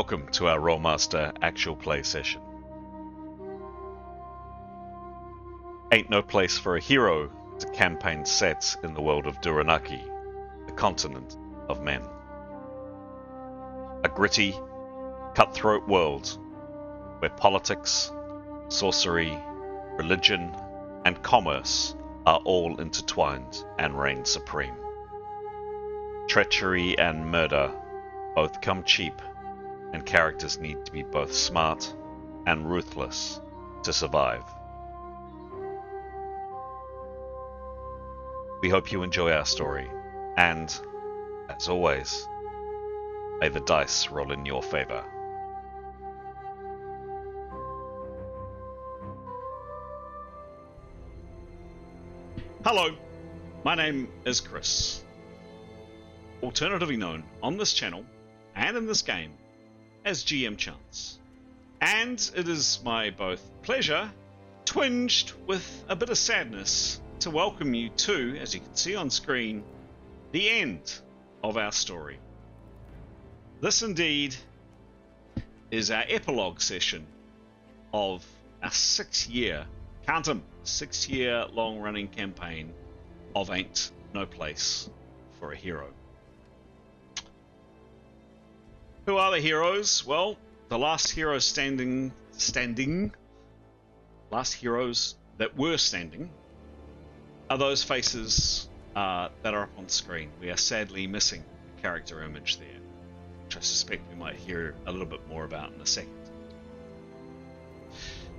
Welcome to our Rolemaster Actual play session. Ain't No Place for a Hero is a campaign set in the world of Duyranaki, the continent of men. A gritty, cutthroat world where politics, sorcery, religion, and commerce are all intertwined and reign supreme. Treachery and murder both come cheap, and characters need to be both smart and ruthless to survive. We hope you enjoy our story, and, as always, may the dice roll in your favor. Hello, my name is Chris, alternatively known on this channel and in this game as GM Chance. And it is my both pleasure, twinged with a bit of sadness, to welcome you to, as you can see on screen, the end of our story. This indeed is our epilogue session of a 6-year, count 'em, 6-year long-running campaign of Ain't No Place for a Hero. Who are the heroes? Well, the last heroes last heroes that were standing are those faces that are up on screen. We are sadly missing a character image there, which I suspect we might hear a little bit more about in a second.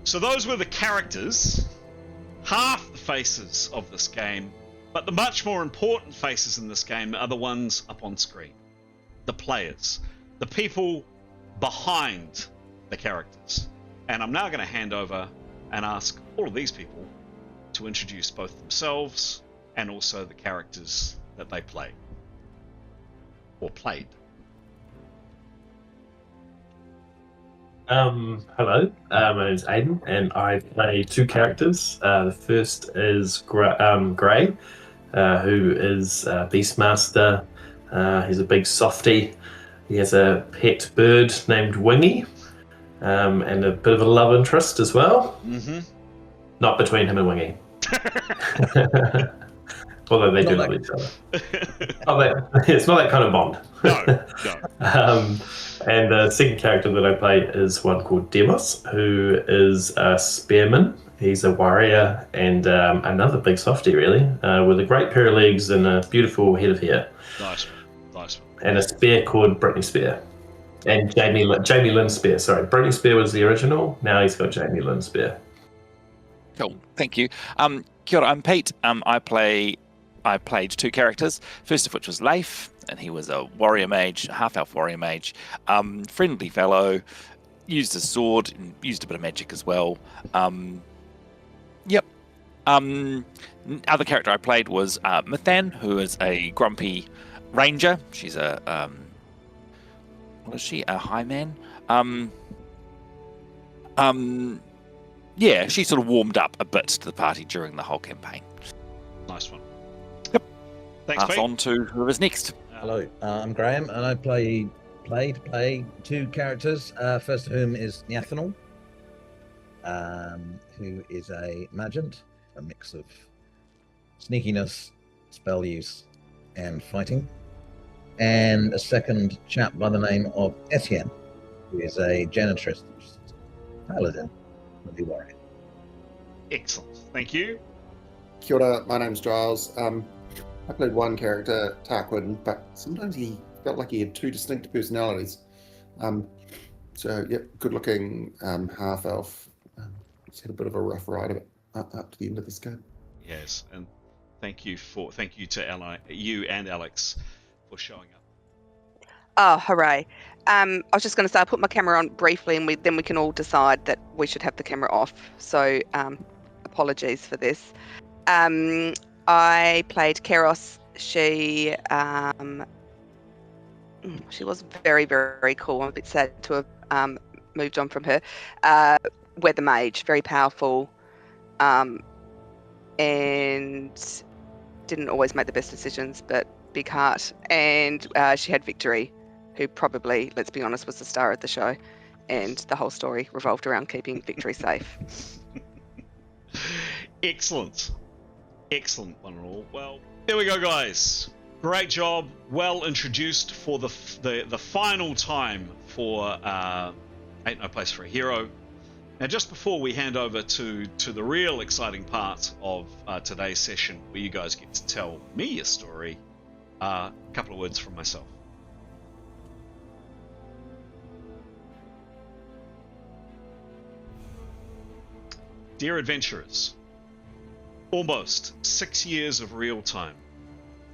So those were the characters, half the faces of this game, but the much more important faces in this game are the ones up on screen. The players, the people behind the characters. And I'm now going to hand over and ask all of these people to introduce both themselves and also the characters that they play. Or played. Hello, my name's Aidan, and I play two characters. The first is Gray, who is Beastmaster. He's a big softie. He has a pet bird named Wingy, and a bit of a love interest as well. Mm-hmm. Not between him and Wingy. Although they do love each other. It's not that kind of bond. No. And the second character that I play is one called Demos, who is a spearman. He's a warrior and another big softie, really, with a great pair of legs and a beautiful head of hair. Nice one. And a spear called Brittany Spear. And Jamie Lynn Spear. Sorry, Brittany Spear was the original. Now he's got Jamie Lynn Spear. Cool, thank you. Kia ora, I'm Pete. I played two characters, first of which was Leif, and he was a warrior mage, a half-elf warrior mage, friendly fellow, used a sword, and used a bit of magic as well. Other character I played was Mithan, who is a grumpy ranger. She's a, what is she, a high man? Yeah, she sort of warmed up a bit to the party during the whole campaign. Nice one. Yep. Thanks, Pass Pete. on to whoever's next. Hello, I'm Graham, and I play two characters. First of whom is Nyathanal, who is a magent, a mix of sneakiness, spell use, and fighting. And a second chap by the name of Etienne, who is a janitress, paladin, the warrior. Excellent. Thank you. Kia ora, my name's Giles. I played one character, Tarquin, but sometimes he felt like he had two distinct personalities. Good-looking half-elf. He's had a bit of a rough ride up to the end of this game. Yes, and thank you to you and Alex for showing up. Oh, hooray. I was just going to say, I put my camera on briefly, and then we can all decide that we should have the camera off. So apologies for this. I played Keros. She was very, very cool. I'm a bit sad to have moved on from her. Weather mage, very powerful, and didn't always make the best decisions, but big heart. And she had victory who probably, let's be honest, was the star of the show, and the whole story revolved around keeping Victory safe. Excellent. Excellent, one and all. Well, there we go, guys. Great job. Well introduced for the final time for Ain't No Place for a Hero. Now, just before we hand over to the real exciting part of today's session, where you guys get to tell me a story, a couple of words from myself. Dear adventurers, almost 6 years of real time,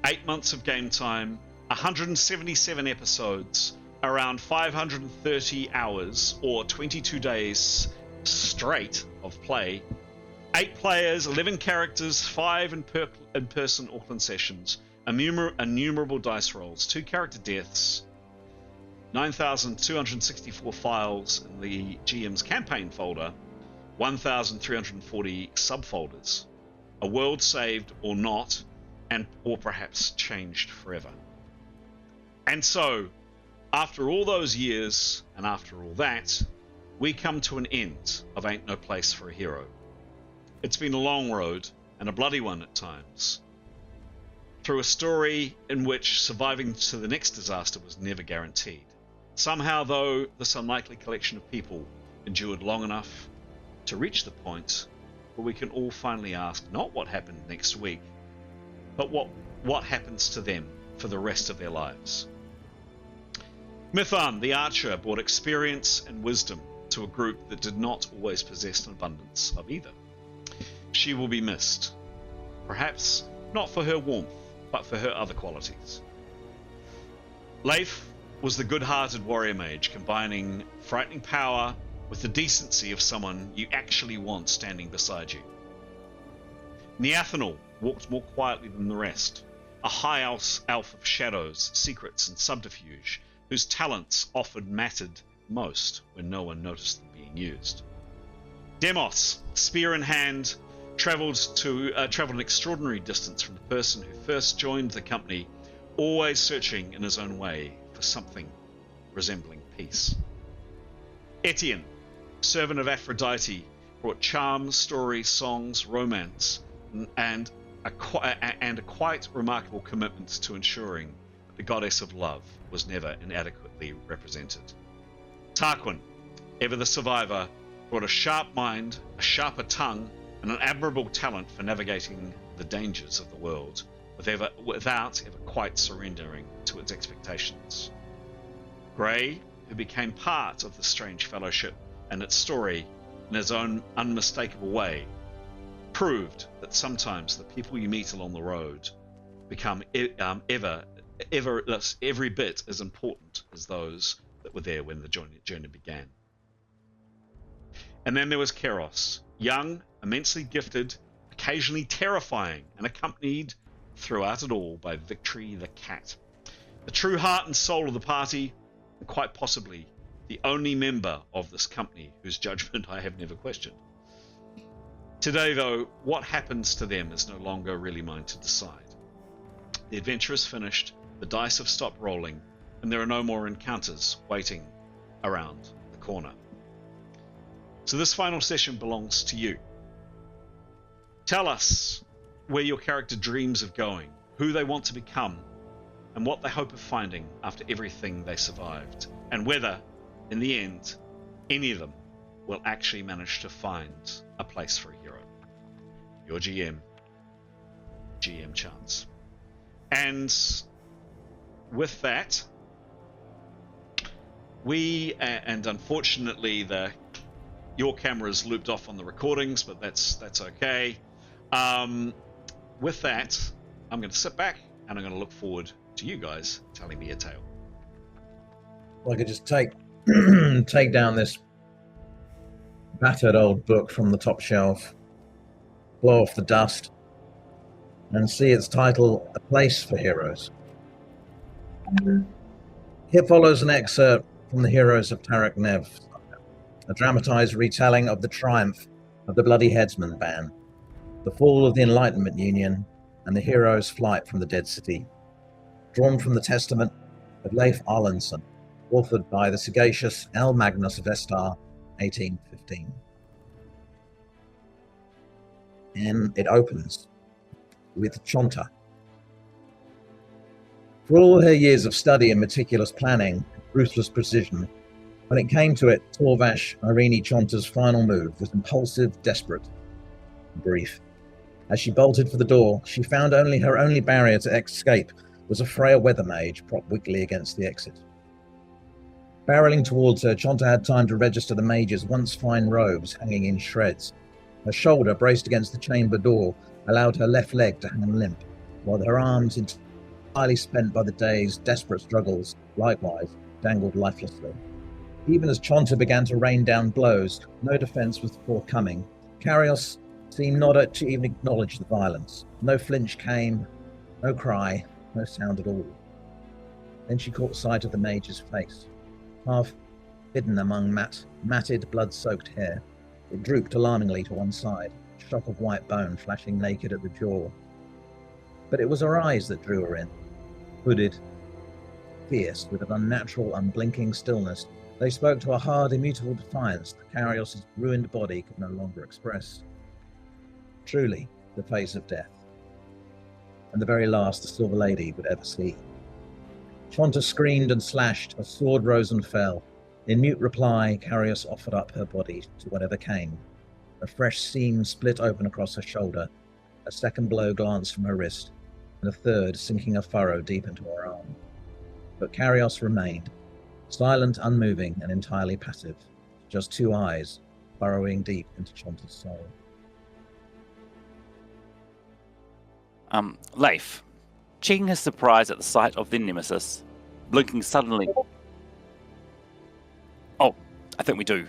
8 months of game time, 177 episodes, around 530 hours or 22 days straight of play, 8 players, 11 characters, 5 in-person Auckland sessions, innumerable dice rolls, 2 character deaths, 9,264 files in the GM's campaign folder, 1,340 subfolders, a world saved or not, or perhaps changed forever. And so, after all those years, and after all that, we come to an end of Ain't No Place for a Hero. It's been a long road, and a bloody one at times, through a story in which surviving to the next disaster was never guaranteed. Somehow, though, this unlikely collection of people endured long enough to reach the point where we can all finally ask not what happened next week, but what happens to them for the rest of their lives. Mithan, the archer, brought experience and wisdom to a group that did not always possess an abundance of either. She will be missed, perhaps not for her warmth, but for her other qualities. Leif was the good-hearted warrior mage, combining frightening power with the decency of someone you actually want standing beside you. Neathanel walked more quietly than the rest, a high elf of shadows, secrets, and subterfuge, whose talents often mattered most when no one noticed them being used. Demos, spear in hand, travelled an extraordinary distance from the person who first joined the company, always searching in his own way for something resembling peace. Etienne, servant of Aphrodite, brought charm, story, songs, romance, and a quite remarkable commitment to ensuring that the goddess of love was never inadequately represented. Tarquin, ever the survivor, brought a sharp mind, a sharper tongue, and an admirable talent for navigating the dangers of the world, without ever quite surrendering to its expectations. Grey, who became part of the strange fellowship and its story in his own unmistakable way, proved that sometimes the people you meet along the road become every bit as important as those that were there when the journey began. And then there was Keros, young, immensely gifted, occasionally terrifying, and accompanied throughout it all by Victory the cat, the true heart and soul of the party, and quite possibly the only member of this company whose judgment I have never questioned. Today, though, what happens to them is no longer really mine to decide. The adventure is finished, the dice have stopped rolling, and there are no more encounters waiting around the corner. So this final session belongs to you. Tell us where your character dreams of going, who they want to become, and what they hope of finding after everything they survived, and whether, in the end, any of them will actually manage to find a place for a hero. Your GM Chance. And with that, and unfortunately your camera's looped off on the recordings, but that's okay. With that, I'm going to sit back and I'm going to look forward to you guys telling me a tale. Well, I could just take down this battered old book from the top shelf, blow off the dust, and see its title, A Place for Heroes. Here follows an excerpt from the Heroes of Tarak Nev, a dramatized retelling of the triumph of the Bloody Headsman Band, the fall of the Enlightenment Union, and the heroes' flight from the Dead City, drawn from the testament of Leif Arlenson, authored by the sagacious L. Magnus Vestar, 1815. And it opens with Chonta. For all her years of study and meticulous planning, ruthless precision, when it came to it, Torvash Irini Chonta's final move was impulsive, desperate, and brief. As she bolted for the door, she found her only barrier to escape was a frail weather mage propped weakly against the exit. Barreling towards her, Chonta had time to register the mage's once fine robes hanging in shreds. Her shoulder, braced against the chamber door, allowed her left leg to hang limp, while her arms, entirely spent by the day's desperate struggles, likewise dangled lifelessly. Even as Chonta began to rain down blows, no defense was forthcoming. Karios seemed not to even acknowledge the violence. No flinch came, no cry, no sound at all. Then she caught sight of the mage's face, half hidden among matted, blood-soaked hair. It drooped alarmingly to one side, a shock of white bone flashing naked at the jaw. But it was her eyes that drew her in. Hooded, fierce, with an unnatural, unblinking stillness, they spoke to a hard, immutable defiance that Karios' ruined body could no longer express. Truly, the face of death, and the very last the Silver Lady would ever see. Chonta screamed and slashed, a sword rose and fell. In mute reply, Karios offered up her body to whatever came. A fresh seam split open across her shoulder, a second blow glanced from her wrist, and a third sinking a furrow deep into her arm. But Karios remained, silent, unmoving, and entirely passive, just two eyes burrowing deep into Chonta's soul. Leif, checking his surprise at the sight of the nemesis, blinking suddenly. Oh, I think we do.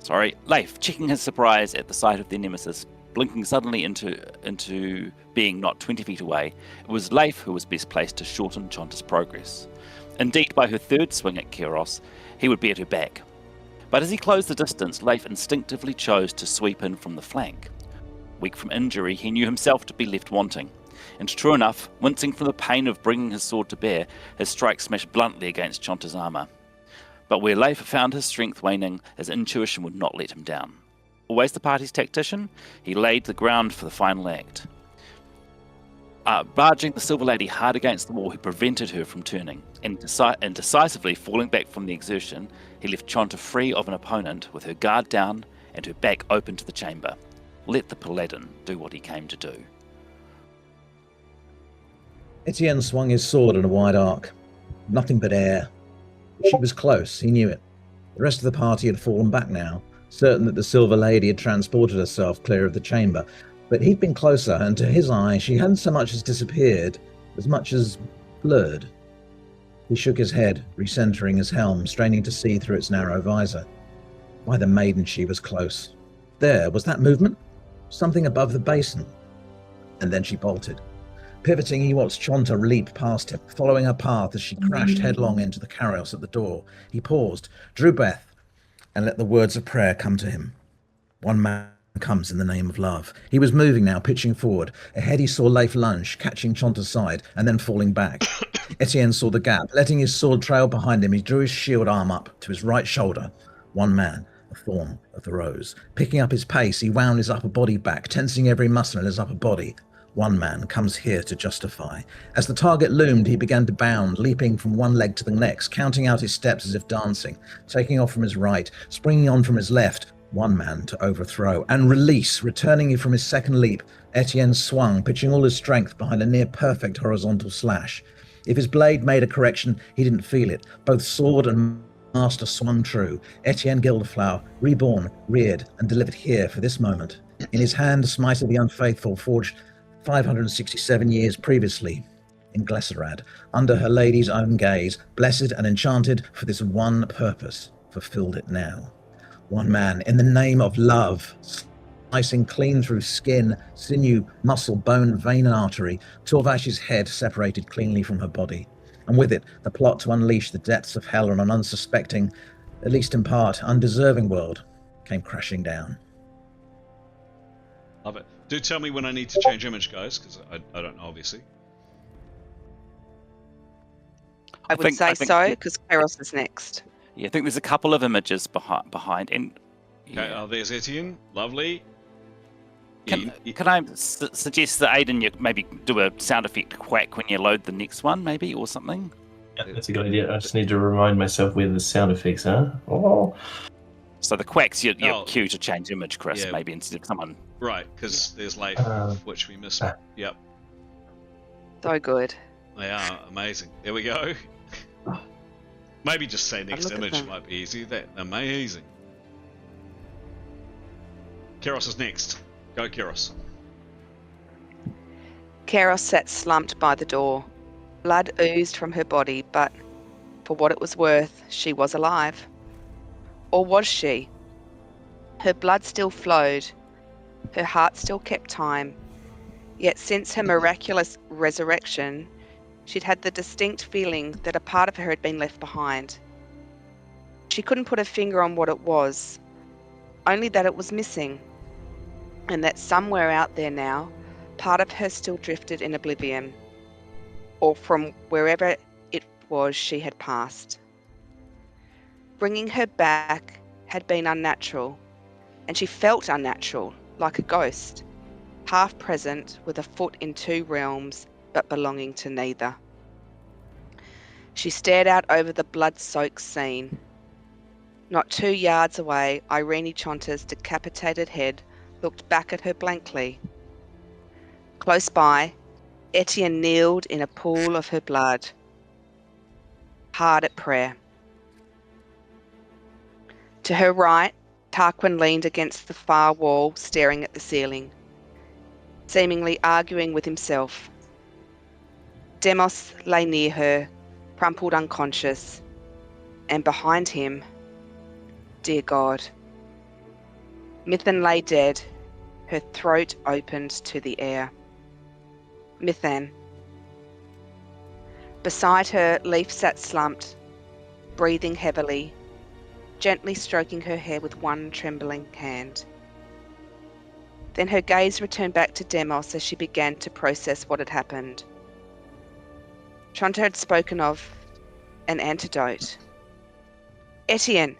Sorry, Leif, checking his surprise at the sight of their nemesis, blinking suddenly into being not 20 feet away, it was Leif who was best placed to shorten Chonta's progress. Indeed, by her third swing at Kairos, he would be at her back. But as he closed the distance, Leif instinctively chose to sweep in from the flank. Weak from injury, he knew himself to be left wanting. And true enough, wincing from the pain of bringing his sword to bear, his strike smashed bluntly against Chonta's armour. But where Leif found his strength waning, his intuition would not let him down. Always the party's tactician, he laid the ground for the final act. Barging the Silver Lady hard against the wall, he prevented her from turning, and decisively falling back from the exertion, he left Chonta free of an opponent with her guard down and her back open to the chamber. Let the paladin do what he came to do. Etienne swung his sword in a wide arc. Nothing but air. She was close, he knew it. The rest of the party had fallen back now, certain that the Silver Lady had transported herself clear of the chamber. But he'd been closer, and to his eye, she hadn't so much as disappeared, as much as blurred. He shook his head, recentering his helm, straining to see through its narrow visor. By the maiden, she was close. There, was that movement? Something above the basin. And then she bolted. Pivoting, he watched Chonta leap past him, following her path as she crashed headlong into the Karios at the door. He paused, drew breath, and let the words of prayer come to him. One man comes in the name of love. He was moving now, pitching forward. Ahead he saw Leif lunge, catching Chonta's side, and then falling back. Etienne saw the gap. Letting his sword trail behind him, he drew his shield arm up to his right shoulder. One man, a thorn of the rose. Picking up his pace, he wound his upper body back, tensing every muscle in his upper body. One man comes here to justify. As the target loomed, he began to bound, leaping from one leg to the next, counting out his steps as if dancing, taking off from his right, springing on from his left. One man to overthrow and release. Returning from his second leap, Etienne swung, pitching all his strength behind a near-perfect horizontal slash. If his blade made a correction, he didn't feel it. Both sword and master swung true. Etienne Gilderflower, reborn, reared, and delivered here for this moment. In his hand, Smite of the Unfaithful, forged 567 years previously in Glesserad, under her lady's own gaze, blessed and enchanted for this one purpose, fulfilled it now. One man, in the name of love, slicing clean through skin, sinew, muscle, bone, vein, and artery, Torvash's head separated cleanly from her body, and with it, the plot to unleash the depths of hell on an unsuspecting, at least in part, undeserving world, came crashing down. Love it. Do tell me when I need to change image, guys, because I don't know, obviously. I would say so, because Kairos is next. Yeah, I think there's a couple of images behind and Okay, yeah. there's Etienne. Lovely. Can I suggest that Aiden, you maybe do a sound effect quack when you load the next one, maybe, or something? Yeah, that's a good idea. I just need to remind myself where the sound effects are. Oh. So the quack's your cue to change image, Chris, Yeah. maybe instead of someone. Right, because there's Leif, which we missed. Yep, So good. they are amazing. There we go. Maybe just say next look at image them. might be easy. That amazing. Keros is next. Go, Keros. Kairos sat slumped by the door. Blood oozed from her body, but for what it was worth, she was alive. Or was she? Her blood still flowed. Her heart still kept time. Yet since her miraculous resurrection, she'd had the distinct feeling that a part of her had been left behind. She couldn't put her finger on what it was, only that it was missing, and that somewhere out there now, part of her still drifted in oblivion, or from wherever it was she had passed. Bringing her back had been unnatural, and she felt unnatural, like a ghost, half present with a foot in two realms, but belonging to neither. She stared out over the blood-soaked scene. Not 2 yards away, Irene Chonta's decapitated head looked back at her blankly. Close by, Etienne kneeled in a pool of her blood, hard at prayer. To her right, Tarquin leaned against the far wall, staring at the ceiling, seemingly arguing with himself. Demos lay near her, crumpled unconscious, and behind him, dear God, Mithan lay dead, her throat opened to the air. Mithan. Beside her, Leaf sat slumped, breathing heavily, gently stroking her hair with one trembling hand. Then her gaze returned back to Demos as she began to process what had happened. Chonta had spoken of an antidote. Etienne,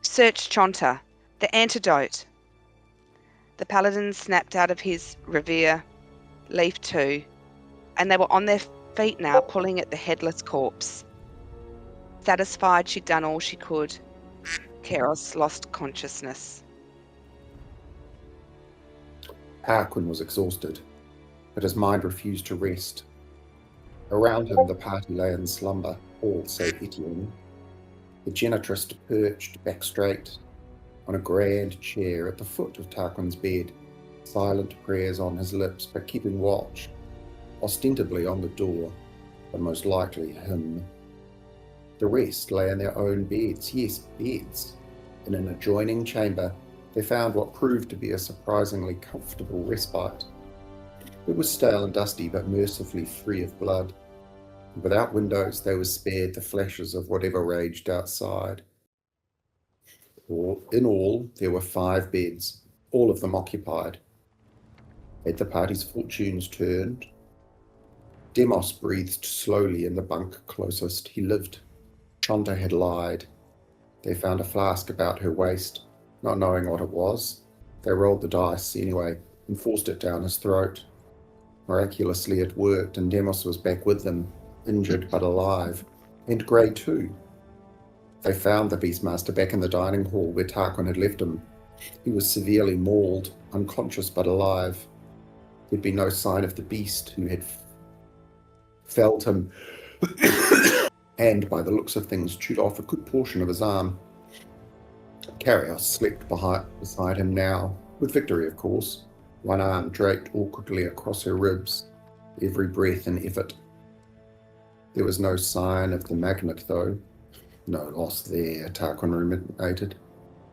search Chonta, the antidote. The paladin snapped out of his reverie, Leaf too, and they were on their feet now, pulling at the headless corpse. Satisfied she'd done all she could, Keros lost consciousness. Tarquin was exhausted, but his mind refused to rest. Around him, the party lay in slumber, all save Etienne. The genitrist perched back straight on a grand chair at the foot of Tarquin's bed, silent prayers on his lips, but keeping watch, ostensibly on the door, but most likely him. The rest lay in their own beds, yes, beds. In an adjoining chamber, they found what proved to be a surprisingly comfortable respite. It was stale and dusty, but mercifully free of blood. And without windows, they were spared the flashes of whatever raged outside. In all, there were 5 beds, all of them occupied. Had the party's fortunes turned? Demos breathed slowly in the bunk closest. He lived. Chonta had lied. They found a flask about her waist, not knowing what it was. They rolled the dice anyway and forced it down his throat. Miraculously it worked, and Demos was back with them, injured but alive, and Grey too. They found the Beastmaster back in the dining hall where Tarquin had left him. He was severely mauled, unconscious but alive. There'd been no sign of the beast who had felled him, and by the looks of things chewed off a good portion of his arm. Karios slept beside him now, with Victory of course, one arm draped awkwardly across her ribs, every breath an effort. There was no sign of the magnet though. No loss there, Tarquin ruminated.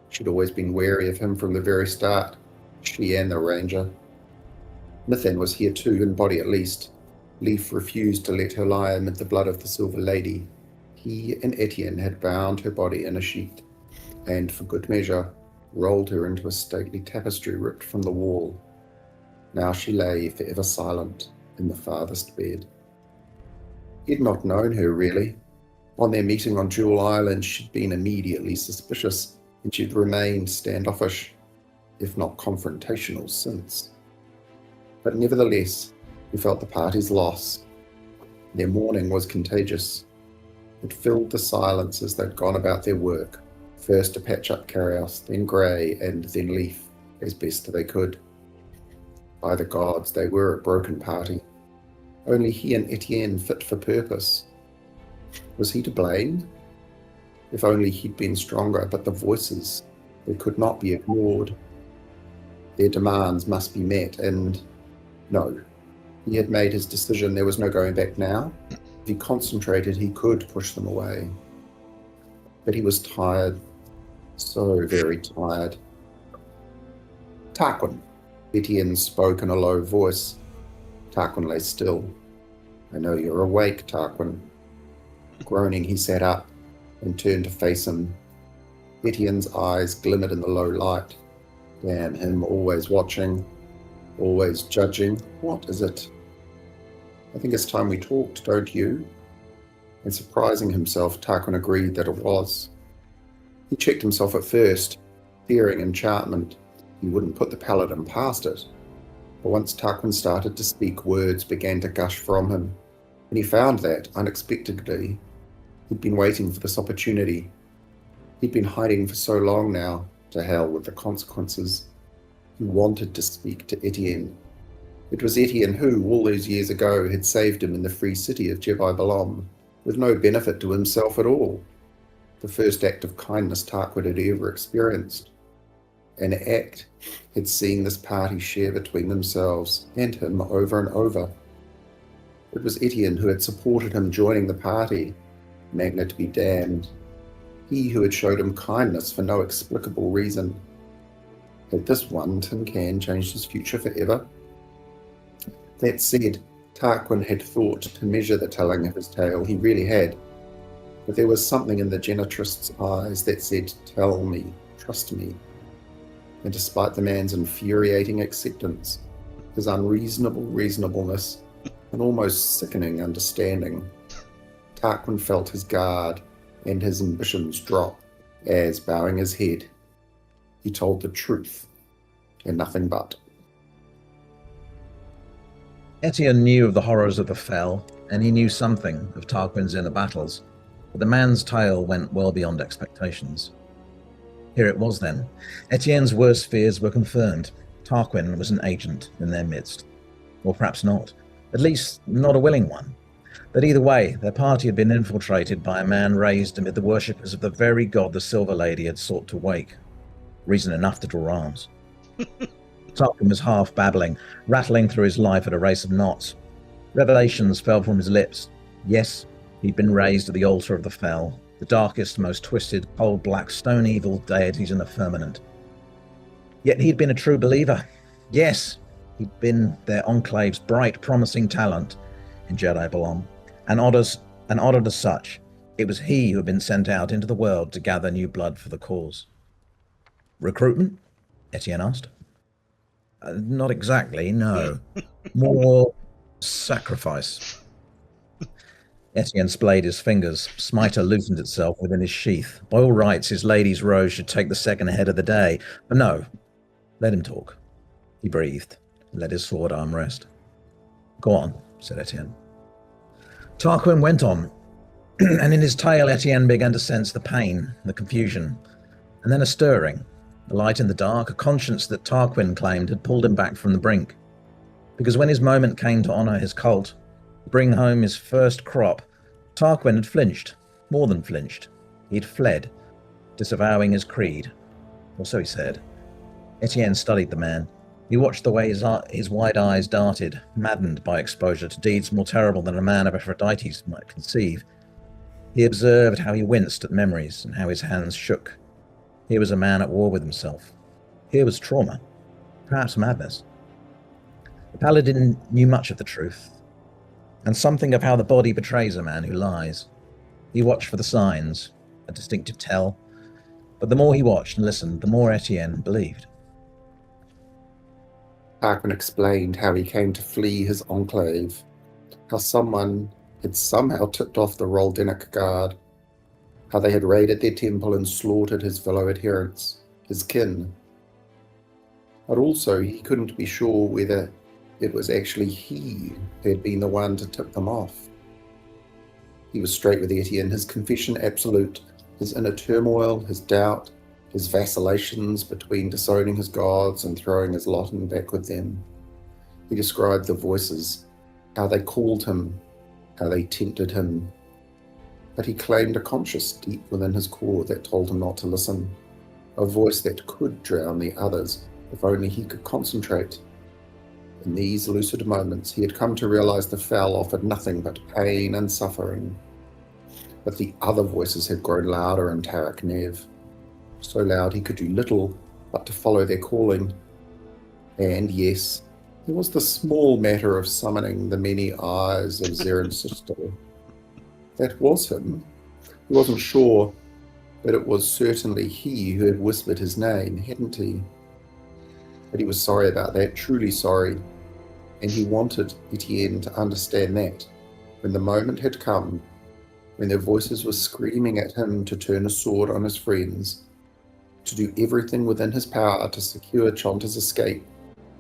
She'd always been wary of him from the very start, she and the ranger. Mithan was here too, in body at least. Leaf refused to let her lie amid the blood of the Silver Lady. He and Etienne had bound her body in a sheet, and, for good measure, rolled her into a stately tapestry ripped from the wall. Now she lay forever silent in the farthest bed. He'd not known her, really. On their meeting on Jewel Island, she'd been immediately suspicious, and she'd remained standoffish, if not confrontational, since. But nevertheless, he felt the party's loss. Their mourning was contagious. It filled the silence as they'd gone about their work, first to patch up Chaos, then Grey, and then Leaf, as best they could. By the gods, they were a broken party. Only he and Etienne fit for purpose. Was he to blame? If only he'd been stronger, but the voices, they could not be ignored. Their demands must be met, and no. He had made his decision, there was no going back now. If he concentrated, he could push them away. But he was tired, so very tired. Tarquin, Etienne spoke in a low voice. Tarquin lay still. I know you're awake, Tarquin. Groaning, he sat up and turned to face him. Etienne's eyes glimmered in the low light. Damn him, always watching, always judging. What is it? I think it's time we talked, don't you? And surprising himself, Tarquin agreed that it was. He checked himself at first, fearing enchantment. He wouldn't put the paladin past it. But once Tarquin started to speak, words began to gush from him. And he found that, unexpectedly, he'd been waiting for this opportunity. He'd been hiding for so long now, to hell with the consequences. He wanted to speak to Etienne. It was Etienne who, all those years ago, had saved him in the free city of Jebai Balam, with no benefit to himself at all. The first act of kindness Tarquin had ever experienced. An act he'd seen this party share between themselves and him over and over. It was Etienne who had supported him joining the party, Magna to be damned. He who had showed him kindness for no explicable reason. Had this one tin can changed his future forever? That said, Tarquin had thought to measure the telling of his tale, he really had. But there was something in the genitrist's eyes that said, tell me, trust me. And despite the man's infuriating acceptance, his unreasonable reasonableness, and almost sickening understanding, Tarquin felt his guard and his ambitions drop as, bowing his head, he told the truth and nothing but. Etienne knew of the horrors of the fell, and he knew something of Tarquin's inner battles, but the man's tale went well beyond expectations. Here it was then. Etienne's worst fears were confirmed. Tarquin was an agent in their midst. Or perhaps not. At least, not a willing one. But either way, their party had been infiltrated by a man raised amid the worshippers of the very god the Silver Lady had sought to wake. Reason enough to draw arms. Tarquin was half babbling, rattling through his life at a race of knots. Revelations fell from his lips. Yes, he'd been raised at the altar of the fell, the darkest, most twisted, cold-black, stone-evil deities in the firmament. Yet he'd been a true believer. Yes, he'd been their enclave's bright, promising talent in Jedi Balam, and honored as such. It was he who had been sent out into the world to gather new blood for the cause. Recruitment? Etienne asked. Not exactly, no. More sacrifice. Etienne splayed his fingers. Smiter loosened itself within his sheath. By all rights, his lady's rose should take the second head of the day. But no, let him talk. He breathed, let his sword arm rest. Go on, said Etienne. Tarquin went on, and in his tale Etienne began to sense the pain, the confusion, and then a stirring, a light in the dark, a conscience that Tarquin claimed had pulled him back from the brink. Because when his moment came to honor his cult, bring home his first crop, Tarquin had flinched, more than flinched. He'd fled, disavowing his creed, or so he said. Etienne studied the man. He watched the way his wide eyes darted, maddened by exposure to deeds more terrible than a man of Aphrodite's might conceive. He observed how he winced at memories and how his hands shook. Here was a man at war with himself. Here was trauma, perhaps madness. The paladin knew much of the truth, and something of how the body betrays a man who lies. He watched for the signs, a distinctive tell, but the more he watched and listened, the more Etienne believed. Tarquin explained how he came to flee his enclave, how someone had somehow tipped off the Rolemaster guard, how they had raided their temple and slaughtered his fellow adherents, his kin. But also he couldn't be sure whether it was actually he who had been the one to tip them off. He was straight with Etienne, his confession absolute, his inner turmoil, his doubt, his vacillations between disowning his gods and throwing his lot in back with them. He described the voices, how they called him, how they tempted him. But he claimed a conscience deep within his core that told him not to listen, a voice that could drown the others if only he could concentrate. In these lucid moments, he had come to realize the fell offered nothing but pain and suffering. But the other voices had grown louder in Tarak Nev, so loud he could do little but to follow their calling. And yes, there was the small matter of summoning the many eyes of Zeren's sister. That was him. He wasn't sure, but it was certainly he who had whispered his name, hadn't he? But he was sorry about that, truly sorry, and he wanted Etienne to understand that, when the moment had come, when their voices were screaming at him to turn a sword on his friends, to do everything within his power to secure Chanta's escape,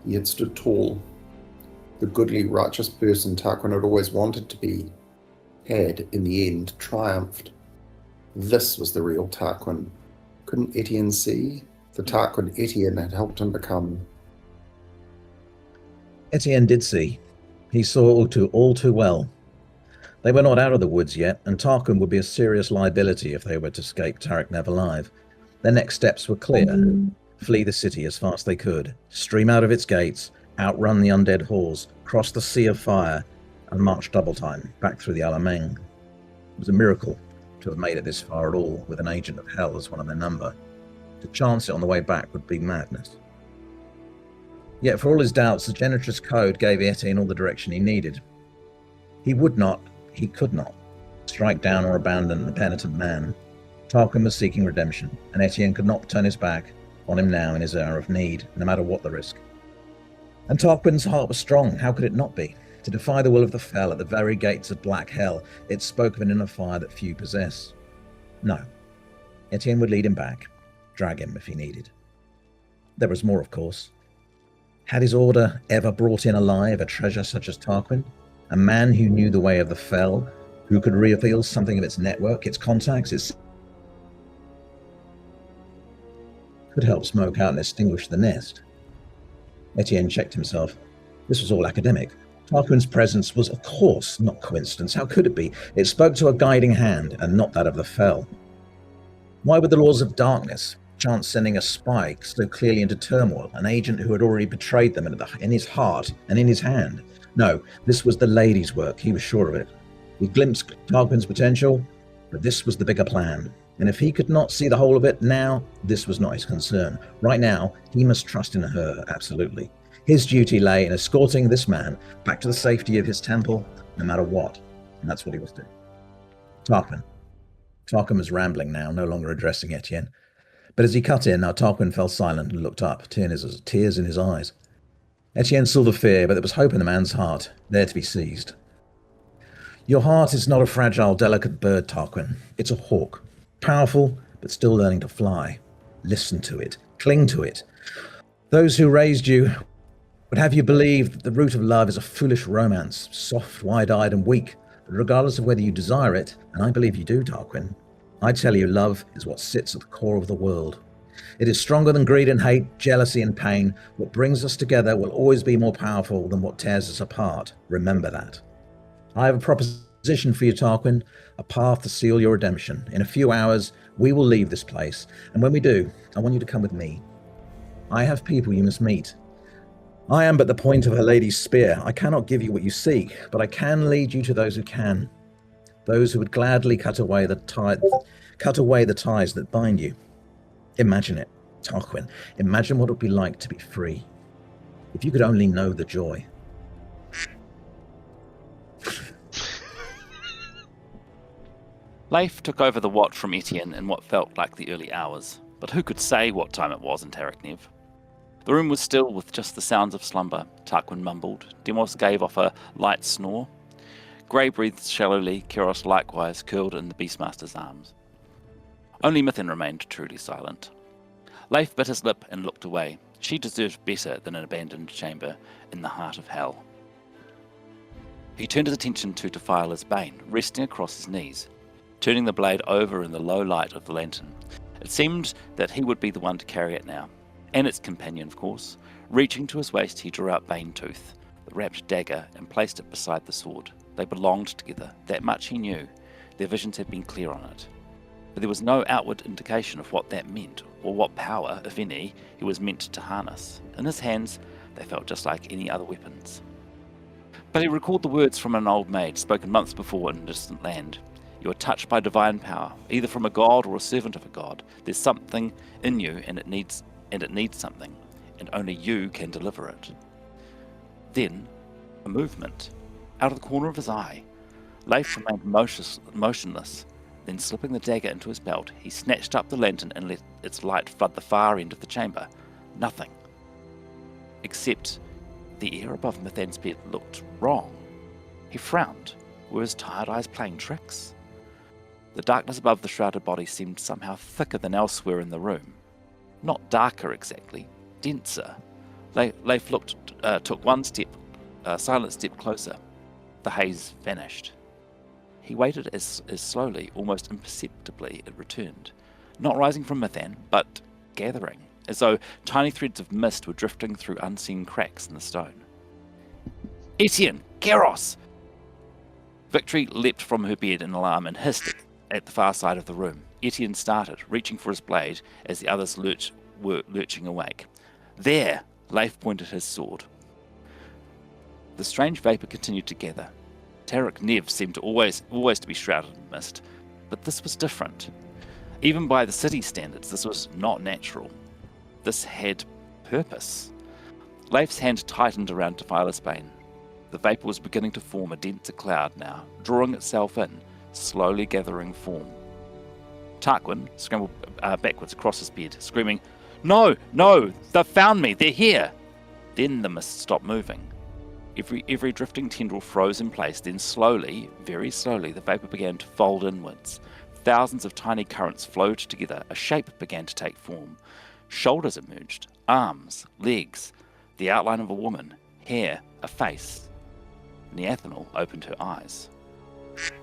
he had stood tall. The goodly, righteous person Tarquin had always wanted to be had, in the end, triumphed. This was the real Tarquin. Couldn't Etienne see? The Tarquin Etienne had helped him become. Etienne did see. He saw all too well. They were not out of the woods yet, and Tarquin would be a serious liability if they were to escape Tarak Nev alive. Their next steps were clear. Flee the city as fast as they could, stream out of its gates, outrun the undead horse, cross the sea of fire, and march double time back through the Alamein. It was a miracle to have made it this far at all with an agent of hell as one of their number. To chance it on the way back would be madness. Yet for all his doubts, the Genitress Code gave Etienne all the direction he needed. He would not, he could not, strike down or abandon the penitent man. Tarquin was seeking redemption, and Etienne could not turn his back on him now in his hour of need, no matter what the risk. And Tarquin's heart was strong, how could it not be? To defy the will of the fell at the very gates of black hell, it spoke of an inner fire that few possess. No, Etienne would lead him back, drag him if he needed. There was more, of course. Had his order ever brought in alive a treasure such as Tarquin? A man who knew the way of the fell, who could reveal something of its network, its contacts, its could help smoke out and extinguish the nest. Etienne checked himself. This was all academic. Tarquin's presence was, of course, not coincidence. How could it be? It spoke to a guiding hand, and not that of the fell. Why would the laws of darkness chance sending a spy so clearly into turmoil, an agent who had already betrayed them in his heart and in his hand? No, this was the lady's work. He was sure of it. He glimpsed Tarquin's potential, but this was the bigger plan. And if he could not see the whole of it now, this was not his concern. Right now, he must trust in her, absolutely. His duty lay in escorting this man back to the safety of his temple, no matter what. And that's what he was doing. Tarquin. Tarquin was rambling now, no longer addressing Etienne. But as he cut in, Tarquin fell silent and looked up, tears in his eyes. Etienne saw the fear, but there was hope in the man's heart, there to be seized. Your heart is not a fragile, delicate bird, Tarquin. It's a hawk. Powerful, but still learning to fly. Listen to it. Cling to it. Those who raised you would have you believe that the root of love is a foolish romance, soft, wide-eyed, and weak. But regardless of whether you desire it, and I believe you do, Tarquin, I tell you, love is what sits at the core of the world. It is stronger than greed and hate, jealousy and pain. What brings us together will always be more powerful than what tears us apart. Remember that. I have a proposition for you, Tarquin, a path to seal your redemption. In a few hours, we will leave this place, and when we do, I want you to come with me. I have people you must meet. I am but the point of her lady's spear. I cannot give you what you seek, but I can lead you to those who can. Those who would gladly cut away the ties that bind you. Imagine it, Tarquin. Imagine what it would be like to be free. If you could only know the joy. Leif took over the watch from Etienne in what felt like the early hours, but who could say what time it was in Tarak Nev? The room was still with just the sounds of slumber. Tarquin mumbled. Demos gave off a light snore. Grey breathed shallowly. Keros likewise curled in the Beastmaster's arms. Only Mithin remained truly silent. Leif bit his lip and looked away. She deserved better than an abandoned chamber in the heart of hell. He turned his attention to Tephila's bane, resting across his knees, turning the blade over in the low light of the lantern. It seemed that he would be the one to carry it now, and its companion, of course. Reaching to his waist, he drew out Bane Tooth, the wrapped dagger, and placed it beside the sword. They belonged together, that much he knew. Their visions had been clear on it. But there was no outward indication of what that meant, or what power, if any, he was meant to harness. In his hands, they felt just like any other weapons. But he recalled the words from an old maid, spoken months before in a distant land. You are touched by divine power, either from a god or a servant of a god. There's something in you, and it needs something, and only you can deliver it. Then, a movement. Out of the corner of his eye, Leif remained motionless. Then, slipping the dagger into his belt, he snatched up the lantern and let its light flood the far end of the chamber. Nothing. Except the air above Mithan's bed looked wrong. He frowned. Were his tired eyes playing tricks? The darkness above the shrouded body seemed somehow thicker than elsewhere in the room. Not darker exactly, denser. Leif took one silent step closer. The haze vanished. He waited as slowly, almost imperceptibly, it returned. Not rising from Mithan, but gathering, as though tiny threads of mist were drifting through unseen cracks in the stone. Etienne! Keros! Victory leapt from her bed in alarm and hissed at the far side of the room. Etienne started, reaching for his blade as the others were lurching awake. There! Leif pointed his sword. The strange vapour continued to gather. Tarek Nev seemed to always to be shrouded in mist, but this was different. Even by the city standards, this was not natural. This had purpose. Leif's hand tightened around Tephila's bane. The vapour was beginning to form a denser cloud now, drawing itself in, slowly gathering form. Tarquin scrambled backwards across his bed, screaming, No! No! They've found me! They're here! Then the mist stopped moving. Every drifting tendril froze in place, then slowly, very slowly, the vapour began to fold inwards. Thousands of tiny currents flowed together. A shape began to take form. Shoulders emerged, arms, legs, the outline of a woman, hair, a face. Neathanel opened her eyes.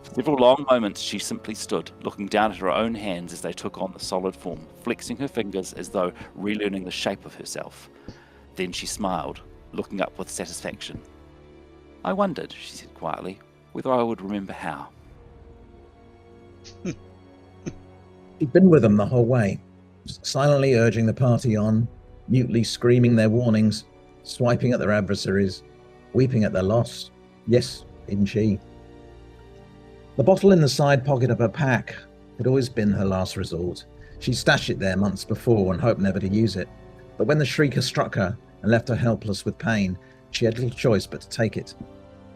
For several long moments she simply stood, looking down at her own hands as they took on the solid form, flexing her fingers as though relearning the shape of herself. Then she smiled, looking up with satisfaction. I wondered, she said quietly, whether I would remember how. She'd been with them the whole way, silently urging the party on, mutely screaming their warnings, swiping at their adversaries, weeping at their loss. Yes, even she. The bottle in the side pocket of her pack had always been her last resort. She'd stashed it there months before and hoped never to use it. But when the shrieker struck her and left her helpless with pain, she had little choice but to take it.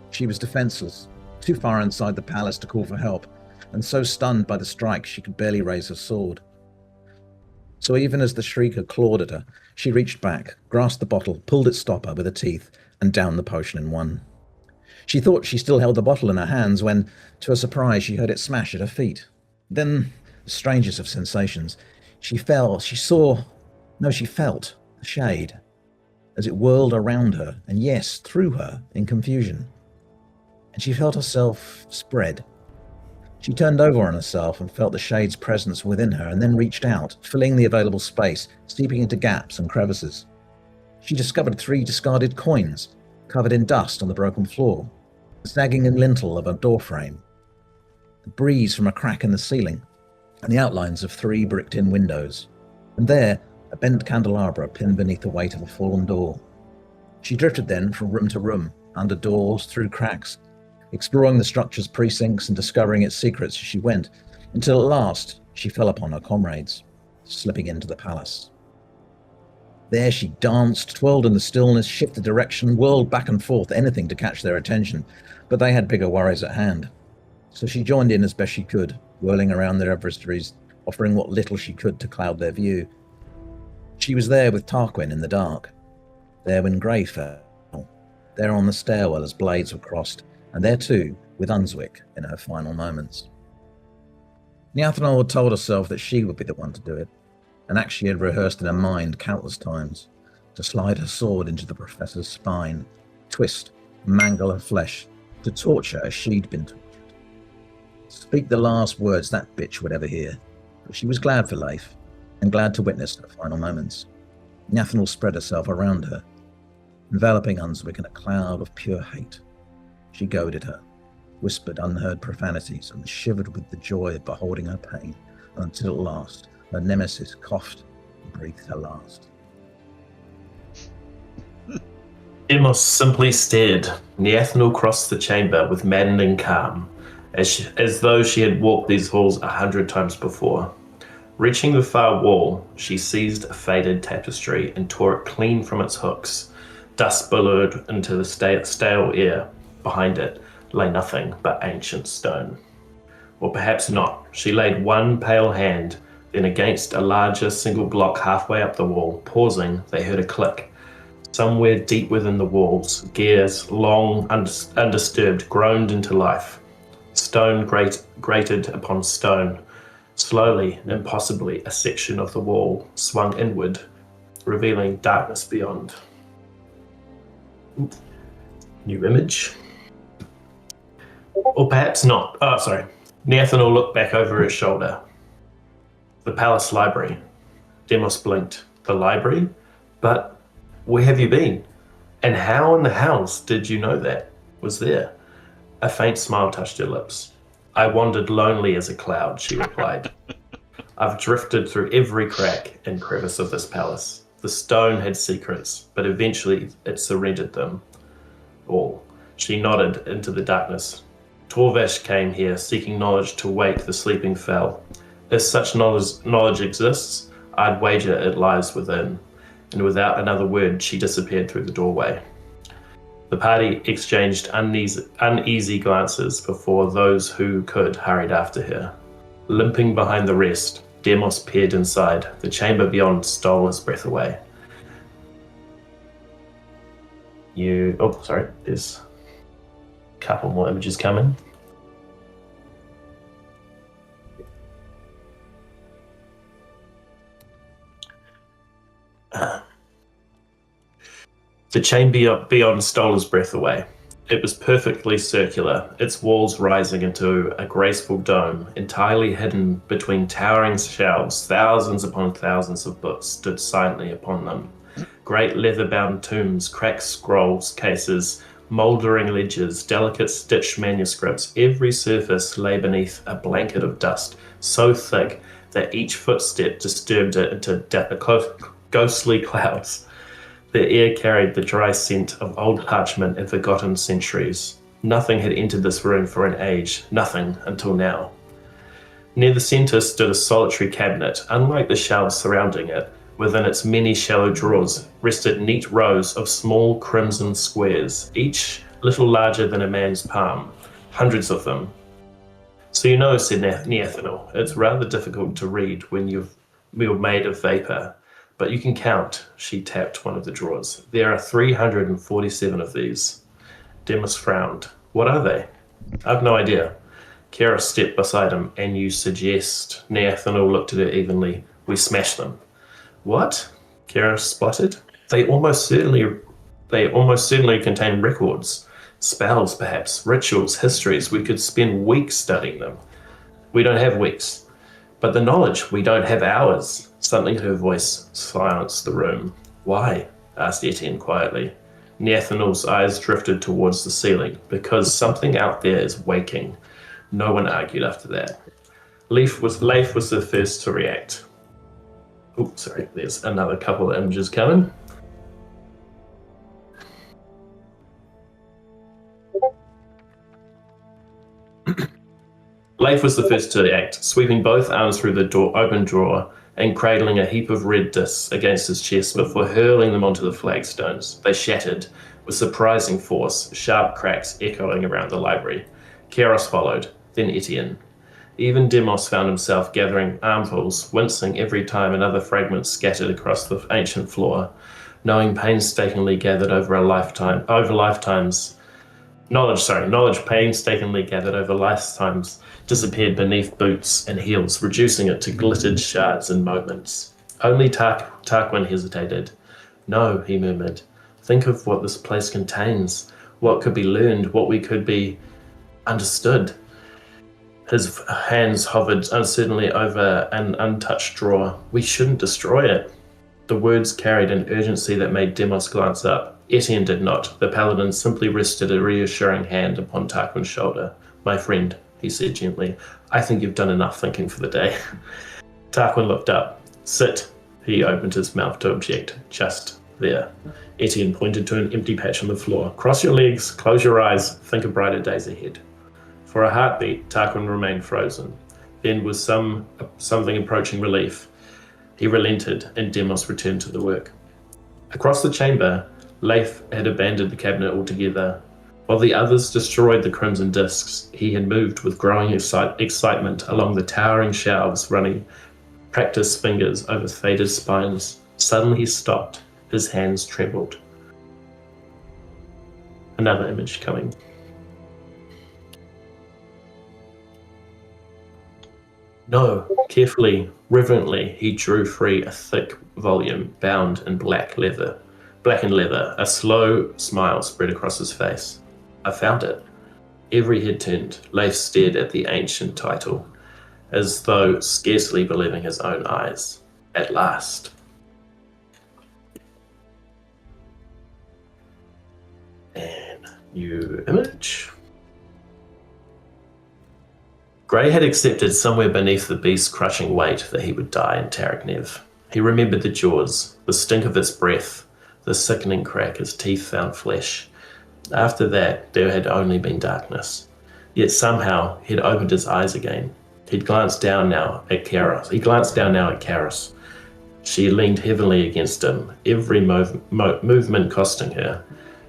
She was defenseless, too far inside the palace to call for help, and so stunned by the strike she could barely raise her sword. So even as the shrieker clawed at her, she reached back, grasped the bottle, pulled its stopper with her teeth, and downed the potion in one. She thought she still held the bottle in her hands when, to her surprise, she heard it smash at her feet. Then, the strangest of sensations, she felt the shade, as it whirled around her, and yes, through her, in confusion. And she felt herself spread. She turned over on herself and felt the shade's presence within her, and then reached out, filling the available space, seeping into gaps and crevices. She discovered 3 discarded coins, covered in dust on the broken floor, snagging in lintel of a doorframe, a breeze from a crack in the ceiling, and the outlines of 3 bricked-in windows. And there, a bent candelabra pinned beneath the weight of a fallen door. She drifted then from room to room, under doors, through cracks, exploring the structure's precincts and discovering its secrets as she went, until at last she fell upon her comrades, slipping into the palace. There she danced, twirled in the stillness, shifted direction, whirled back and forth, anything to catch their attention, but they had bigger worries at hand. So she joined in as best she could, whirling around their adversaries, offering what little she could to cloud their view. She was there with Tarquin in the dark, There when Grey fell, there on the stairwell as blades were crossed, and there too with Unswick in her final moments. Niathanol had told herself that she would be the one to do it, an act she had rehearsed in her mind countless times, to slide her sword into the professor's spine, twist, mangle her flesh, to torture as she'd been tortured. Speak the last words that bitch would ever hear, but she was glad for Leif, and glad to witness her final moments. Niathanol spread herself around her, enveloping Unswick in a cloud of pure hate. She goaded her, whispered unheard profanities, and shivered with the joy of beholding her pain, until at last her nemesis coughed and breathed her last. Demos simply stared. Niathanol crossed the chamber with maddening calm, as though she had walked these halls 100 times before. Reaching the far wall, she seized a faded tapestry and tore it clean from its hooks. Dust billowed into the stale air. Behind it lay nothing but ancient stone. Or perhaps not. She laid one pale hand, then against a larger single block halfway up the wall. Pausing, they heard a click. Somewhere deep within the walls, gears, long undisturbed, groaned into life. Stone grated upon stone. Slowly, impossibly, a section of the wall swung inward, revealing darkness beyond. New image. Or perhaps not. Oh, sorry. Niathanol looked back over his shoulder. The palace library. Demos blinked. The library? But where have you been? And how in the house did you know that was there? A faint smile touched her lips. I wandered lonely as a cloud, she replied. I've drifted through every crack and crevice of this palace. The stone had secrets, but eventually it surrendered them all. She nodded into the darkness. Torvash came here seeking knowledge to wake the sleeping fell. If such knowledge exists, I'd wager it lies within. And without another word, she disappeared through the doorway. The party exchanged uneasy glances before those who could hurried after her. Limping behind the rest, Demos peered inside. The chamber beyond stole his breath away. There's a couple more images coming. The chamber beyond stole his breath away. It was perfectly circular, its walls rising into a graceful dome, entirely hidden between towering shelves. Thousands upon thousands of books stood silently upon them. Great leather-bound tomes, cracked scrolls cases, mouldering ledgers, delicate stitched manuscripts. Every surface lay beneath a blanket of dust, so thick that each footstep disturbed it into ghostly clouds. The air carried the dry scent of old parchment and forgotten centuries. Nothing had entered this room for an age, nothing until now. Near the centre stood a solitary cabinet. Unlike the shelves surrounding it, within its many shallow drawers rested neat rows of small crimson squares, each little larger than a man's palm. Hundreds of them. So you know, said Niathanol, it's rather difficult to read when you're made of vapour. But you can count, she tapped one of the drawers. There are 347 of these. Demos frowned. What are they? I've no idea. Kara stepped beside him. And you suggest? Niathanol looked at her evenly. We smashed them. What? Kara spluttered. They almost certainly contain records. Spells, perhaps. Rituals, histories. We could spend weeks studying them. We don't have weeks. But the knowledge, we don't have hours. Suddenly her voice silenced the room. Why? Asked Etienne quietly. Niathanol's eyes drifted towards the ceiling. Because something out there is waking. No one argued after that. Leif was the first to react. Oh, sorry, there's another couple of images coming. Leif was the first to act, sweeping both arms through the open drawer and cradling a heap of red discs against his chest before hurling them onto the flagstones. They shattered with surprising force, sharp cracks echoing around the library. Keros followed, then Etienne. Even Demos found himself gathering armfuls, wincing every time another fragment scattered across the ancient floor. knowledge painstakingly gathered over lifetimes disappeared beneath boots and heels, reducing it to glittered shards in moments. Only Tarquin hesitated. No, he murmured. Think of what this place contains, what could be learned, what we could be understood. His hands hovered uncertainly over an untouched drawer. We shouldn't destroy it. The words carried an urgency that made Demos glance up. Etienne did not. The paladin simply rested a reassuring hand upon Tarquin's shoulder. My friend, he said gently, I think you've done enough thinking for the day. Tarquin looked up. Sit. He opened his mouth to object. Just there. Etienne pointed to an empty patch on the floor. Cross your legs, close your eyes, think of brighter days ahead. For a heartbeat, Tarquin remained frozen. Then, with something approaching relief, he relented, and Demos returned to the work. Across the chamber, Leif had abandoned the cabinet altogether. While the others destroyed the crimson discs, he had moved with growing excitement along the towering shelves, running practiced fingers over faded spines. Suddenly he stopped. His hands trembled. Another image coming. No, carefully, reverently, he drew free a thick volume bound in blackened leather. A slow smile spread across his face. I found it. Every head turned. Leif stared at the ancient title, as though scarcely believing his own eyes. At last. And new image. Grey had accepted somewhere beneath the beast's crushing weight that he would die in Tarek. He remembered the jaws, the stink of its breath, the sickening crack as teeth found flesh. After that, there had only been darkness. Yet somehow, he'd opened his eyes again. He glanced down now at Karis. She leaned heavily against him, every movement costing her.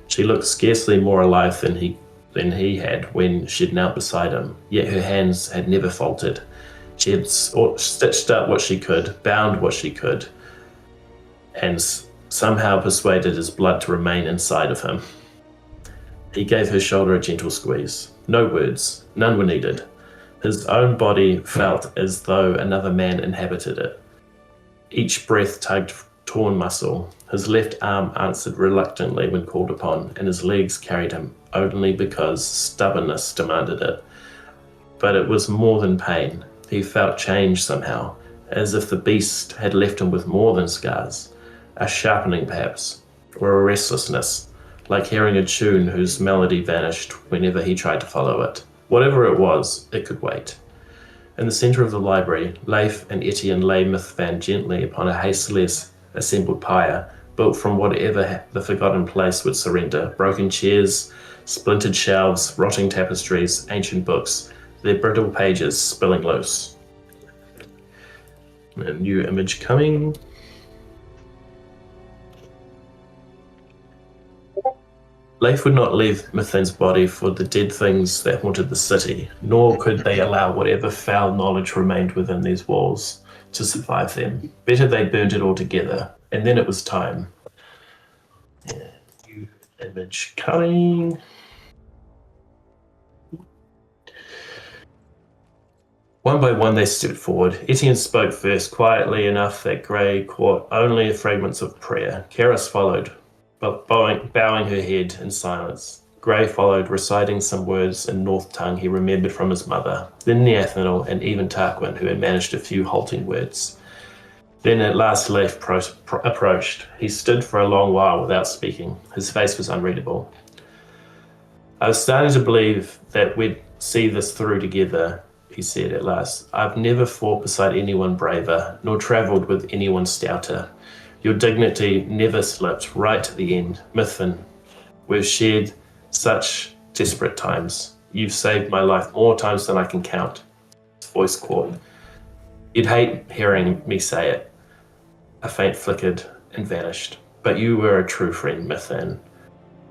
She looked scarcely more alive than he had when she'd knelt beside him, yet her hands had never faltered. She had stitched up what she could, bound what she could, and somehow persuaded his blood to remain inside of him. He gave her shoulder a gentle squeeze. No words, none were needed. His own body felt as though another man inhabited it. Each breath tugged torn muscle. His left arm answered reluctantly when called upon, and his legs carried him only because stubbornness demanded it. But it was more than pain. He felt change somehow, as if the beast had left him with more than scars. A sharpening perhaps, or a restlessness, like hearing a tune whose melody vanished whenever he tried to follow it. Whatever it was, it could wait. In the centre of the library, Leif and Etienne lay Mythvan gently upon a hastily assembled pyre, built from whatever the forgotten place would surrender. Broken chairs, splintered shelves, rotting tapestries, ancient books, their brittle pages spilling loose. A new image coming. Leif would not leave Mythan's body for the dead things that haunted the city, nor could they allow whatever foul knowledge remained within these walls to survive them. Better they burned it all together, and then it was time. New image coming. One by one they stepped forward. Etienne spoke first, quietly enough that Grey caught only fragments of prayer. Karis followed, but bowing her head in silence. Grey followed, reciting some words in North tongue he remembered from his mother. Then Neathanel and even Tarquin, who had managed a few halting words. Then at last Leif approached. He stood for a long while without speaking. His face was unreadable. I was starting to believe that we'd see this through together, he said at last. I've never fought beside anyone braver, nor travelled with anyone stouter. Your dignity never slipped right to the end. Mythvan, we've shared such desperate times. You've saved my life more times than I can count. His voice caught. You'd hate hearing me say it. A faint flickered and vanished. But you were a true friend, Mythvan.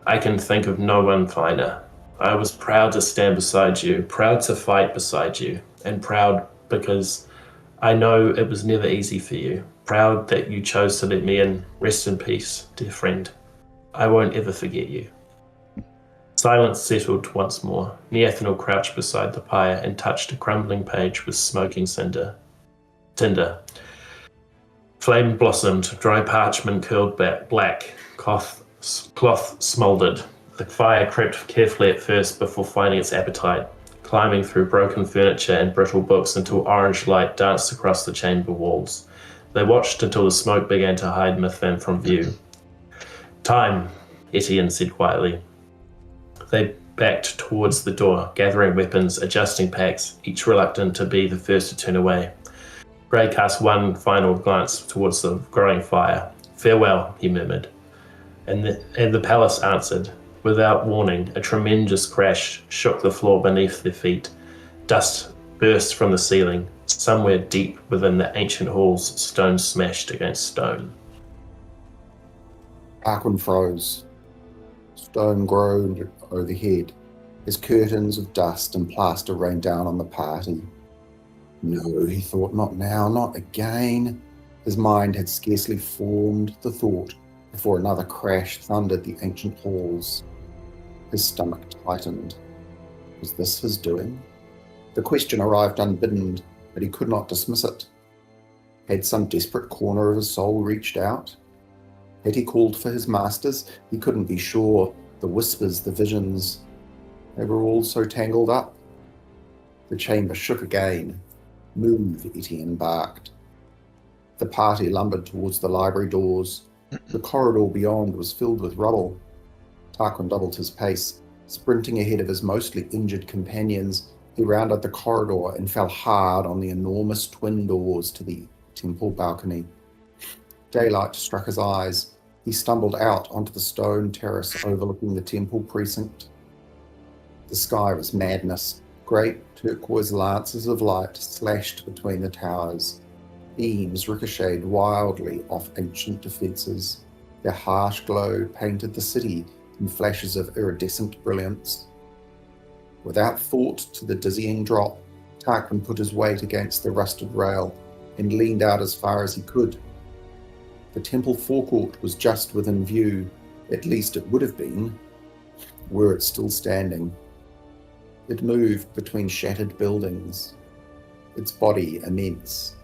I can think of no one finer. I was proud to stand beside you, proud to fight beside you, and proud because I know it was never easy for you. Proud that you chose to let me in. Rest in peace, dear friend. I won't ever forget you. Silence settled once more. Neathanel crouched beside the pyre and touched a crumbling page with smoking tinder. Flame blossomed, dry parchment curled back, black, cloth smouldered. The fire crept carefully at first before finding its appetite, climbing through broken furniture and brittle books until orange light danced across the chamber walls. They watched until the smoke began to hide Mithran from view. Time, Etienne said quietly. They backed towards the door, gathering weapons, adjusting packs, each reluctant to be the first to turn away. Grey cast one final glance towards the growing fire. Farewell, he murmured. And the palace answered. Without warning, a tremendous crash shook the floor beneath their feet. Dust burst from the ceiling. Somewhere deep within the ancient halls, stone smashed against stone. Tarquin froze. Stone groaned overhead as curtains of dust and plaster rained down on the party. No, he thought, not now, not again. His mind had scarcely formed the thought before another crash thundered the ancient halls. His stomach tightened. Was this his doing? The question arrived unbidden, but he could not dismiss it. Had some desperate corner of his soul reached out? Had he called for his masters? He couldn't be sure. The whispers, the visions, they were all so tangled up. The chamber shook again. Move, Etienne barked. The party lumbered towards the library doors. The corridor beyond was filled with rubble. Tarquin doubled his pace. Sprinting ahead of his mostly injured companions, he rounded the corridor and fell hard on the enormous twin doors to the temple balcony. Daylight struck his eyes. He stumbled out onto the stone terrace overlooking the temple precinct. The sky was madness. Great turquoise lances of light slashed between the towers. Beams ricocheted wildly off ancient defences. Their harsh glow painted the city in flashes of iridescent brilliance. Without thought to the dizzying drop, Tarquin put his weight against the rusted rail and leaned out as far as he could. The temple forecourt was just within view, at least it would have been, were it still standing. It moved between shattered buildings. Its body, immense,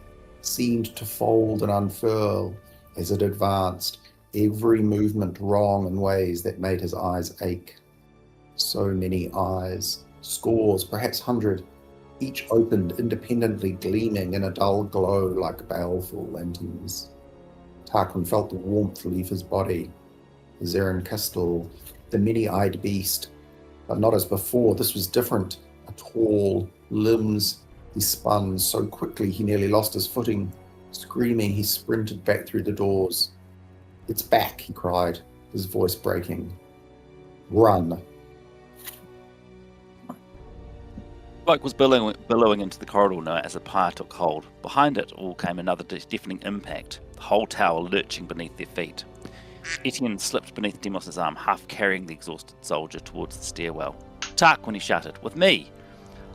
seemed to fold and unfurl as it advanced, every movement wrong in ways that made his eyes ache. So many eyes, scores, perhaps 100, each opened independently, gleaming in a dull glow like baleful lanterns. Tarquin felt the warmth leave his body. The Zeren Kistel, the many-eyed beast, but not as before. This was different. A tall, limbs. He spun so quickly he nearly lost his footing. Screaming, he sprinted back through the doors. "It's back," he cried, his voice breaking. "Run." Smoke was billowing into the corridor now as the pyre took hold. Behind it all came another deafening impact, the whole tower lurching beneath their feet. Etienne slipped beneath Demos's arm, half carrying the exhausted soldier towards the stairwell. "Tarquin," he shouted, "with me!"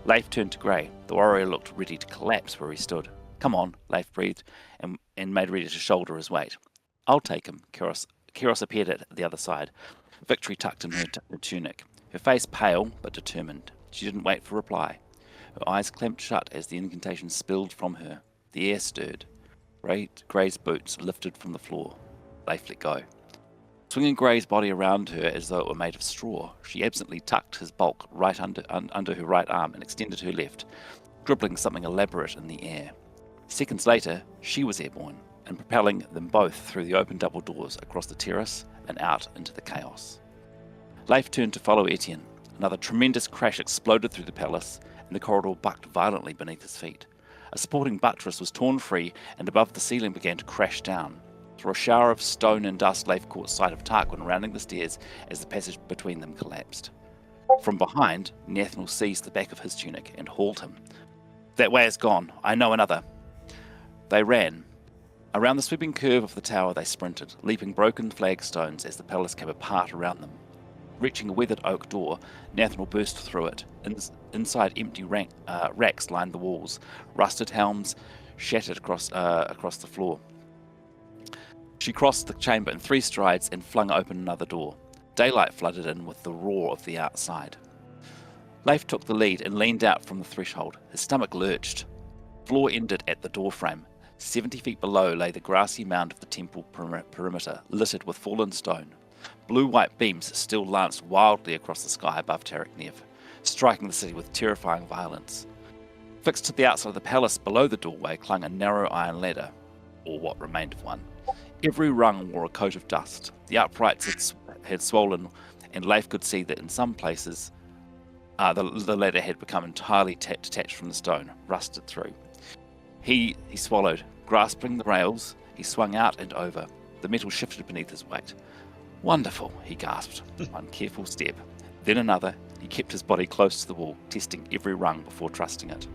Leif turned to Grey. The warrior looked ready to collapse where he stood. "Come on," Leif breathed, and made ready to shoulder his weight. "I'll take him," Kiros appeared at the other side, victory tucked in her tunic, her face pale but determined. She didn't wait for reply. Her eyes clamped shut as the incantation spilled from her. The air stirred. Grey's boots lifted from the floor. Leif let go. Swinging Grey's body around her as though it were made of straw, she absently tucked his bulk right under her right arm and extended her left, dribbling something elaborate in the air. Seconds later, she was airborne, and propelling them both through the open double doors across the terrace and out into the chaos. Leif turned to follow Etienne. Another tremendous crash exploded through the palace, and the corridor bucked violently beneath his feet. A supporting buttress was torn free, and above the ceiling began to crash down. Through a shower of stone and dust, Leif caught sight of Tarquin rounding the stairs as the passage between them collapsed. From behind, Neathanel seized the back of his tunic and hauled him. "That way is gone. I know another." They ran. Around the sweeping curve of the tower they sprinted, leaping broken flagstones as the palace came apart around them. Reaching a weathered oak door, Neathanel burst through it. Inside, empty racks lined the walls. Rusted helms, shattered across the floor. She crossed the chamber in 3 strides and flung open another door. Daylight flooded in with the roar of the outside. Leif took the lead and leaned out from the threshold. His stomach lurched. The floor ended at the doorframe. 70 feet below lay the grassy mound of the temple perimeter, littered with fallen stone. Blue-white beams still lanced wildly across the sky above Tarik Nev, striking the city with terrifying violence. Fixed to the outside of the palace below the doorway clung a narrow iron ladder, or what remained of one. Every rung wore a coat of dust. The uprights had swollen, and Leif could see that in some places the ladder had become entirely detached from the stone, rusted through. He swallowed. Grasping the rails, he swung out and over. The metal shifted beneath his weight. Wonderful, he gasped. One careful step, then another. He kept his body close to the wall, testing every rung before trusting it.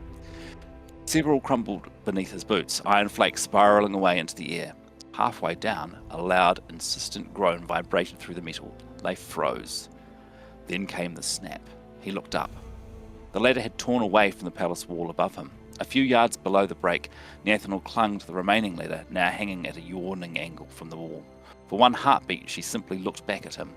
Several crumbled beneath his boots, iron flakes spiraling away into the air. Halfway down, a loud, insistent groan vibrated through the metal. Leif froze. Then came the snap. He looked up. The ladder had torn away from the palace wall above him. A few yards below the break, Nathaniel clung to the remaining ladder, now hanging at a yawning angle from the wall. For one heartbeat, she simply looked back at him.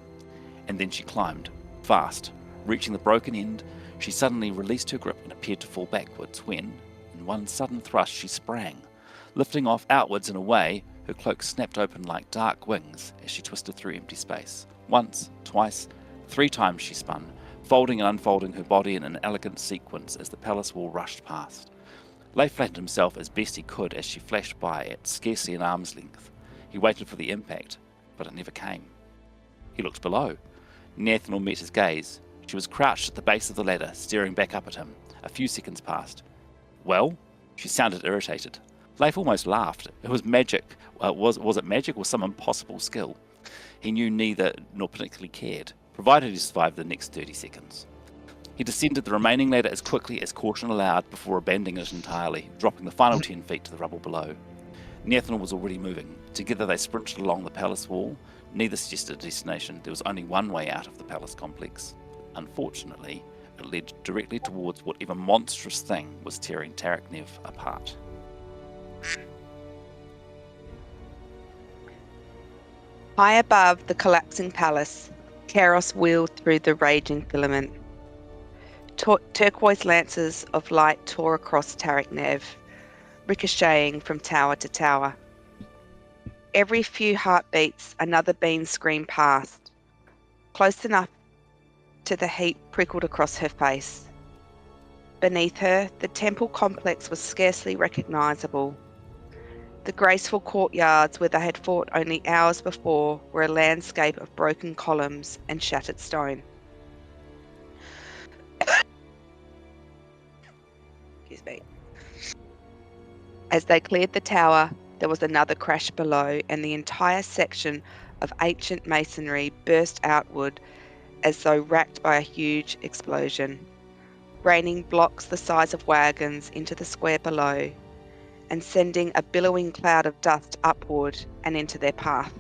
And then she climbed, fast. Reaching the broken end, she suddenly released her grip and appeared to fall backwards when, in one sudden thrust, she sprang. Lifting off outwards and away, her cloak snapped open like dark wings as she twisted through empty space. Once, twice, 3 times she spun, folding and unfolding her body in an elegant sequence as the palace wall rushed past. Leif flattened himself as best he could as she flashed by at scarcely an arm's length. He waited for the impact, but it never came. He looked below. Nathaniel met his gaze. She was crouched at the base of the ladder, staring back up at him. A few seconds passed. Well? She sounded irritated. Leif almost laughed. It was magic. Was it magic or some impossible skill? He knew neither nor particularly cared, provided he survived the next 30 seconds. He descended the remaining ladder as quickly as caution allowed before abandoning it entirely, dropping the final 10 feet to the rubble below. Nathaniel was already moving. Together they sprinted along the palace wall. Neither suggested a destination. There was only one way out of the palace complex. Unfortunately, it led directly towards whatever monstrous thing was tearing Tarik Nev apart. High above the palace, Chaos wheeled through the raging filament. Turquoise lances of light tore across Tarik Nev, ricocheting from tower to tower. Every few heartbeats, another beam screamed past. Close enough to the heat prickled across her face. Beneath her, the temple complex was scarcely recognizable. The graceful courtyards where they had fought only hours before were a landscape of broken columns and shattered stone. Excuse me. As they cleared the tower, there was another crash below, and the entire section of ancient masonry burst outward as though racked by a huge explosion, raining blocks the size of wagons into the square below, and sending a billowing cloud of dust upward and into their path.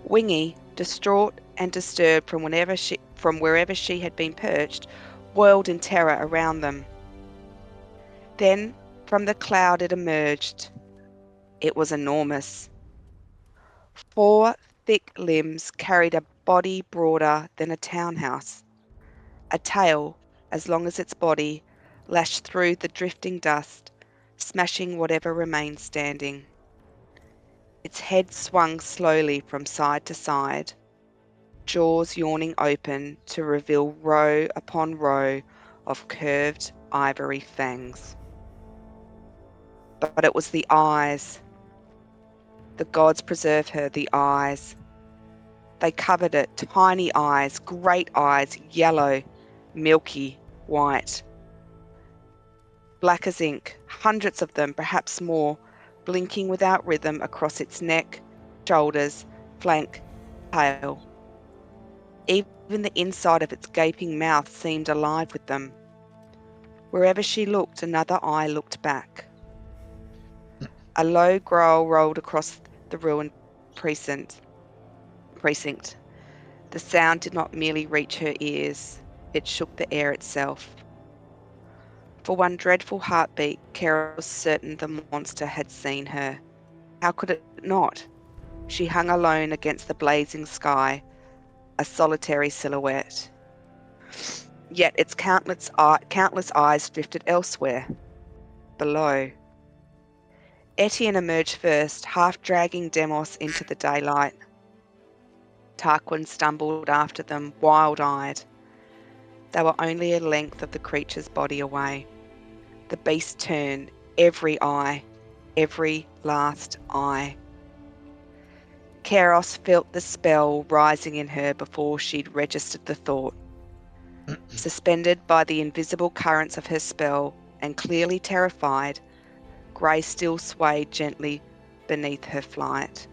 Wingy, distraught and disturbed from wherever she had been perched, whirled in terror around them. Then, from the cloud it emerged. It was enormous. 4 thick limbs carried a body broader than a townhouse. A tail, as long as its body, lashed through the drifting dust, smashing whatever remained standing. Its head swung slowly from side to side, jaws yawning open to reveal row upon row of curved ivory fangs. But it was the eyes. The gods preserve her, the eyes. They covered it, tiny eyes, great eyes, yellow, milky, white. Black as ink, hundreds of them, perhaps more, blinking without rhythm across its neck, shoulders, flank, tail. Even the inside of its gaping mouth seemed alive with them. Wherever she looked, another eye looked back. A low growl rolled across the ruined precinct. The sound did not merely reach her ears, it shook the air itself. For one dreadful heartbeat, Carol was certain the monster had seen her. How could it not? She hung alone against the blazing sky, a solitary silhouette. Yet its countless eyes drifted elsewhere, below. Etienne emerged first, half dragging Demos into the daylight. Tarquin stumbled after them, wild-eyed. They were only a length of the creature's body away. The beast turned, every eye, every last eye. Keros felt the spell rising in her before she'd registered the thought. Suspended by the invisible currents of her spell, and clearly terrified, Grey still swayed gently beneath her flight.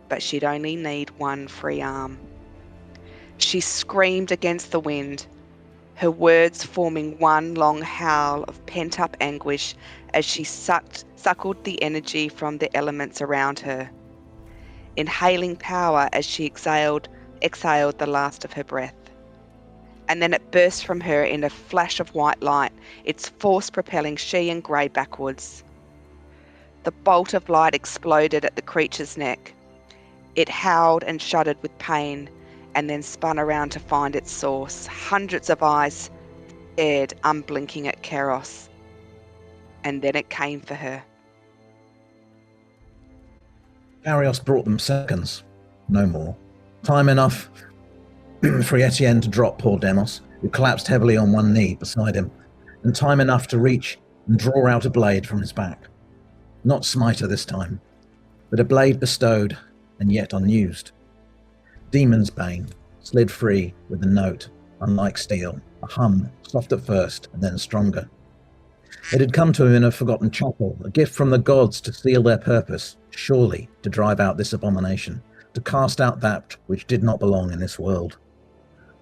But she'd only need one free arm. She screamed against the wind, her words forming one long howl of pent-up anguish as she suckled the energy from the elements around her, inhaling power as she exhaled the last of her breath. And then it burst from her in a flash of white light, its force propelling she and Grey backwards. The bolt of light exploded at the creature's neck. It howled and shuddered with pain, and then spun around to find its source. Hundreds of eyes stared unblinking at Keros. And then it came for her. Arios brought them seconds, no more. Time enough for Etienne to drop poor Demos, who collapsed heavily on one knee beside him, and time enough to reach and draw out a blade from his back. Not Smiter this time, but a blade bestowed and yet unused. Demon's Bane slid free with a note, unlike steel, a hum, soft at first and then stronger. It had come to him in a forgotten chapel, a gift from the gods to seal their purpose, surely to drive out this abomination, to cast out that which did not belong in this world.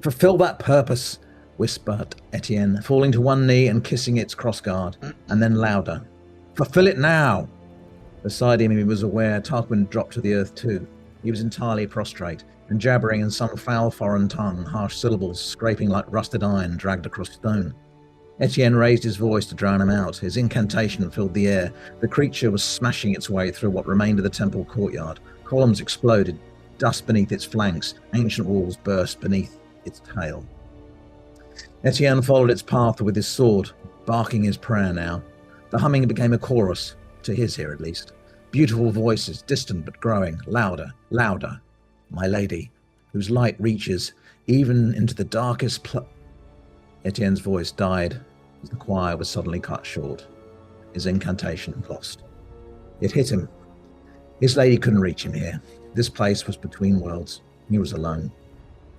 Fulfill that purpose, whispered Etienne, falling to one knee and kissing its crossguard, and then louder. Fulfill it now! Beside him he was aware Tarquin dropped to the earth too. He was entirely prostrate, and jabbering in some foul foreign tongue, harsh syllables scraping like rusted iron dragged across stone. Etienne raised his voice to drown him out. His incantation filled the air. The creature was smashing its way through what remained of the temple courtyard. Columns exploded, dust beneath its flanks, ancient walls burst beneath its tail. Etienne followed its path with his sword, barking his prayer now. The humming became a chorus, to his ear at least. Beautiful voices, distant but growing, louder, louder. My lady, whose light reaches even into the darkest Etienne's voice died as the choir was suddenly cut short. His incantation lost. It hit him. His lady couldn't reach him here. This place was between worlds. He was alone.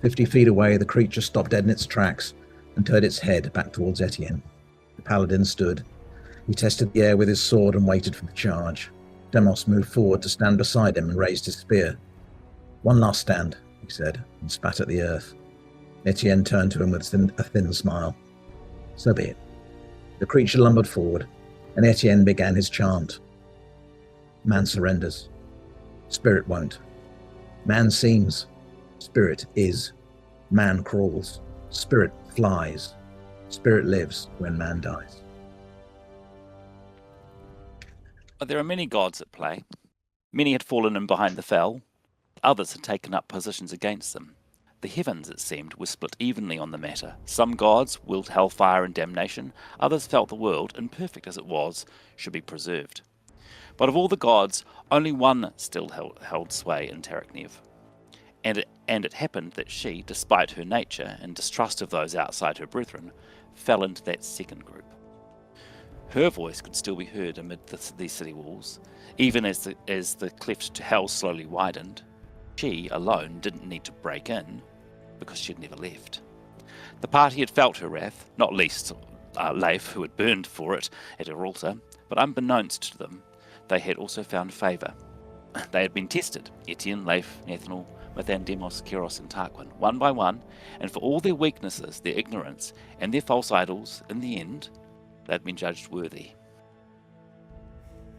50 feet away, the creature stopped dead in its tracks and turned its head back towards Etienne. The paladin stood. He tested the air with his sword and waited for the charge. Demos moved forward to stand beside him and raised his spear. One last stand, he said, and spat at the earth. Etienne turned to him with a thin smile. So be it. The creature lumbered forward, and Etienne began his chant. Man surrenders. Spirit won't. Man seems. Spirit is. Man crawls. Spirit flies. Spirit lives when man dies. There are many gods at play. Many had fallen in behind the fell. Others had taken up positions against them. The heavens, it seemed, were split evenly on the matter. Some gods willed hellfire and damnation. Others felt the world, imperfect as it was, should be preserved. But of all the gods, only one still held sway in Taraknev. And it happened that she, despite her nature and distrust of those outside her brethren, fell into that second group. Her voice could still be heard amid these city walls, even as the cleft to hell slowly widened. She, alone, didn't need to break in, because she'd never left. The party had felt her wrath, not least Leif, who had burned for it at her altar, but unbeknownst to them, they had also found favour. They had been tested, Etienne, Leif, Nathaniel, Mathan, Demos, Keros, and Tarquin, one by one, and for all their weaknesses, their ignorance, and their false idols, in the end, they had been judged worthy.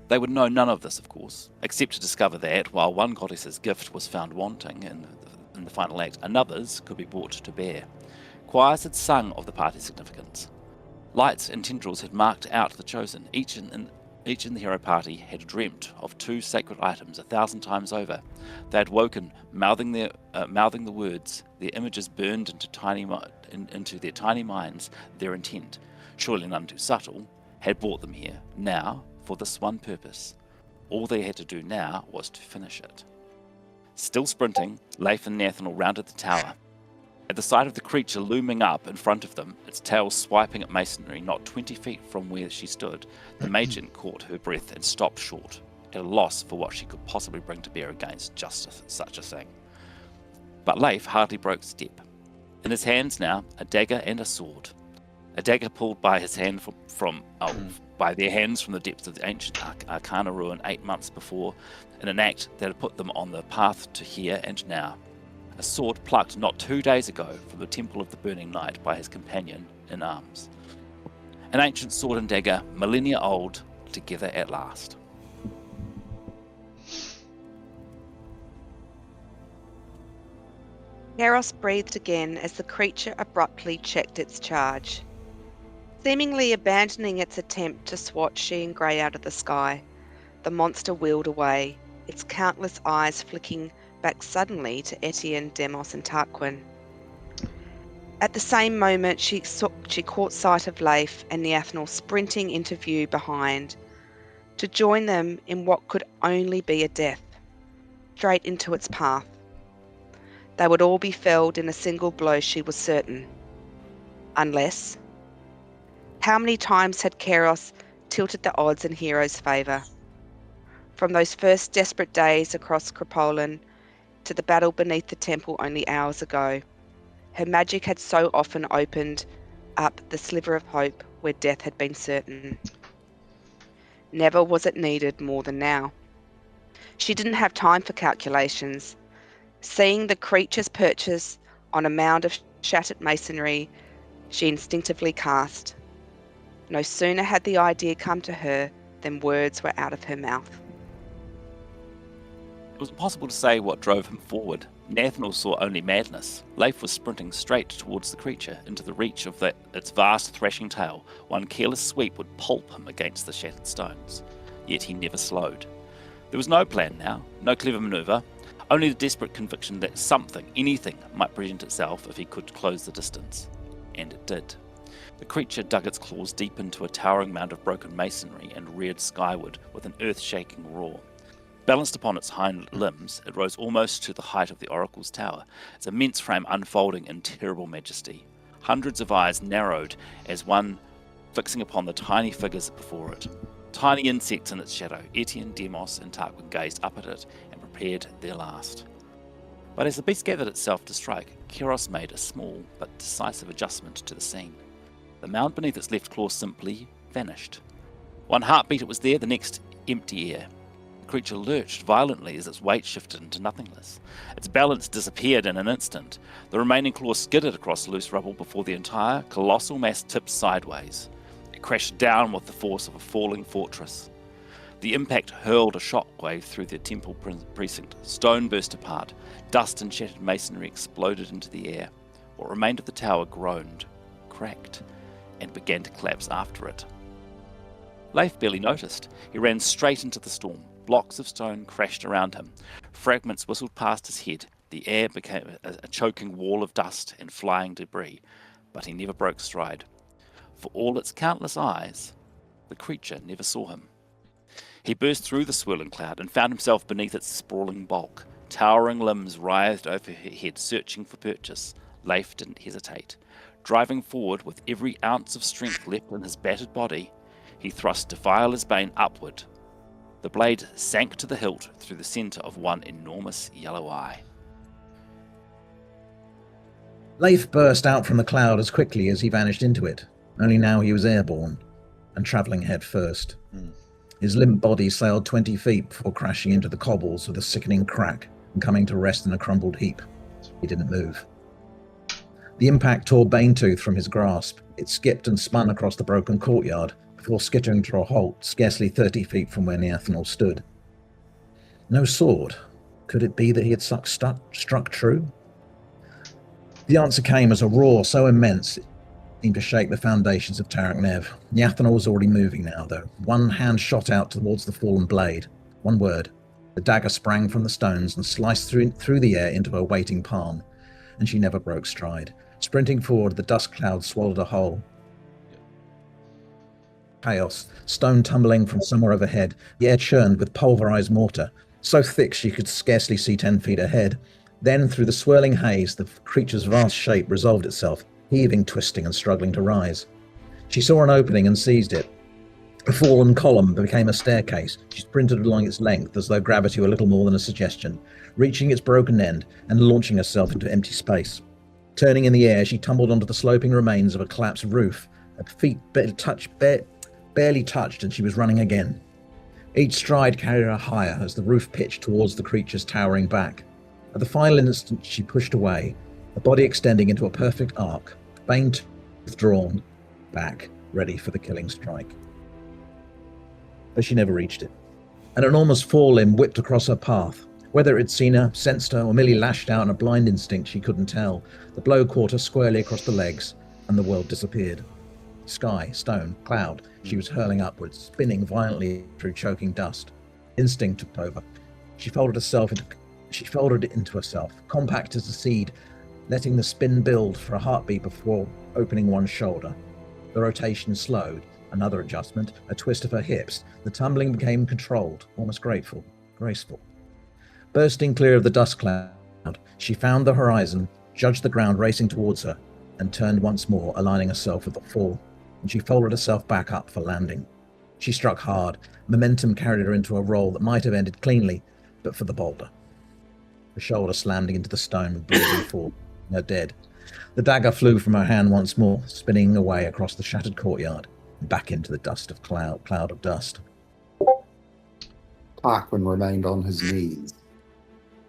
They would know none of this, of course, except to discover that, while one goddess's gift was found wanting in the final act, another's could be brought to bear. Choirs had sung of the party's significance. Lights and tendrils had marked out the chosen. Each in the hero party had dreamt of 2 sacred items 1,000 times over. They had woken, mouthing the words. Their images burned into their tiny minds. Their intent, surely none too subtle, had brought them here. Now, for this one purpose. All they had to do now was to finish it. Still sprinting, Leif and Nathaniel rounded the tower. At the sight of the creature looming up in front of them, its tail swiping at masonry not 20 feet from where she stood, the Magian caught her breath and stopped short, at a loss for what she could possibly bring to bear against just such a thing. But Leif hardly broke step. In his hands now, a dagger and a sword. A dagger pulled by his hand by their hands from the depths of the ancient Arcana ruin 8 months before, in an act that had put them on the path to here and now. A sword plucked not 2 days ago from the Temple of the Burning Night by his companion in arms. An ancient sword and dagger, millennia old, together at last. Keros breathed again as the creature abruptly checked its charge. Seemingly abandoning its attempt to swat she and Grey out of the sky, the monster wheeled away, its countless eyes flicking back suddenly to Etienne, Demos and Tarquin. At the same moment, she caught sight of Leif and Nathaniel sprinting into view behind, to join them in what could only be a death, straight into its path. They would all be felled in a single blow, she was certain. Unless... How many times had Keros tilted the odds in Hero's favour? From those first desperate days across Cropolan to the battle beneath the temple only hours ago, her magic had so often opened up the sliver of hope where death had been certain. Never was it needed more than now. She didn't have time for calculations. Seeing the creature's perches on a mound of shattered masonry, she instinctively cast. No sooner had the idea come to her than words were out of her mouth. It was impossible to say what drove him forward. Nathaniel saw only madness. Leif was sprinting straight towards the creature, into the reach of its vast thrashing tail. One careless sweep would pulp him against the shattered stones. Yet he never slowed. There was no plan now, no clever manoeuvre, only the desperate conviction that something, anything, might present itself if he could close the distance. And it did. The creature dug its claws deep into a towering mound of broken masonry and reared skyward with an earth-shaking roar. Balanced upon its hind limbs, it rose almost to the height of the Oracle's tower, its immense frame unfolding in terrible majesty. Hundreds of eyes narrowed as one fixing upon the tiny figures before it. Tiny insects in its shadow, Etienne, Demos, and Tarquin gazed up at it and prepared their last. But as the beast gathered itself to strike, Keros made a small but decisive adjustment to the scene. The mound beneath its left claw simply vanished. One heartbeat it was there, the next empty air. The creature lurched violently as its weight shifted into nothingness. Its balance disappeared in an instant. The remaining claw skidded across loose rubble before the entire colossal mass tipped sideways. It crashed down with the force of a falling fortress. The impact hurled a shockwave through the temple precinct. Stone burst apart. Dust and shattered masonry exploded into the air. What remained of the tower groaned, cracked, and began to collapse after it. Leif barely noticed. He ran straight into the storm. Blocks of stone crashed around him. Fragments whistled past his head. The air became a choking wall of dust and flying debris, but he never broke stride. For all its countless eyes, the creature never saw him. He burst through the swirling cloud and found himself beneath its sprawling bulk. Towering limbs writhed overhead, searching for purchase. Leif didn't hesitate. Driving forward with every ounce of strength left in his battered body, he thrust Defiler's Bane upward. The blade sank to the hilt through the centre of one enormous yellow eye. Leif burst out from the cloud as quickly as he vanished into it, only now he was airborne and travelling head first. His limp body sailed 20 feet before crashing into the cobbles with a sickening crack and coming to rest in a crumbled heap. He didn't move. The impact tore Banetooth from his grasp. It skipped and spun across the broken courtyard before skittering to a halt scarcely 30 feet from where Nathaniel stood. No sword. Could it be that he had struck true? The answer came as a roar so immense seemed to shake the foundations of Tarak Nev. Yathana was already moving now, though. One hand shot out towards the fallen blade. One word. The dagger sprang from the stones and sliced through the air into her waiting palm, and she never broke stride. Sprinting forward, the dust cloud swallowed her whole. Chaos, stone tumbling from somewhere overhead, the air churned with pulverized mortar, so thick she could scarcely see 10 feet ahead. Then, through the swirling haze, the creature's vast shape resolved itself, heaving, twisting, and struggling to rise. She saw an opening and seized it. A fallen column became a staircase. She sprinted along its length as though gravity were little more than a suggestion, reaching its broken end and launching herself into empty space. Turning in the air, she tumbled onto the sloping remains of a collapsed roof. Her feet barely touched, and she was running again. Each stride carried her higher as the roof pitched towards the creature's towering back. At the final instant, she pushed away, her body extending into a perfect arc, bane withdrawn, back, ready for the killing strike. But she never reached it. An enormous forelimb whipped across her path. Whether it had seen her, sensed her, or merely lashed out in a blind instinct, she couldn't tell. The blow caught her squarely across the legs, and the world disappeared. Sky, stone, cloud, she was hurling upwards, spinning violently through choking dust. Instinct took over. She folded it into herself, compact as a seed, letting the spin build for a heartbeat before opening one shoulder. The rotation slowed. Another adjustment, a twist of her hips. The tumbling became controlled, almost graceful. Bursting clear of the dust cloud, she found the horizon, judged the ground racing towards her, and turned once more, aligning herself with the fall. And she folded herself back up for landing. She struck hard. Momentum carried her into a roll that might have ended cleanly, but for the boulder. Her shoulder slammed into the stone with bleeding fall. Her dead. The dagger flew from her hand once more, spinning away across the shattered courtyard, and back into the dust of cloud of dust. Tarquin remained on his knees.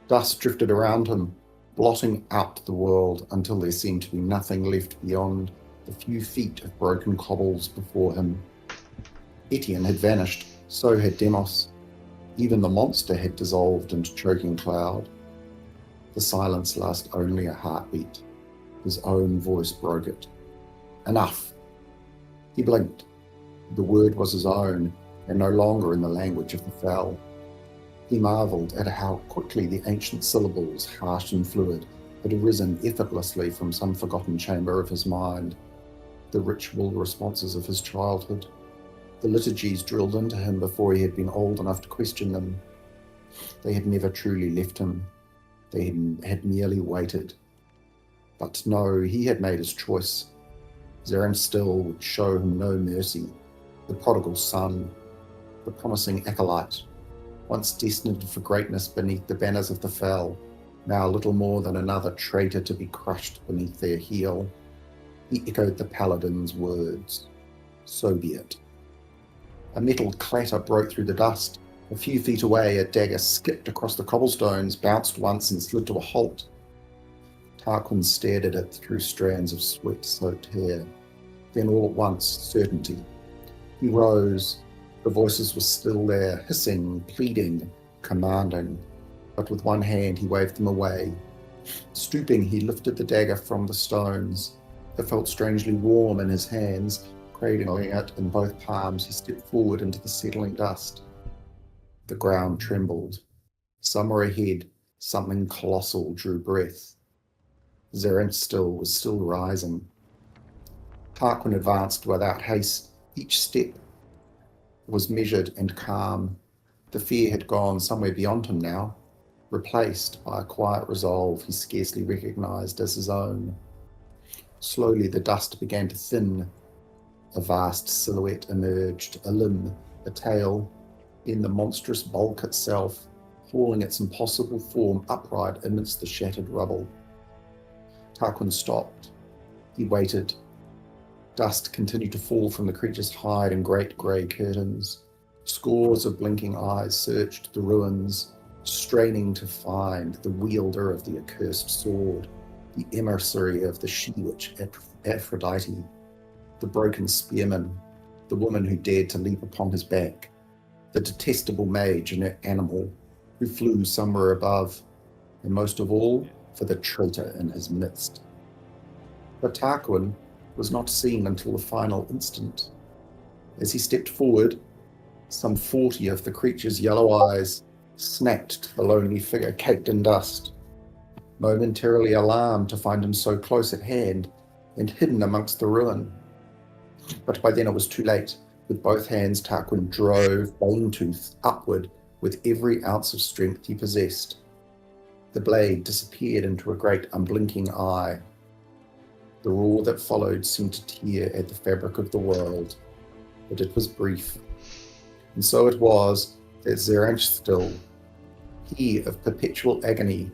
Dust drifted around him, blotting out the world until there seemed to be nothing left beyond the few feet of broken cobbles before him. Etienne had vanished, so had Demos. Even the monster had dissolved into choking cloud. The silence lasted only a heartbeat. His own voice broke it. Enough. He blinked. The word was his own, and no longer in the language of the fell. He marvelled at how quickly the ancient syllables, harsh and fluid, had arisen effortlessly from some forgotten chamber of his mind. The ritual responses of his childhood. The liturgies drilled into him before he had been old enough to question them. They had never truly left him. They had merely waited. But no, he had made his choice. Zeren still would show him no mercy. The prodigal son, the promising acolyte, once destined for greatness beneath the banners of the fell, now little more than another traitor to be crushed beneath their heel. He echoed the paladin's words. So be it. A metal clatter broke through the dust. A few feet away, a dagger skipped across the cobblestones, bounced once and slid to a halt. Tarquin stared at it through strands of sweat-soaked hair. Then all at once, certainty. He rose. The voices were still there, hissing, pleading, commanding. But with one hand he waved them away. Stooping, he lifted the dagger from the stones. It felt strangely warm in his hands. Cradling it in both palms, he stepped forward into the settling dust. The ground trembled. Somewhere ahead, something colossal drew breath. Zeren was still rising. Tarquin advanced without haste. Each step was measured and calm. The fear had gone somewhere beyond him now, replaced by a quiet resolve he scarcely recognized as his own. Slowly the dust began to thin. A vast silhouette emerged, a limb, a tail, then the monstrous bulk itself, hauling its impossible form upright amidst the shattered rubble. Tarquin stopped. He waited. Dust continued to fall from the creature's hide in great grey curtains. Scores of blinking eyes searched the ruins, straining to find the wielder of the accursed sword, the emissary of the she-witch Aphrodite, the broken spearman, the woman who dared to leap upon his back, the detestable mage and animal who flew somewhere above, and most of all, for the traitor in his midst. But Tarquin, was not seen until the final instant. As he stepped forward, some 40 of the creature's yellow eyes snapped to the lonely figure caked in dust. Momentarily alarmed to find him so close at hand and hidden amongst the ruin. But by then it was too late. With both hands, Tarquin drove Banetooth upward with every ounce of strength he possessed. The blade disappeared into a great unblinking eye. The roar that followed seemed to tear at the fabric of the world, but it was brief. And so it was that Zeranch he of perpetual agony,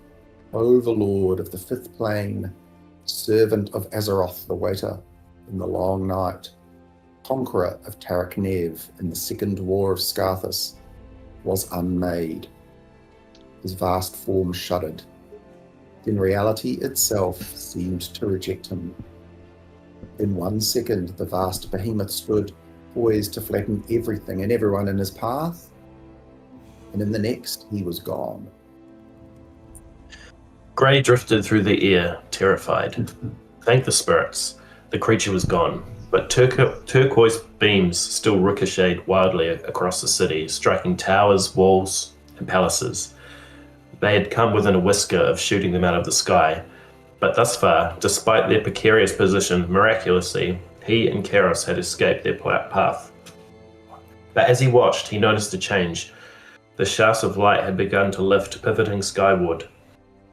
overlord of the fifth plane, servant of Azeroth the Waiter in the long night, conqueror of Tarak Nev in the Second War of Scarthus, was unmade. His vast form shuddered. Then reality itself seemed to reject him. In 1 second, the vast behemoth stood, poised to flatten everything and everyone in his path, and in the next, he was gone. Grey drifted through the air, terrified. Thank the spirits, the creature was gone, but turquoise beams still ricocheted wildly across the city, striking towers, walls, and palaces. They had come within a whisker of shooting them out of the sky, but thus far, despite their precarious position, miraculously, he and Kairos had escaped their path. But as he watched, he noticed a change. The shafts of light had begun to lift, pivoting skyward.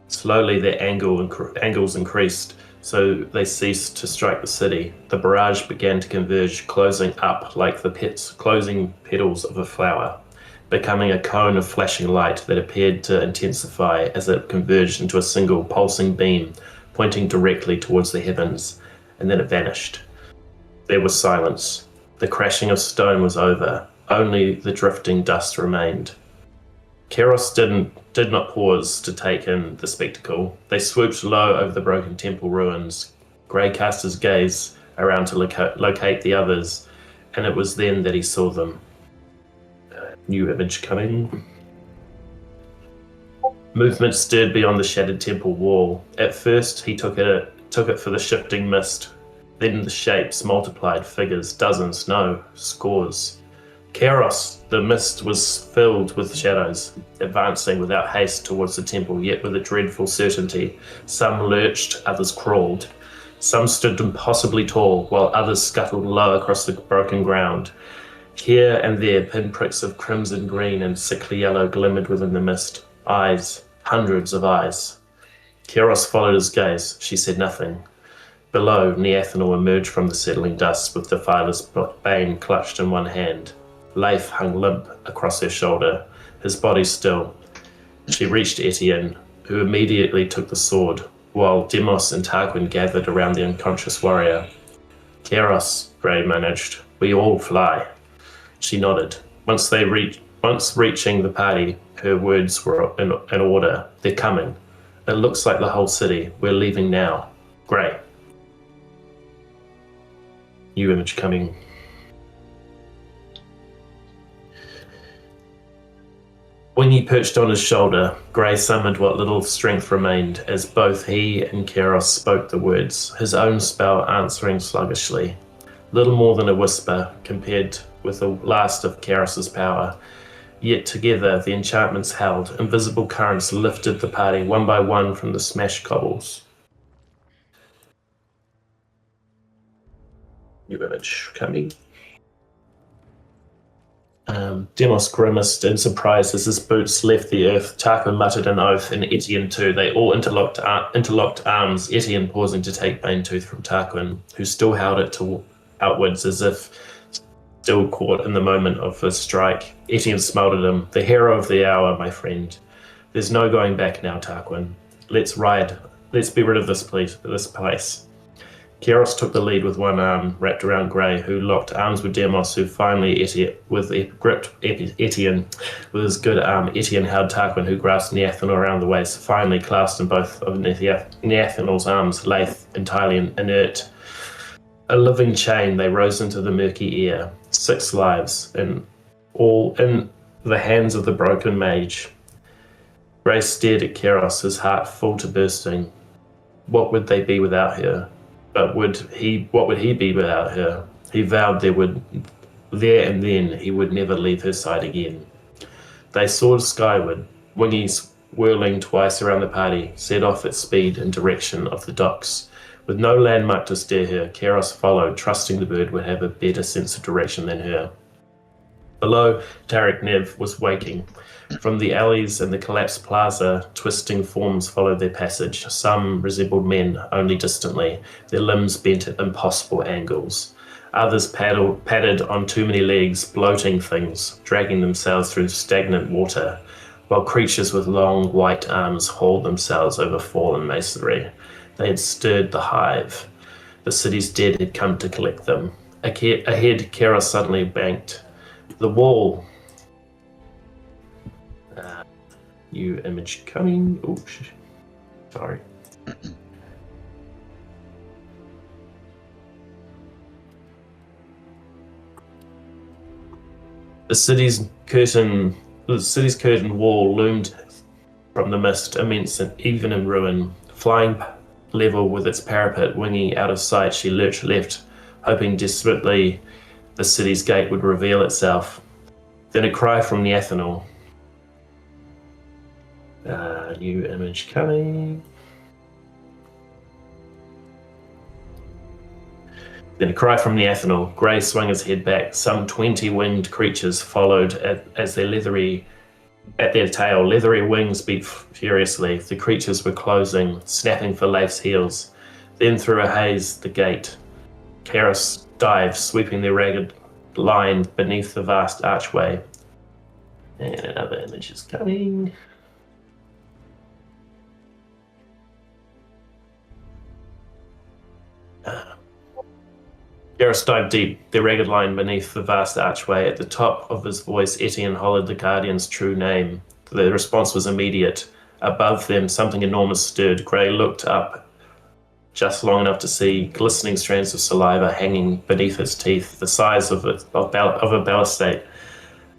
Slowly their angles increased, so they ceased to strike the city. The barrage began to converge, closing up like the closing petals of a flower, becoming a cone of flashing light that appeared to intensify as it converged into a single pulsing beam, pointing directly towards the heavens, and then it vanished. There was silence. The crashing of stone was over. Only the drifting dust remained. Kairos did not pause to take in the spectacle. They swooped low over the broken temple ruins. Grey cast his gaze around to locate the others, and it was then that he saw them. New image coming. Movement stirred beyond the shattered temple wall. At first, he took it for the shifting mist. Then the shapes multiplied, figures, dozens, no, scores. Kairos, the mist was filled with shadows, advancing without haste towards the temple, yet with a dreadful certainty. Some lurched, others crawled. Some stood impossibly tall, while others scuttled low across the broken ground. Here and there, pinpricks of crimson green and sickly yellow glimmered within the mist. Eyes, hundreds of eyes. Kairos followed his gaze. She said nothing. Below, Neathanel emerged from the settling dust with the fireless bane clutched in one hand. Leif hung limp across her shoulder, his body still. She reached Etienne, who immediately took the sword, while Demos and Tarquin gathered around the unconscious warrior. Kairos, Grey managed, we all fly. She nodded. Once reaching the party, her words were in order. They're coming. It looks like the whole city. We're leaving now. Grey. New image coming. When he perched on his shoulder, Grey summoned what little strength remained as both he and Kairos spoke the words, his own spell answering sluggishly. Little more than a whisper compared with the last of Kairos's power. Yet together the enchantments held. Invisible currents lifted the party one by one from the smashed cobbles. New image coming. Demos grimaced in surprise as his boots left the earth. Tarquin muttered an oath, and Etienne too. They all interlocked arms, Etienne pausing to take Banetooth from Tarquin, who still held it outwards as if still caught in the moment of the strike. Etienne smiled at him. The hero of the hour, my friend. There's no going back now, Tarquin. Let's ride. Let's be rid of this place. Kairos took the lead with one arm wrapped around Grey, who locked arms with Demos, who finally gripped Etienne with his good arm. Etienne held Tarquin, who grasped Neathanel around the waist, finally clasped in both of Neathanel's arms, Leif entirely inert. A living chain, they rose into the murky air. 6 lives, and all in the hands of the broken mage. Grey stared at Kairos, his heart full to bursting. What would they be without her? But what would he be without her? He vowed there and then he would never leave her side again. They soared skyward, wingies whirling twice around the party, set off at speed in direction of the docks. With no landmark to steer her, Keros followed, trusting the bird would have a better sense of direction than her. Below, Tarek Nev was waking. From the alleys and the collapsed plaza, twisting forms followed their passage. Some resembled men, only distantly, their limbs bent at impossible angles. Others padded on too many legs, bloating things, dragging themselves through stagnant water, while creatures with long white arms hauled themselves over fallen masonry. They had stirred the hive. The city's dead had come to collect them. Ahead, Keros suddenly banked. The wall. New image coming. Oh, sorry. The city's curtain wall loomed from the mist, immense and even in ruin. Flying level with its parapet winging out of sight, she lurched left, hoping desperately the city's gate would reveal itself. Then a cry from the ethanol. New image coming. Then a cry from the ethanol. Grey swung his head back. Some 20 winged creatures followed at their tail. Leathery wings beat furiously. The creatures were closing, snapping for Leif's heels. Then through a haze, the gate. Keros dived, sweeping their ragged line beneath the vast archway. And another image is coming. Keros dived deep, their ragged line beneath the vast archway. At the top of his voice, Etienne hollered the Guardian's true name. The response was immediate. Above them, something enormous stirred. Grey looked up just long enough to see glistening strands of saliva hanging beneath its teeth, the size of a balustrade.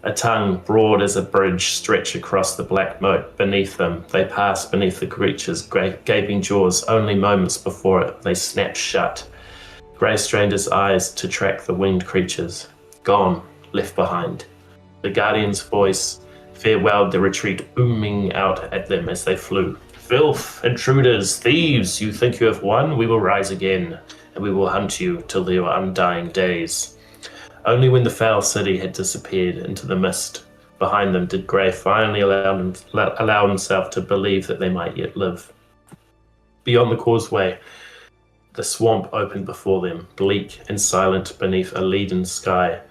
A tongue, broad as a bridge, stretched across the black moat beneath them. They passed beneath the creature's gaping jaws. Only moments before it, they snapped shut. Grey strained his eyes to track the winged creatures. Gone, left behind. The Guardian's voice farewelled the retreat, booming out at them as they flew. Filth, intruders, thieves, you think you have won? We will rise again, and we will hunt you till your undying days. Only when the foul city had disappeared into the mist behind them did Grey finally allow himself to believe that they might yet live. Beyond the causeway, the swamp opened before them, bleak and silent beneath a leaden sky.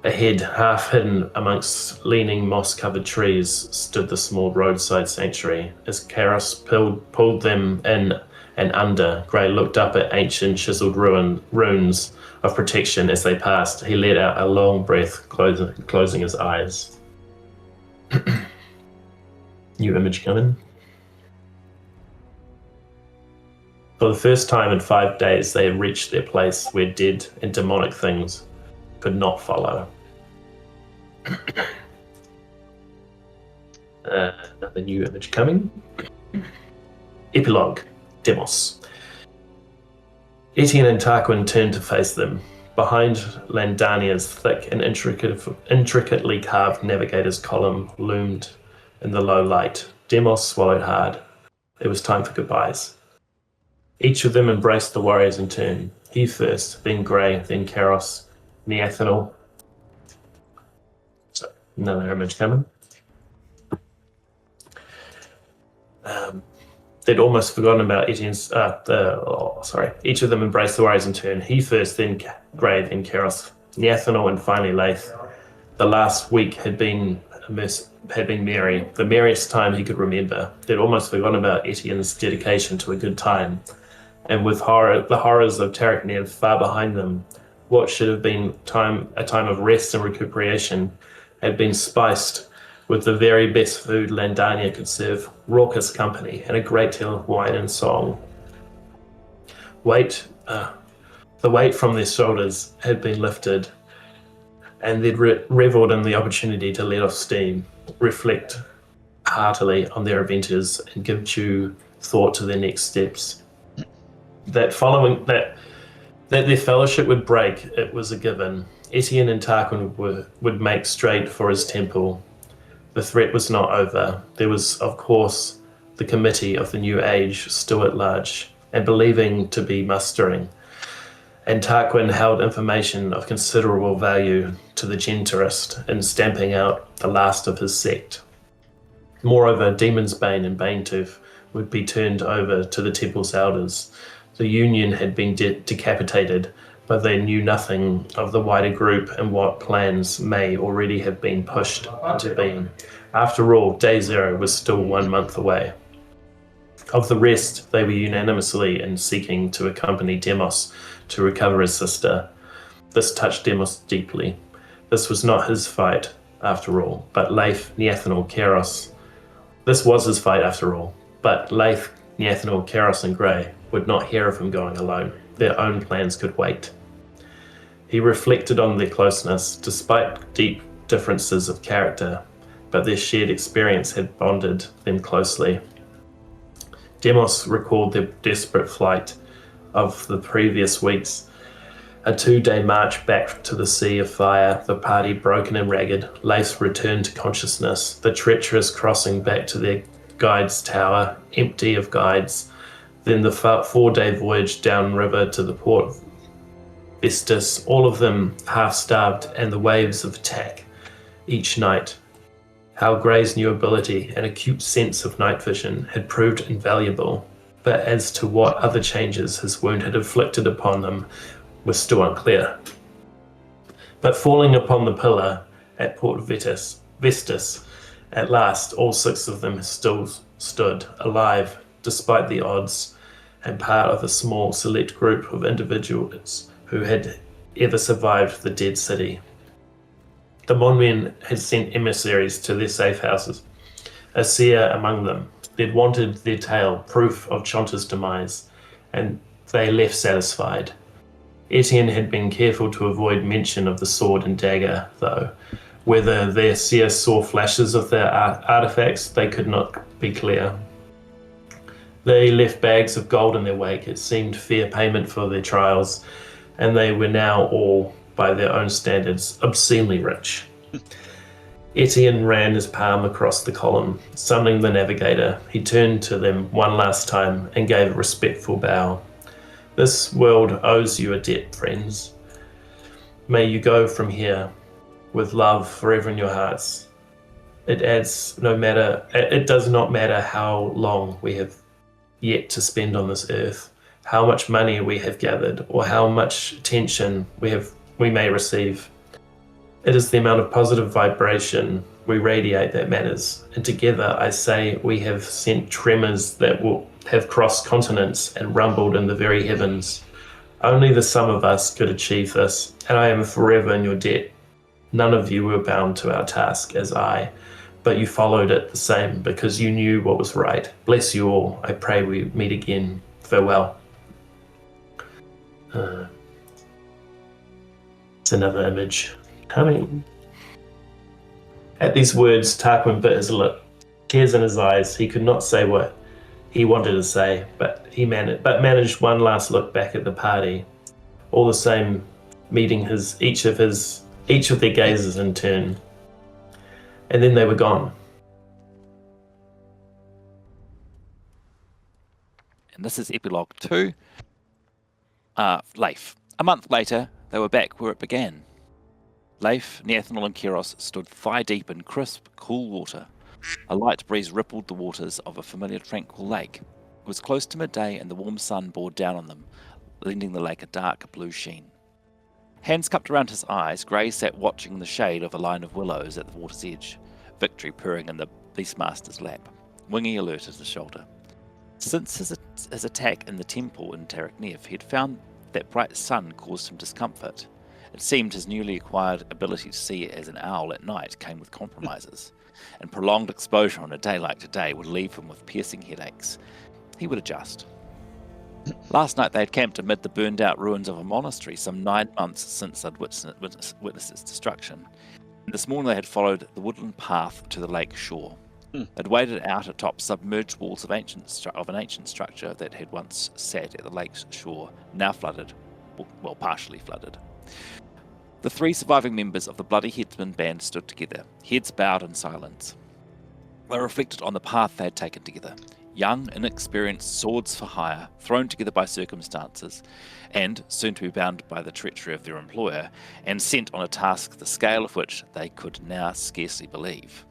Ahead, half hidden amongst leaning moss-covered trees, stood the small roadside sanctuary. As Keros pulled them in and under, Grey looked up at ancient chiseled runes of protection as they passed. He let out a long breath, closing his eyes. New image coming. For the first time in 5 days, they had reached their place where dead and demonic things could not follow. Another new image coming. Epilogue. Demos. Etienne and Tarquin turned to face them. Behind Landania's thick and intricately carved navigator's column loomed in the low light. Demos swallowed hard. It was time for goodbyes. Each of them embraced the warriors in turn. He first, then Grey, then Keros, Neathanol. So, another image coming. They'd almost forgotten about Etienne's... Each of them embraced the warriors in turn. He first, then Grey, then Keros, Neathanol, and finally Leif. The last week had been merry, the merriest time he could remember. They'd almost forgotten about Etienne's dedication to a good time. And with the horrors of Tarek Nev far behind them, what should have been a time of rest and recuperation had been spiced with the very best food Landania could serve, raucous company, and a great deal of wine and song. The weight from their shoulders had been lifted, and they'd revelled in the opportunity to let off steam, reflect heartily on their adventures, and give due thought to their next steps. that their fellowship would break, it was a given. Etienne and Tarquin would make straight for his temple. The threat was not over. There was, of course, the committee of the New Age still at large, and believing to be mustering. And Tarquin held information of considerable value to the Genterist in stamping out the last of his sect. Moreover, Demon's Bane and Banetooth would be turned over to the temple's elders. The Union had been decapitated, but they knew nothing of the wider group and what plans may already have been pushed into being. After all, Day Zero was still 1 month away. Of the rest, they were unanimously in seeking to accompany Demos to recover his sister. This touched Demos deeply. This was not his fight, after all, but Leif, Neathanel, Keros. This was his fight, after all, but Leif, Neathanel, Keros, and Grey would not hear of him going alone. Their own plans could wait. He reflected on their closeness, despite deep differences of character, but their shared experience had bonded them closely. Demos recalled their desperate flight of the previous weeks. A 2-day march back to the Sea of Fire, the party broken and ragged, Leif's return to consciousness, the treacherous crossing back to their guide's tower, empty of guides, then the 4-day voyage downriver to the port of Vestus, all of them half-starved, and the waves of attack each night. How Grey's new ability and acute sense of night vision had proved invaluable, but as to what other changes his wound had inflicted upon them was still unclear. But falling upon the pillar at Port Vestus, at last all 6 of them still stood, alive, despite the odds, and part of a small select group of individuals who had ever survived the dead city. The Monmen had sent emissaries to their safe houses, a seer among them. They'd wanted their tale, proof of Chonta's demise, and they left satisfied. Etienne had been careful to avoid mention of the sword and dagger, though. Whether their seer saw flashes of their artifacts, they could not be clear. They left bags of gold in their wake. It seemed fair payment for their trials, and they were now all, by their own standards, obscenely rich. Etienne ran his palm across the column, summoning the navigator. He turned to them one last time and gave a respectful bow. This world owes you a debt, friends. May you go from here with love forever in your hearts. It does not matter how long we have yet to spend on this earth, how much money we have gathered, or how much attention we may receive. It is the amount of positive vibration we radiate that matters, and together I say we have sent tremors that will have crossed continents and rumbled in the very heavens. Only the sum of us could achieve this, and I am forever in your debt. None of you were bound to our task as I, but you followed it the same because you knew what was right. Bless you all. I pray we meet again. Farewell. It's another image coming. At these words, Tarquin bit his lip, tears in his eyes. He could not say what he wanted to say, but managed one last look back at the party. All the same, meeting each of their gazes in turn, and then they were gone. And this is Epilogue 2. Leif. A month later, they were back where it began. Leif, Neathanel, and Keros stood thigh-deep in crisp, cool water. A light breeze rippled the waters of a familiar tranquil lake. It was close to midday, and the warm sun bore down on them, lending the lake a dark blue sheen. Hands cupped around his eyes, Grey sat watching in the shade of a line of willows at the water's edge, Victory purring in the Beastmaster's lap, Wingy alert at his shoulder. Since his attack in the temple in Taraknev, he had found that bright sun caused him discomfort. It seemed his newly acquired ability to see as an owl at night came with compromises, and prolonged exposure on a day like today would leave him with piercing headaches. He would adjust. Last night they had camped amid the burned-out ruins of a monastery some 9 months since they'd witnessed its destruction. And this morning they had followed the woodland path to the lake shore. They'd waded out atop submerged walls of an ancient structure that had once sat at the lake's shore, now flooded, well, partially flooded. The 3 surviving members of the Bloody Headsman band stood together, heads bowed in silence. They reflected on the path they had taken together. Young, inexperienced swords for hire, thrown together by circumstances, and soon to be bound by the treachery of their employer, and sent on a task the scale of which they could now scarcely believe.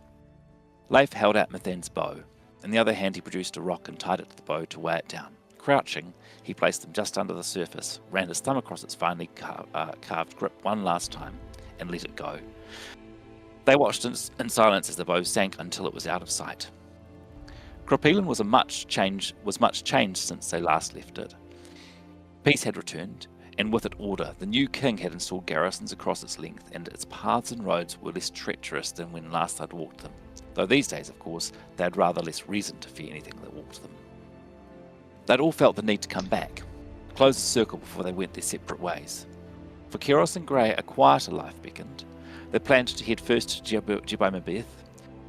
Leif held out Mithan's bow. In the other hand he produced a rock and tied it to the bow to weigh it down. Crouching, he placed them just under the surface, ran his thumb across its finely carved grip one last time, and let it go. They watched in silence as the bow sank until it was out of sight. Cropelin was much changed since they last left it. Peace had returned, and with it order. The new king had installed garrisons across its length, and its paths and roads were less treacherous than when last I'd walked them. Though these days, of course, they had rather less reason to fear anything that walked them. They'd all felt the need to come back, close the circle before they went their separate ways. For Kiros and Grey, a quieter life beckoned. They planned to head first to Jebimabeth.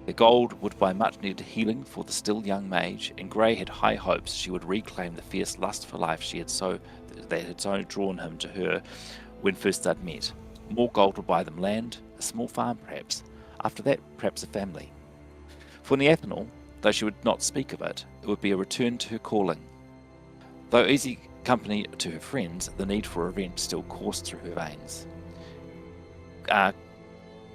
Their gold would buy much needed healing for the still young mage, and Grey had high hopes she would reclaim the fierce lust for life that had so drawn him to her when first they'd met. More gold would buy them land, a small farm perhaps. After that, perhaps a family. For Neathanel, though she would not speak of it, it would be a return to her calling. Though easy company to her friends, the need for revenge still coursed through her veins.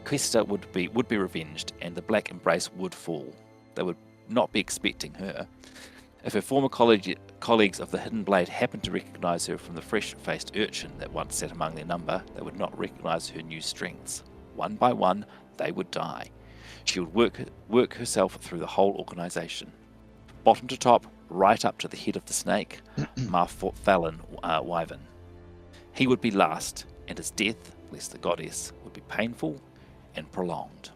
Questa would be revenged, and the Black Embrace would fall. They would not be expecting her. If her former colleagues of the Hidden Blade happened to recognise her from the fresh-faced urchin that once sat among their number, they would not recognise her new strengths. One by one, they would die. She would work herself through the whole organisation. Bottom to top, right up to the head of the snake, M.E.R.P. Wyvern. He would be last, and his death, lest the goddess, would be painful and prolonged.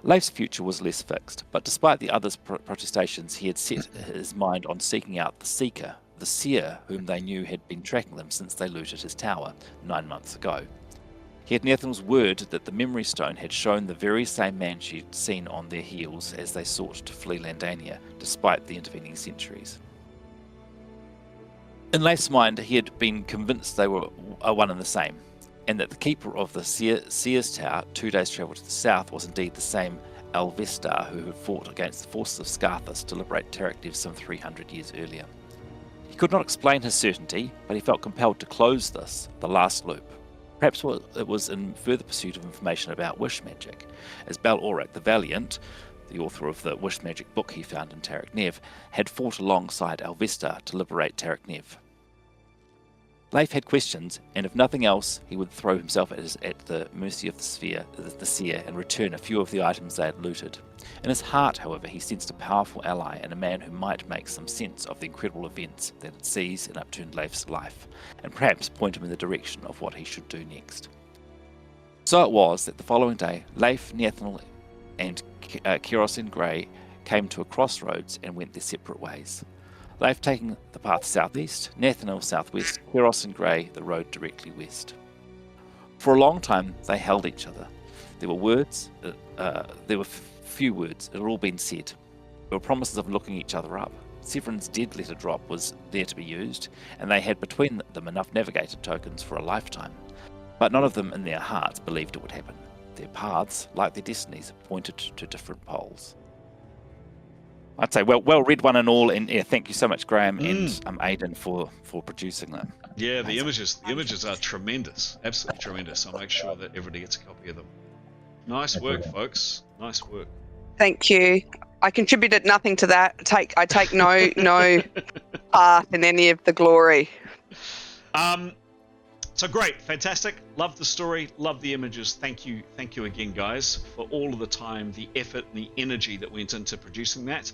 Leif's future was less fixed, but despite the others' protestations, he had set his mind on seeking out the Seeker, the seer whom they knew had been tracking them since they looted his tower 9 months ago. He had Neathanel's word that the memory stone had shown the very same man she'd seen on their heels as they sought to flee Landania, despite the intervening centuries. In Leif's mind, he had been convinced they were one and the same, and that the keeper of the Seer's Tower, 2 days' travel to the south, was indeed the same Alvestar who had fought against the forces of Scarthus to liberate Taraknev some 300 years earlier. He could not explain his certainty, but he felt compelled to close this, the last loop. Perhaps it was in further pursuit of information about wish magic, as Bel Auric the Valiant, the author of the wish magic book he found in Taraknev, had fought alongside Alvestar to liberate Taraknev. Leif had questions, and if nothing else, he would throw himself at the mercy of the seer, and return a few of the items they had looted. In his heart, however, he sensed a powerful ally and a man who might make some sense of the incredible events that had seized and upturned Leif's life, and perhaps point him in the direction of what he should do next. So it was that the following day, Leif, Neathanel, and Kiros and Grey came to a crossroads and went their separate ways. Leif taking the path southeast, Neathanel southwest, Kiros and Grey the road directly west. For a long time they held each other. There were few words, it had all been said. There were promises of looking each other up. Severin's dead letter drop was there to be used, and they had between them enough navigated tokens for a lifetime. But none of them in their hearts believed it would happen. Their paths, like their destinies, pointed to different poles. I'd say well read one and all, and thank you so much, Graham and Aidan for producing that. Yeah, the images are tremendous, absolutely tremendous. I'll make sure that everybody gets a copy of them. Nice work, folks. Nice work. Thank you. I contributed nothing to that. I take no part in any of the glory. So great, fantastic. Love the story, love the images. Thank you again, guys, for all of the time, the effort, and the energy that went into producing that.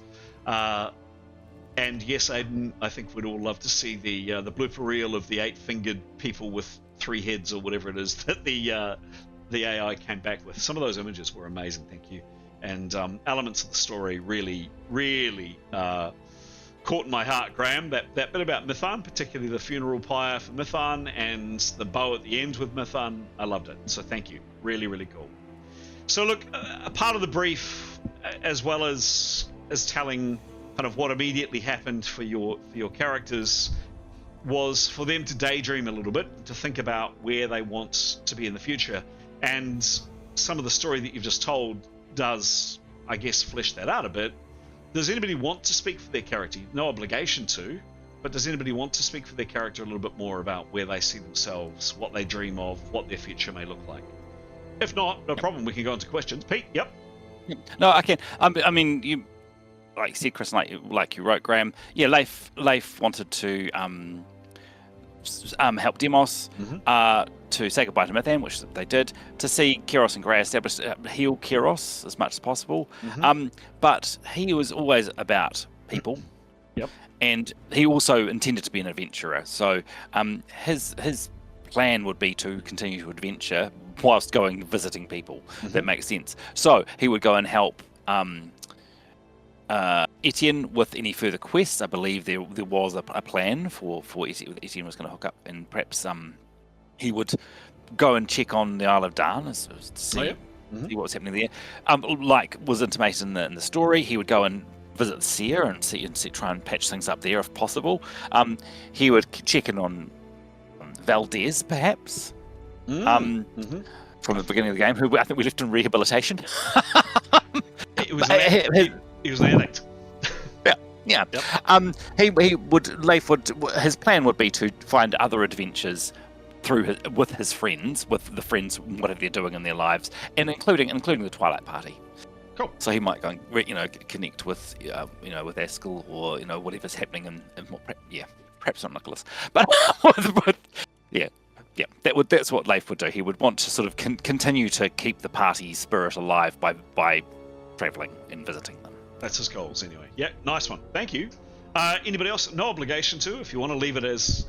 And yes, Aidan, I think we'd all love to see the blooper reel of the 8-fingered people with 3 heads or whatever it is that the AI came back with. Some of those images were amazing. Thank you. And elements of the story really caught in my heart, Graham. That bit about Mithan, particularly the funeral pyre for Mithan and the bow at the end with Mithan, I loved it. So thank you. Really, really cool. So look, a part of the brief as well as telling kind of what immediately happened for your characters, was for them to daydream a little bit, to think about where they want to be in the future. And some of the story that you've just told does, I guess, flesh that out a bit. Does anybody want to speak for their character? No obligation to, but does anybody want to speak for their character a little bit more about where they see themselves, what they dream of, what their future may look like? If not, no problem. We can go into questions. Pete, yep. No, I can. I mean, you, like you said, Chris, like you wrote, Graham. Yeah, Leif wanted to help Demos, to say goodbye to Mythan, which they did, to see Keros and Grey establish, heal Keros as much as possible. But he was always about people. Yep. And he also intended to be an adventurer. So his plan would be to continue to adventure whilst going visiting people. That makes sense. So he would go and help Etienne with any further quests. I believe there was a plan for Etienne was going to hook up, and perhaps he would go and check on the Isle of Darn to see, see what was happening there. Like was intimated in the story, he would go and visit Seer and try and patch things up there if possible. He would check in on Valdez, perhaps, from the beginning of the game, who I think we left in rehabilitation. He was an addict. Yeah. Yep. Leif would. His plan would be to find other adventures with his friends, with the friends, whatever they're doing in their lives, and including the Twilight Party. Cool. So he might go and, connect with, with Askel, or whatever's happening in perhaps not Nicholas, but that's what Leif would do. He would want to sort of continue to keep the party spirit alive by traveling and visiting them. That's his goals, anyway. Yeah, nice one. Thank you. Anybody else? No obligation to, if you want to leave it as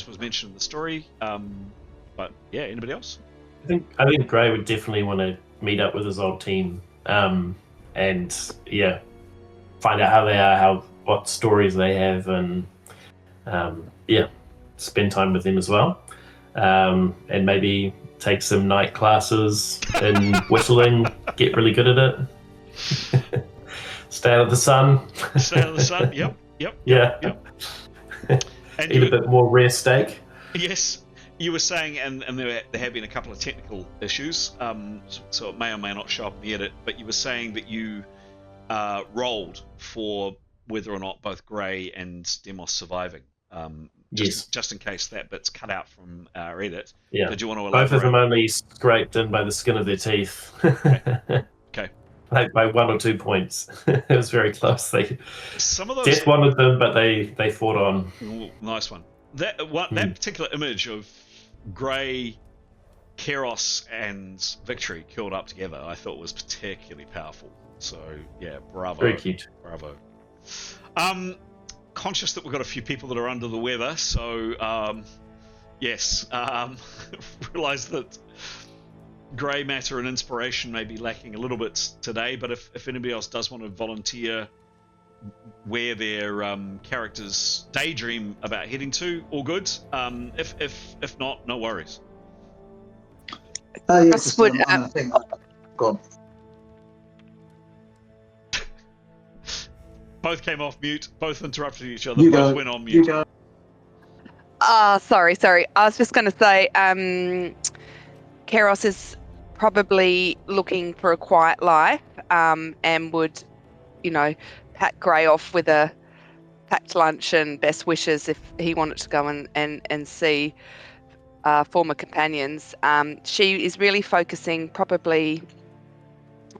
was mentioned in the story. But yeah, anybody else? I think Gray would definitely want to meet up with his old team, and find out how they are, what stories they have, and spend time with them as well, and maybe take some night classes in whistling, get really good at it. Stay out of the sun. Stay out of the sun. Yep. Yeah. And eat a bit more rare steak. Yes, you were saying, and there have been a couple of technical issues, so it may or may not show up in the edit. But you were saying that you rolled for whether or not both Grey and Demos surviving. Just in case that bit's cut out from our edit. Yeah. Did you want to elaborate? Both of them only scraped in by the skin of their teeth. Okay. By 1 or 2 points. It was very close. Some of those... Death wanted them, but they fought on. Ooh, nice one. That particular image of Grey, Keros, and Victory killed up together, I thought was particularly powerful. So yeah, bravo. Very cute. Bravo. Conscious that we've got a few people that are under the weather, so yes, realise that grey matter and inspiration may be lacking a little bit today, but if anybody else does want to volunteer where their characters daydream about heading to, all good. If not, no worries. Yes, I think go on. Both came off mute, both interrupted each other, both went on mute. Sorry. I was just going to say, Keros is probably looking for a quiet life, and would, pat Grey off with a packed lunch and best wishes if he wanted to go and see former companions. She is really focusing probably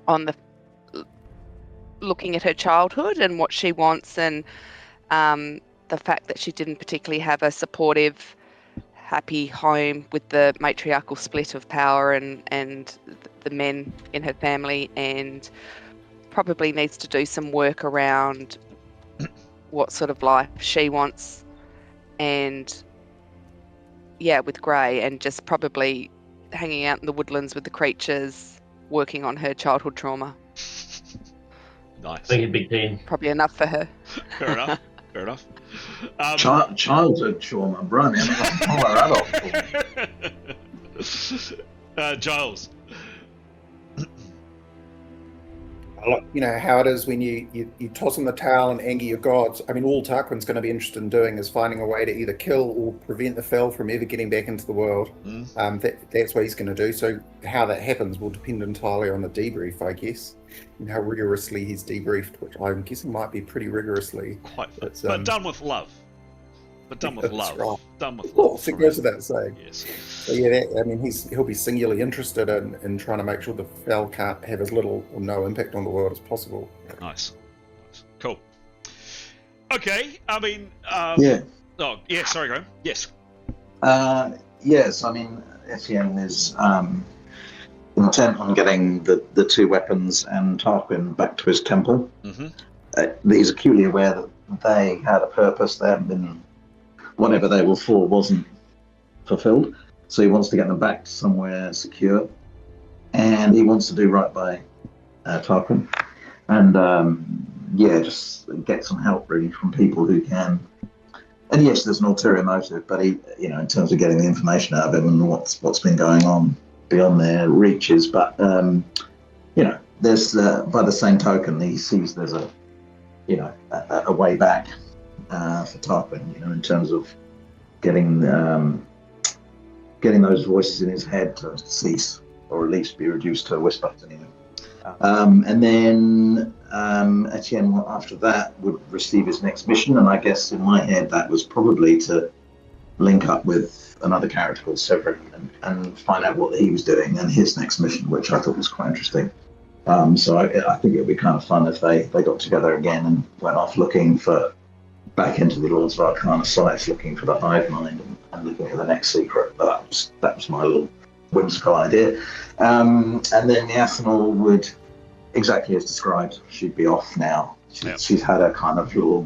on looking at her childhood and what she wants, and the fact that she didn't particularly have a supportive, happy home with the matriarchal split of power and the men in her family, and probably needs to do some work around what sort of life she wants, and with Grey, and just probably hanging out in the woodlands with the creatures, working on her childhood trauma. Nice. I think it'd be keen. Probably enough for her. Fair enough. Childhood trauma, bro. Adult trauma. Giles. you know how it is when you toss in the towel and anger your gods. I mean, all Tarquin's going to be interested in doing is finding a way to either kill or prevent the Fel from ever getting back into the world. That's what he's going to do. So how that happens will depend entirely on the debrief, I guess, and how rigorously he's debriefed, which I'm guessing might be pretty rigorously. Quite, but done with love. But done with love. Right. Done with Of love. course, it goes without saying. Yes. So yeah, I mean, he'll be singularly interested in trying to make sure the Fel can't have as little or no impact on the world as possible. Nice. Cool. Okay, I mean... Yeah. Oh, yeah, sorry, Graham. Yes. Yes, I mean, Etienne is intent on getting the two weapons and Tarquin back to his temple. He's acutely aware that they had a purpose. They haven't been... Whatever they were for wasn't fulfilled. So he wants to get them back to somewhere secure. And he wants to do right by Tarquin. And, just get some help, really, from people who can... And yes, there's an ulterior motive, but he, in terms of getting the information out of him and what's been going on beyond their reaches. But, there's, by the same token, he sees there's a way back for Tarquin, in terms of getting those voices in his head to cease, or at least be reduced to a whisper, anyway. And then Etienne, after that, would receive his next mission, and I guess in my head that was probably to link up with another character called Severin and find out what he was doing and his next mission, which I thought was quite interesting. So I think it would be kind of fun if they got together again and went off looking back into the Lords of Arcana sites, looking for the hive mind and looking at the next secret. But that was my little whimsical idea. And then the Athanol would, exactly as described, she'd be off now. She's had a kind of little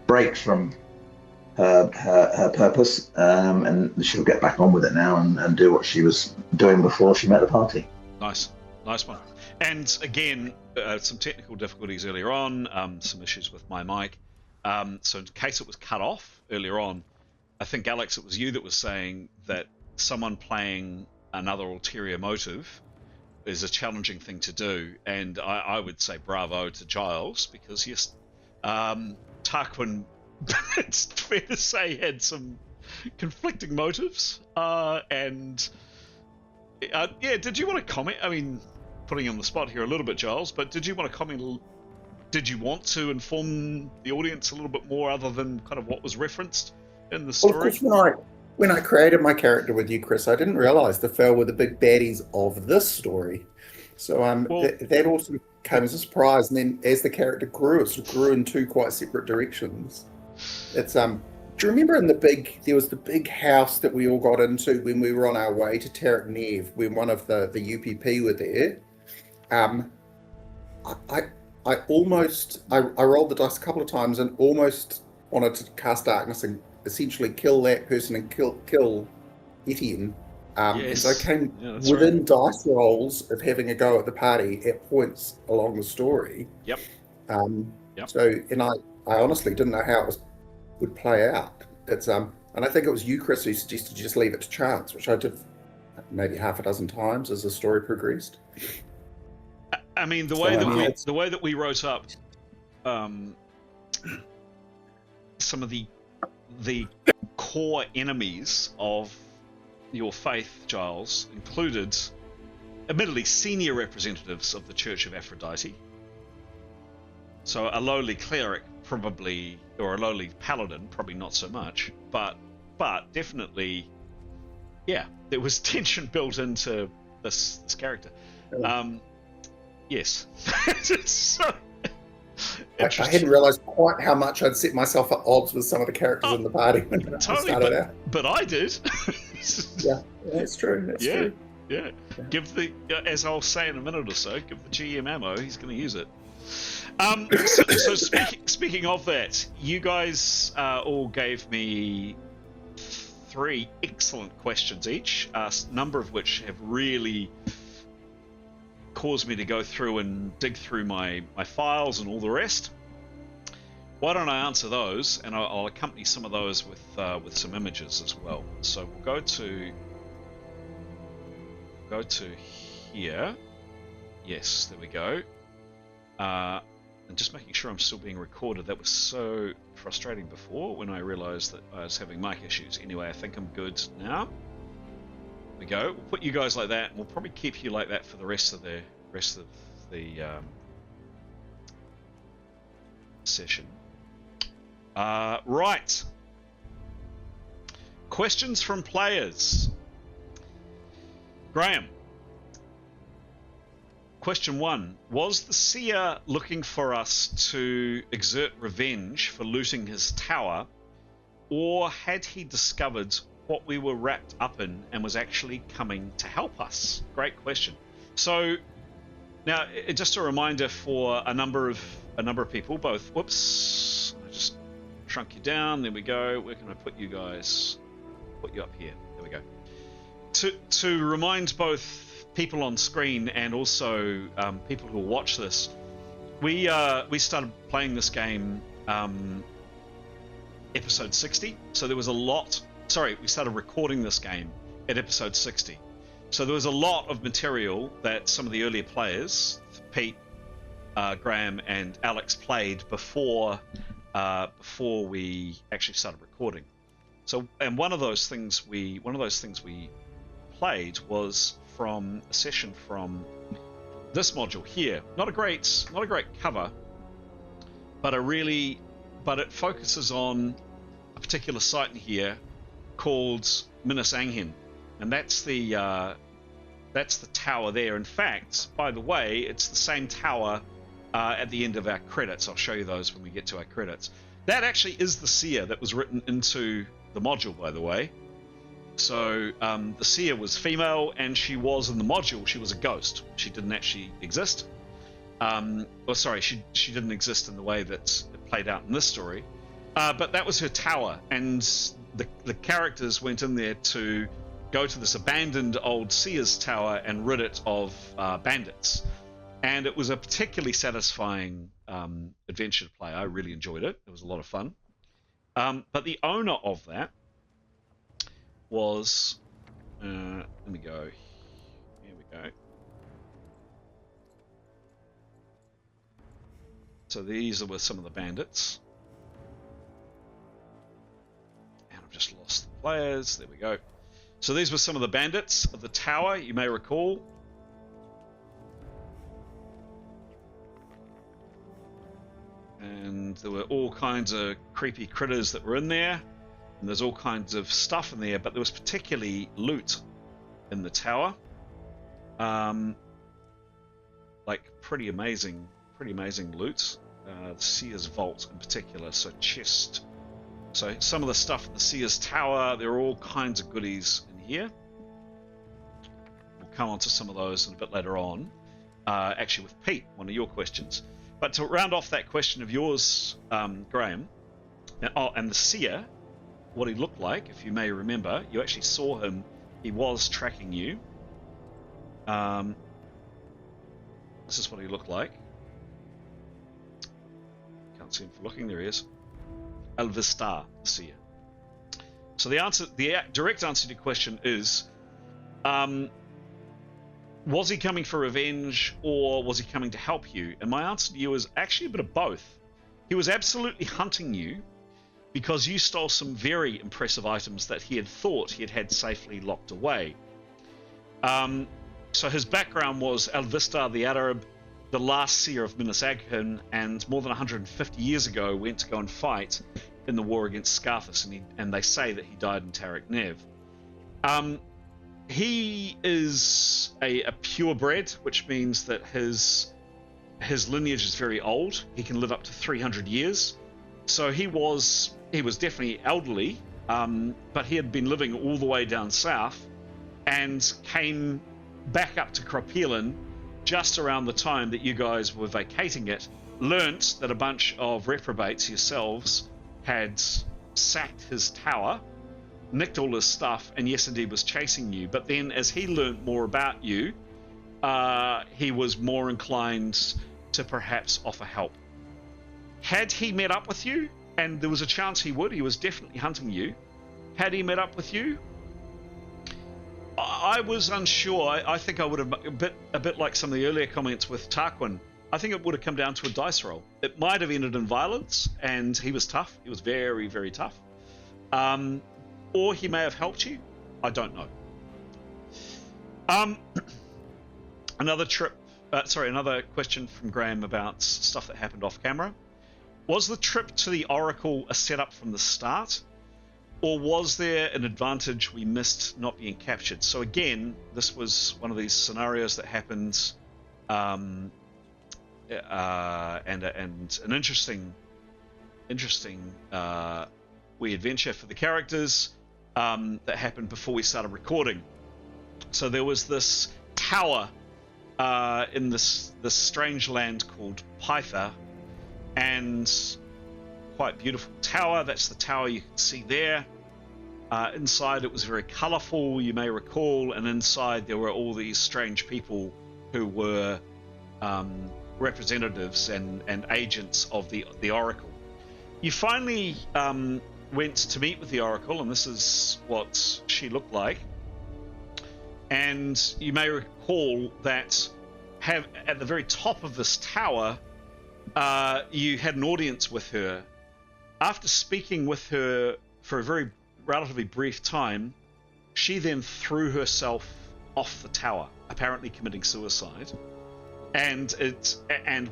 break from her purpose, and she'll get back on with it now and do what she was doing before she met the party. Nice one. And again, some technical difficulties earlier on, some issues with my mic. So in case it was cut off earlier on, I think, Alex, it was you that was saying that someone playing another ulterior motive is a challenging thing to do, and I would say bravo to Giles, because yes, Tarquin, it's fair to say, had some conflicting motives, and did you want to comment? I mean, putting you on the spot here a little bit, Giles, but did you want to comment? Did you want to inform the audience a little bit more, other than kind of what was referenced in the story? Well, of course, when I created my character with you, Chris, I didn't realise the Fel were the big baddies of this story. So that also came as a surprise. And then as the character grew, it sort of grew in two quite separate directions. It's do you remember there was the big house that we all got into when we were on our way to Tarek Nev, when one of the UPP were there? I rolled the dice a couple of times and almost wanted to cast darkness and essentially kill that person and kill Etienne. Yes. So I came within dice rolls of having a go at the party at points along the story. Yep. So, and I honestly didn't know how it would play out. It's and I think it was you, Chris, who suggested just leave it to chance, which I did maybe half a dozen times as the story progressed. I mean, the way that we wrote up some of the core enemies of your faith, Giles, included, admittedly, senior representatives of the Church of Aphrodite. So a lowly cleric probably, or a lowly paladin probably not so much, but definitely, yeah, there was tension built into this character. Yes. So I hadn't realised quite how much I'd set myself at odds with some of the characters in the party when I started out. But I did. Yeah, that's true. That's true. Yeah. Give as I'll say in a minute or so, give the GM ammo. He's going to use it. So speaking of that, you guys all gave me 3 excellent questions each, a number of which have really caused me to go through and dig through my files and all the rest. Why don't I answer those, and I'll accompany some of those with some images as well. So we'll go to here. Yes, there we go. And just making sure I'm still being recorded. That was so frustrating before when I realized that I was having mic issues. Anyway, I think I'm good now. There we go. We'll put you guys like that, and we'll probably keep you like that for the rest of the session. Right. Questions from players. Graham. Question 1. Was the seer looking for us to exert revenge for looting his tower, or had he discovered what we were wrapped up in and was actually coming to help us? Great question. So now, just a reminder for a number of people, both. Whoops, I just shrunk you down. There we go. Where can I put you guys? Put you up here. There we go. To remind both people on screen and also people who will watch this, we started playing this game episode 60. So there was a lot. Sorry, we started recording this game at episode 60. So there was a lot of material that some of the earlier players, Pete, Graham, and Alex, played before we actually started recording. So, and one of those things we played was from a session from this module here. Not a great cover, but it focuses on a particular site in here called Minas Anghen, and that's the tower there. In fact, by the way, it's the same tower at the end of our credits. I'll show you those when we get to our credits. That actually is the seer that was written into the module, by the way. So the seer was female, and she was in the module. She was a ghost. She didn't actually exist. She didn't exist in the way that it played out in this story. But that was her tower, and the characters went in there to go to this abandoned old seer's tower and rid it of bandits. And it was a particularly satisfying adventure to play. I really enjoyed it. It was a lot of fun. But the owner of that was, let me go. Here we go. So these were some of the bandits. And I've just lost the players. There we go. So these were some of the bandits of the tower, you may recall. And there were all kinds of creepy critters that were in there. And there's all kinds of stuff in there, but there was particularly loot in the tower. Like pretty amazing loot. The Seer's Vault in particular, so chest. So some of the stuff in the Seer's Tower, there are all kinds of goodies in here. We'll come on to some of those a bit later on. Actually with Pete, one of your questions. But to round off that question of yours, Graham, and the Seer, what he looked like, if you may remember, you actually saw him. He was tracking you. This is what he looked like. Can't see him for looking. There he is. Elvistar, the Seer. So the direct answer to your question is, was he coming for revenge, or was he coming to help you? And my answer to you is actually a bit of both. He was absolutely hunting you because you stole some very impressive items that he had thought he had safely locked away. So his background was Elvistar the Arab, the last seer of Minas Anghen, and more than 150 years ago went to go and fight in the war against Scarthus, and they say that he died in Tarik Nev. He is a purebred, which means that his lineage is very old. He can live up to 300 years. So he was definitely elderly, but he had been living all the way down south and came back up to Cropelin just around the time that you guys were vacating it, learnt that a bunch of reprobates, yourselves, had sacked his tower, nicked all his stuff, and yes, indeed, was chasing you. But then, as he learnt more about you, he was more inclined to perhaps offer help. Had he met up with you, and there was a chance he would, he was definitely hunting you. Had he met up with you, I was unsure. I think I would have, a bit like some of the earlier comments with Tarquin. I think it would have come down to a dice roll. It might have ended in violence, and he was tough. He was very, very tough. Or he may have helped you. I don't know. Another question from Graham about stuff that happened off camera. Was the trip to the Oracle a setup from the start? Or was there an advantage we missed not being captured? So again, this was one of these scenarios that happened, and an interesting wee adventure for the characters that happened before we started recording. So there was this tower in this strange land called Pytha, and quite beautiful tower. That's the tower you can see there. Inside it was very colourful, you may recall, and inside there were all these strange people who were representatives and agents of the Oracle. You finally went to meet with the Oracle, and this is what she looked like. And you may recall that at the very top of this tower, you had an audience with her. After speaking with her for a very relatively brief time, she then threw herself off the tower, apparently committing suicide. And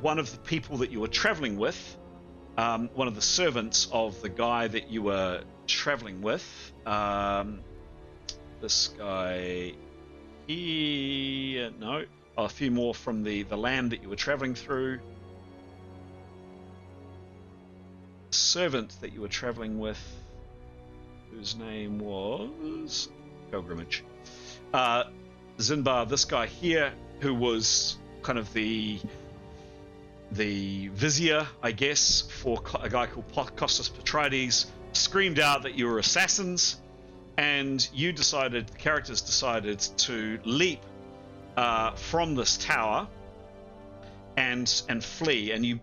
one of the people that you were traveling with, one of the servants of the guy that you were traveling with, this guy here, no, a few more from the land that you were traveling through. Servant that you were traveling with, whose name was Pilgrimage. Zinbar, this guy here, who was kind of the vizier, I guess, for a guy called Costas Petrides, screamed out that you were assassins, and the characters decided to leap from this tower and flee, and you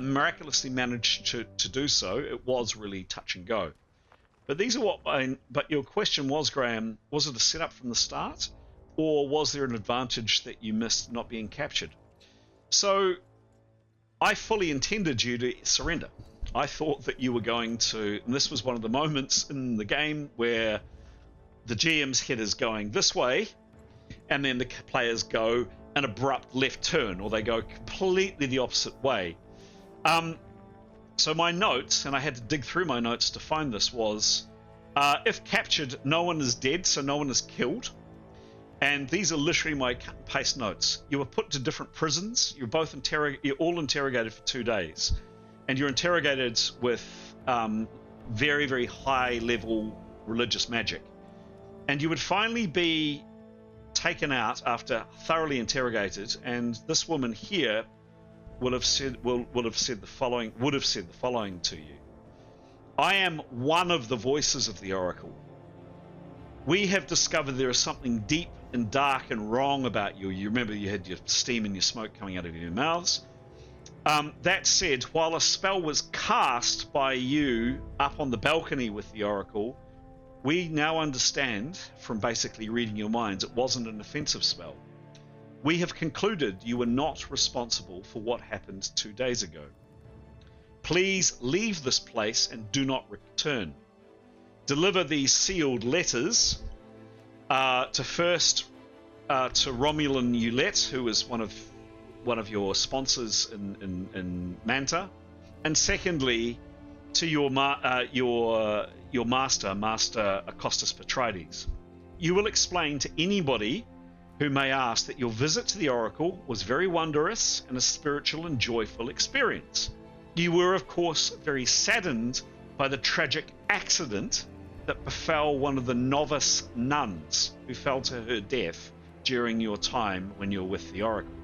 miraculously managed to do so. It was really touch and go. But but your question was, Graham, was it a setup from the start, or was there an advantage that you missed not being captured? So I fully intended you to surrender. I thought that you were going to, and this was one of the moments in the game where the GM's head is going this way, and then the players go an abrupt left turn, or they go completely the opposite way. So my notes, and I had to dig through my notes to find this, was if captured, no one is dead, so no one is killed. And these are literally my cut and paste notes. You were put to different prisons. You're all interrogated for 2 days, and you're interrogated with very, very high level religious magic. And you would finally be taken out after thoroughly interrogated, and this woman here would have said the following to you. I am one of the voices of the Oracle. We have discovered there is something deep and dark and wrong about you. You remember you had your steam and your smoke coming out of your mouths. That said, while a spell was cast by you up on the balcony with the Oracle, we now understand from basically reading your minds it wasn't an offensive spell. We have concluded you were not responsible for what happened 2 days ago. Please leave this place and do not return. Deliver these sealed letters to Romulan Ulette, who is one of your sponsors in Manta, and secondly to your master, Master Costas Petrides. You will explain to anybody who may ask that your visit to the Oracle was very wondrous and a spiritual and joyful experience. You were, of course, very saddened by the tragic accident that befell one of the novice nuns who fell to her death during your time when you were with the Oracle.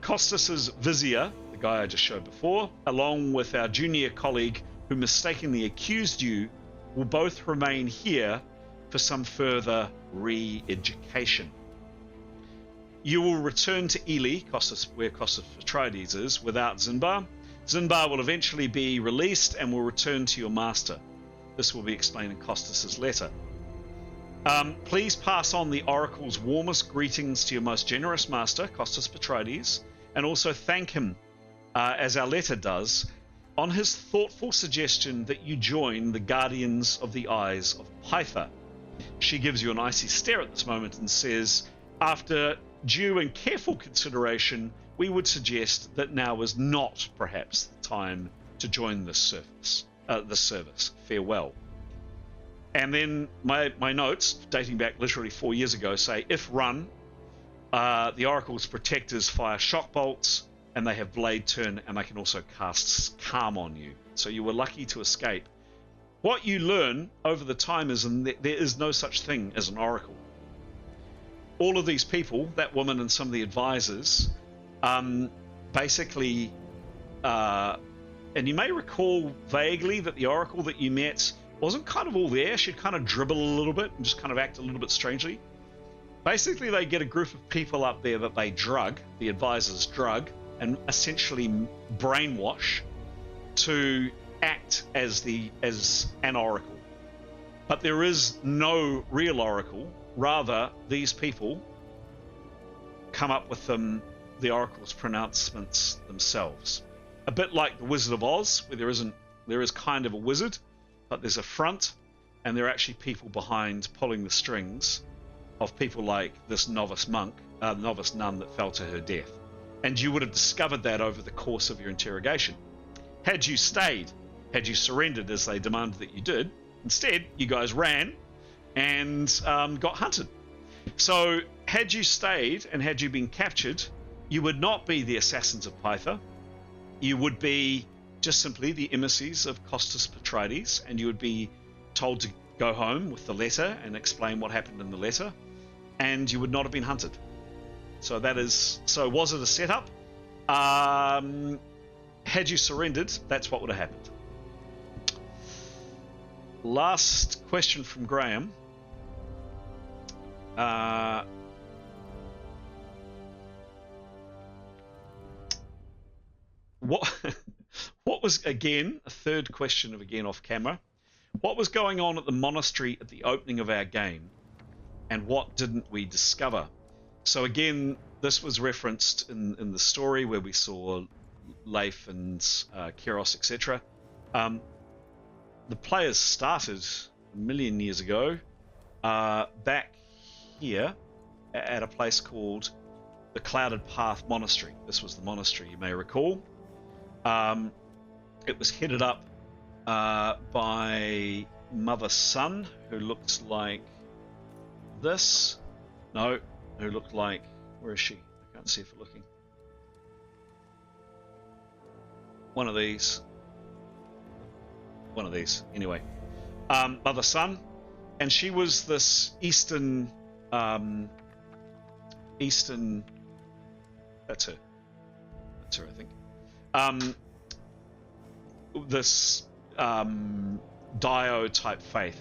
Costas's vizier, the guy I just showed before, along with our junior colleague who mistakenly accused you, will both remain here for some further re-education. You will return to Ely, where Costas Petrides is, without Zinbar. Zinbar will eventually be released and will return to your master. This will be explained in Costas's letter. Please pass on the Oracle's warmest greetings to your most generous master, Costas Petrides, and also thank him, as our letter does, on his thoughtful suggestion that you join the Guardians of the Eyes of Pytha. She gives you an icy stare at this moment and says, after due and careful consideration, we would suggest that now is not perhaps the time to join this service. Farewell. And then my notes, dating back literally 4 years ago, say, if run, the Oracle's protectors fire shock bolts, and they have blade turn, and they can also cast calm on you. So you were lucky to escape. What you learn over the time is there is no such thing as an Oracle. All of these people, that woman and some of the advisors, basically, and you may recall vaguely that the Oracle that you met wasn't kind of all there. She'd kind of dribble a little bit and just kind of act a little bit strangely. Basically, they get a group of people up there that they drug, the advisors drug, and essentially brainwash to act as an oracle. But there is no real oracle. Rather, these people come up with the oracle's pronouncements themselves. A bit like the Wizard of Oz, where there is kind of a wizard, but there's a front, and there are actually people behind pulling the strings of people like this novice nun that fell to her death. And you would have discovered that over the course of your interrogation. Had you stayed, had you surrendered as they demanded that you did, instead you guys ran and got hunted. So had you stayed and had you been captured, you would not be the assassins of Pytha. You would be just simply the emissaries of Costas Petrides, and you would be told to go home with the letter and explain what happened in the letter, and you would not have been hunted. So was it a setup? Had you surrendered, that's what would have happened. Last question from Graham. What was, again, a third question off camera. What was going on at the monastery at the opening of our game, and what didn't we discover? So again, this was referenced in the story where we saw Leif and Keros, etc. The players started a million years ago back here at a place called the Clouded Path Monastery. This was the monastery, you may recall. It was headed up by Mother Sun, who looks like this. No, who looked like... Where is she? I can't see if we're looking. One of these. Anyway. Mother Sun. And she was this Eastern... That's her. That's her, I think. This Dio type faith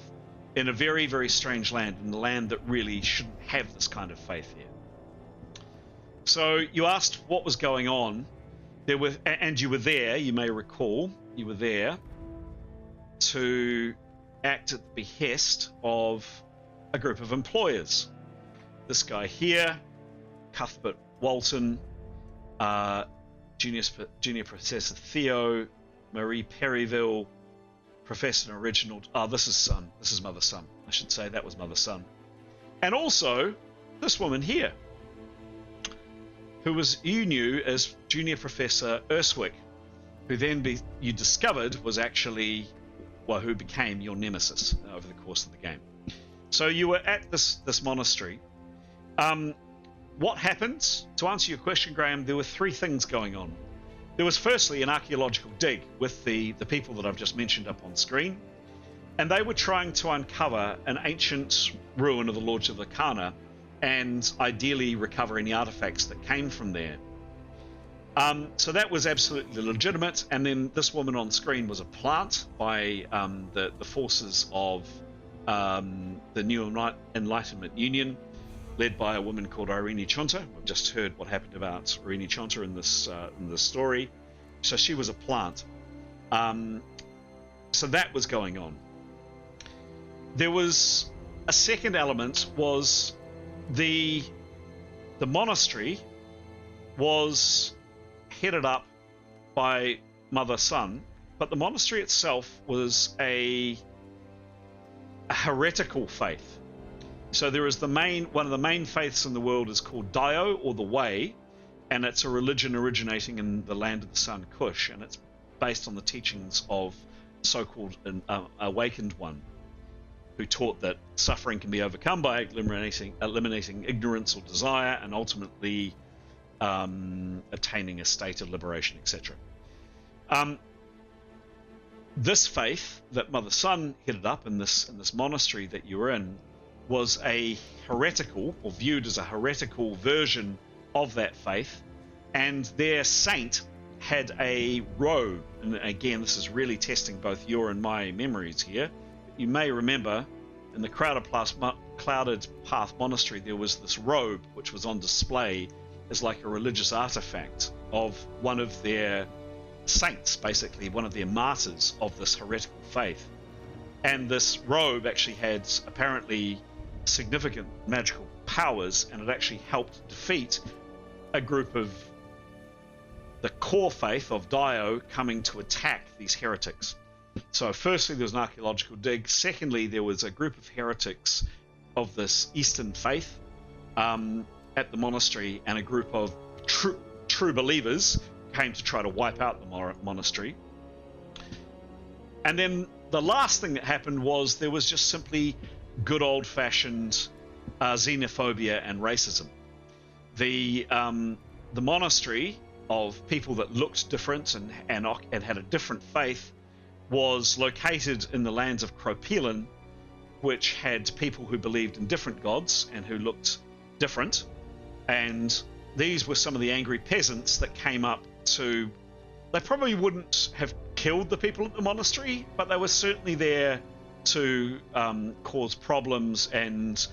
in a very, very strange land, in a land that really shouldn't have this kind of faith here. So you asked what was going on. And you were there, you may recall, you were there to act at the behest of a group of employers. This guy here, Cuthbert Walton, Junior Professor Theo, Marie Perryville, Professor Reginald. This is Mother Sun. I should say that was Mother Sun. And also this woman here, who you knew as Junior Professor Urswick, who then you discovered was actually, who became your nemesis over the course of the game. So you were at this monastery. What happened? To answer your question, Graham, there were three things going on. There was firstly an archaeological dig with the people that I've just mentioned up on screen, and they were trying to uncover an ancient ruin of the Lords of Lacana and ideally recover any artifacts that came from there. So that was absolutely legitimate. And then this woman on screen was a plant by the forces of the New Enlightenment Union, led by a woman called Irene Chunta. I've just heard what happened about Irene Chunta in this story. So she was a plant. So that was going on. There was a second element, was the monastery was headed up by Mother Sun, but the monastery itself was a heretical faith. So there is one of the main faiths in the world is called Dio, or the Way, and it's a religion originating in the land of the sun, Kush, and it's based on the teachings of so-called awakened one, who taught that suffering can be overcome by eliminating ignorance or desire, and ultimately attaining a state of liberation, etc. This faith that Mother Sun headed up in this monastery that you were in was a heretical, or viewed as a heretical version of that faith, and their saint had a robe. And again, this is really testing both your and my memories here. You may remember in the Clouded Path Monastery there was this robe which was on display as like a religious artifact of one of their saints, basically one of their martyrs of this heretical faith. And this robe actually had apparently significant magical powers, and it actually helped defeat a group of the core faith of Dio coming to attack these heretics. So firstly, there was an archaeological dig. Secondly, there was a group of heretics of this Eastern faith at the monastery, and a group of true believers came to try to wipe out the monastery. And then the last thing that happened was there was just simply good old-fashioned xenophobia and racism. The monastery of people that looked different and had a different faith was located in the lands of Cropelan, which had people who believed in different gods and who looked different. And these were some of the angry peasants that came up to... They probably wouldn't have killed the people at the monastery, but they were certainly there to cause problems. And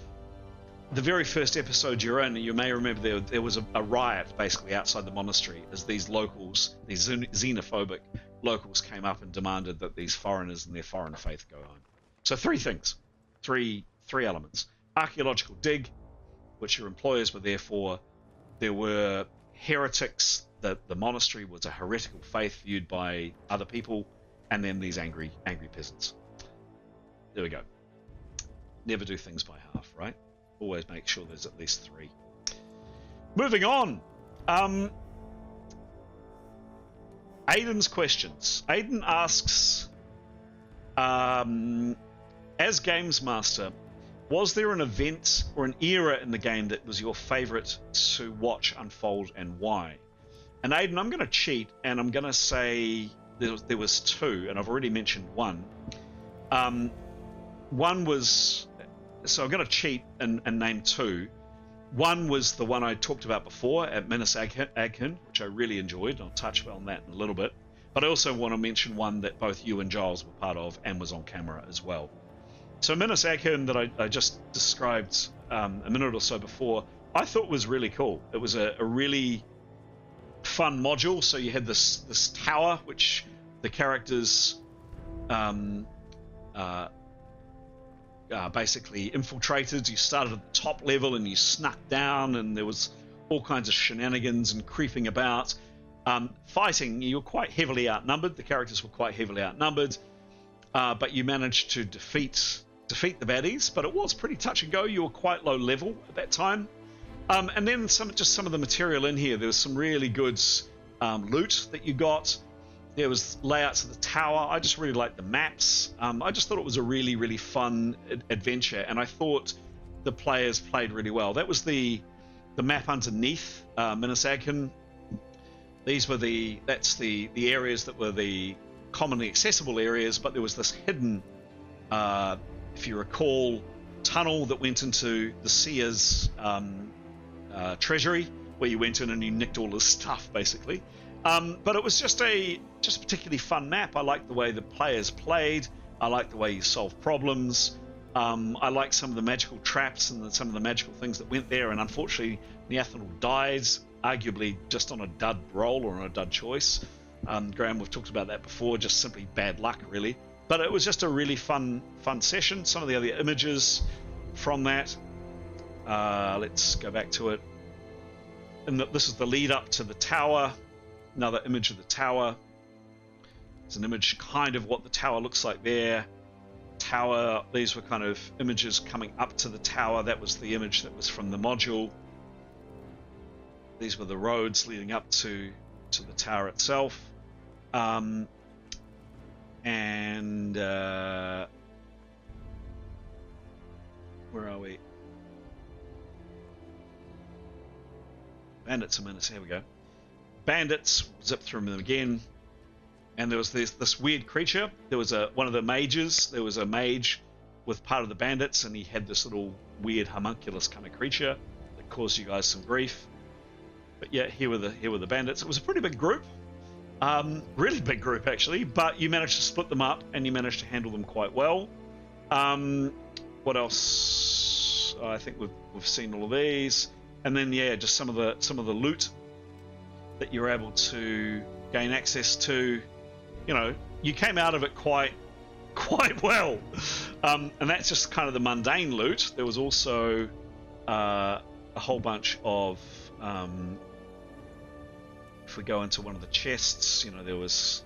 the very first episode you're in, you may remember there was a riot basically outside the monastery as these locals, these xenophobic locals, came up and demanded that these foreigners and their foreign faith go home. So three things, three elements: archaeological dig, which your employers were there for. There were heretics, that the monastery was a heretical faith viewed by other people, and then these angry peasants. There we go. Never do things by half, right? Always make sure there's at least three. Moving on. Aiden's questions. Aiden asks, as Games Master, was there an event or an era in the game that was your favorite to watch unfold, and why? And Aiden, I'm going to cheat, and I'm going to say there was two, and I've already mentioned one. One was... So I'm going to cheat and name two. One was the one I talked about before at Minas Aghen, which I really enjoyed. I'll touch on that in a little bit. But I also want to mention one that both you and Giles were part of and was on camera as well. So Minas Aghen that I just described a minute or so before, I thought was really cool. It was a really fun module. So you had this tower, which the characters basically infiltrated. You started at the top level and you snuck down, and there was all kinds of shenanigans and creeping about. Fighting, you were quite heavily outnumbered. The characters were quite heavily outnumbered, but you managed to defeat the baddies. But it was pretty touch and go. You were quite low level at that time. And then some of the material in here. There was some really good loot that you got. There was layouts of the tower. I just really liked the maps. I just thought it was a really, really fun adventure, and I thought the players played really well. That was the map underneath Minas Aghen. That's the areas that were the commonly accessible areas, but there was this hidden, if you recall, tunnel that went into the Seer's treasury, where you went in and you nicked all his stuff, basically. But it was just a particularly fun map. I liked the way the players played. I liked the way you solved problems. I liked some of the magical traps and some of the magical things that went there. And unfortunately, Neathanel died, arguably just on a dud roll or on a dud choice. Graham, we've talked about that before, just simply bad luck, really. But it was just a really fun session. Some of the other images from that. Let's go back to it. And this is the lead up to the tower. another image of the tower. There's an image kind of what the tower looks like there. Tower, these were kind of images coming up to the tower. That was the image that was from the module. These were the roads leading up to the tower itself. And where are we? Bandits a minute. Here we go. Bandits, zip through them again. And there was this weird creature. There was one of the mages. There was a mage with part of the bandits, and he had this little weird homunculus kind of creature that caused you guys some grief. But yeah, here were the bandits. It was a pretty big group, really big group actually. But you managed to split them up, and you managed to handle them quite well. What else? I think we've seen all of these, and then yeah, just some of the loot that you're able to gain access to. You know, you came out of it quite well, and that's just kind of the mundane loot. There was also a whole bunch of if we go into one of the chests, you know, there was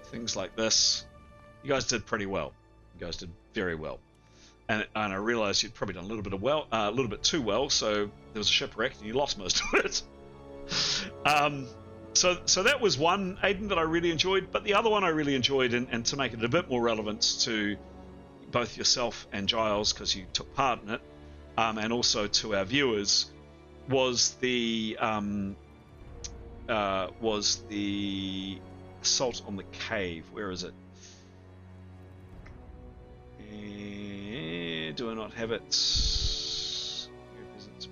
things like this. You guys did pretty well. You guys did very well, and I realized you'd probably done a little bit too well. So there was a shipwreck, and you lost most of it. So that was one, Aiden, that I really enjoyed. But the other one I really enjoyed, and to make it a bit more relevant to both yourself and Giles, because you took part in it, and also to our viewers, was the assault on the cave. Where is it? Do I not have it? Visits,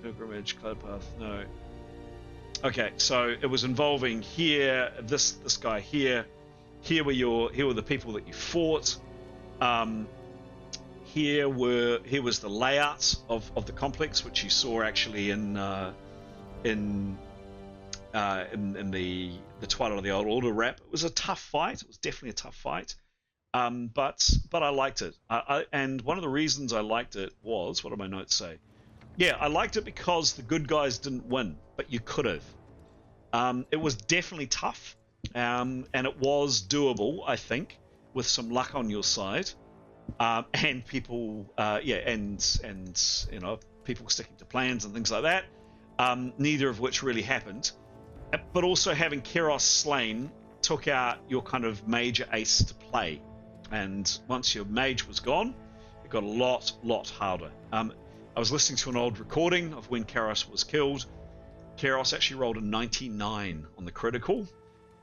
pilgrimage, cloud path. No. Okay, so it was involving here, this guy here. Here were the people that you fought. Here was the layout of the complex, which you saw actually in the Twilight of the Old Order wrap. It was a tough fight. It was definitely a tough fight. But I liked it. And one of the reasons I liked it was, what do my notes say? Yeah, I liked it because the good guys didn't win, but you could have. It was definitely tough, and it was doable, I think, with some luck on your side, and people, and you know, people sticking to plans and things like that. Neither of which really happened. But also having Keros slain took out your kind of major ace to play, and once your mage was gone, it got a lot harder. I was listening to an old recording of when Keros was killed. Keros actually rolled a 99 on the critical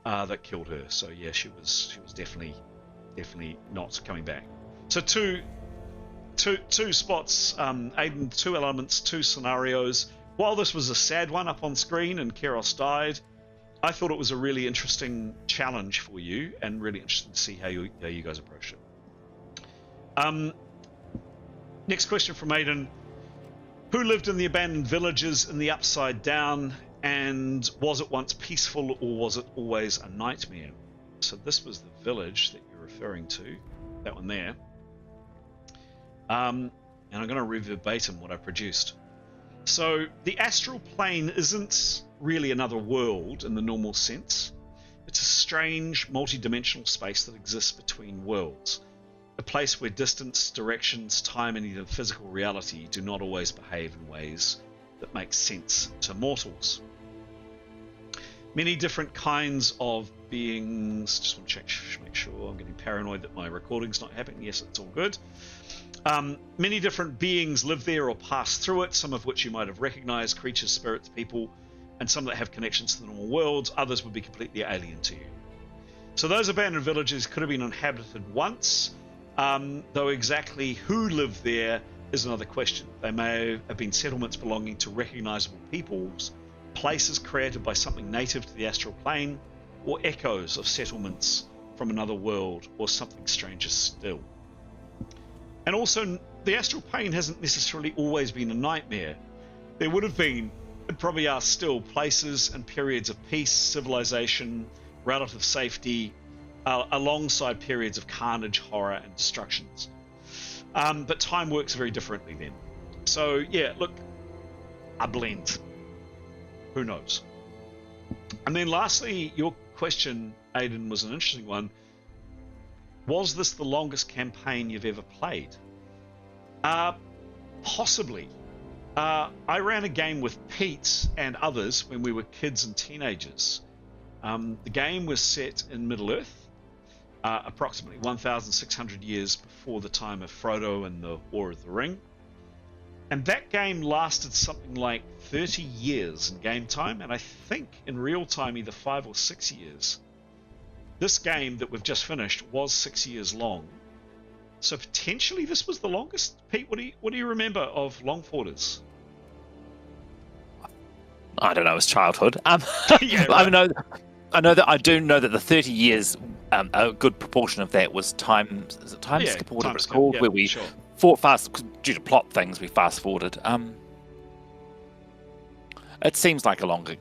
that killed her. So yeah, she was definitely not coming back. So two spots, Aiden, two elements, two scenarios. While this was a sad one up on screen and Keros died, I thought it was a really interesting challenge for you, and really interesting to see how you guys approached it. Next question from Aiden. Who lived in the abandoned villages in the Upside Down, and was it once peaceful, or was it always a nightmare? So this was the village that you're referring to, that one there. And I'm going to read verbatim what I produced. So the astral plane isn't really another world in the normal sense. It's a strange, multi-dimensional space that exists between worlds. A place where distance, directions, time, and even physical reality do not always behave in ways that make sense to mortals. Many different kinds of beings. Just want to make sure I'm getting paranoid that my recording's not happening. Yes, it's all good. Many different beings live there or pass through it, some of which you might have recognized, creatures, spirits, people, and some that have connections to the normal worlds. Others would be completely alien to you. So those abandoned villages could have been inhabited once, though exactly who lived there is another question. They may have been settlements belonging to recognizable peoples, places created by something native to the astral plane, or echoes of settlements from another world, or something stranger still. And also, the astral plane hasn't necessarily always been a nightmare. There would have been, and probably are still, places and periods of peace, civilization, relative safety, alongside periods of carnage, horror, and destructions. But time works very differently then. So, yeah, look, a blend. Who knows? And then lastly, your question, Aiden, was an interesting one. Was this the longest campaign you've ever played? Possibly. I ran a game with Pete and others when we were kids and teenagers. The game was set in Middle-earth, approximately 1,600 years before the time of Frodo and the War of the Ring. And that game lasted something like 30 years in game time, and I think in real time either 5 or 6 years. This game that we've just finished was 6 years long. So potentially this was the longest. Pete, what do you remember of Longforders? I don't know. It's childhood. Yeah, right. I do know that the 30 years, a good proportion of that was time. Is it time skip or whatever it's called? Yeah, where we sure. fought fast due to plot things. We fast forwarded. It seems like a longer.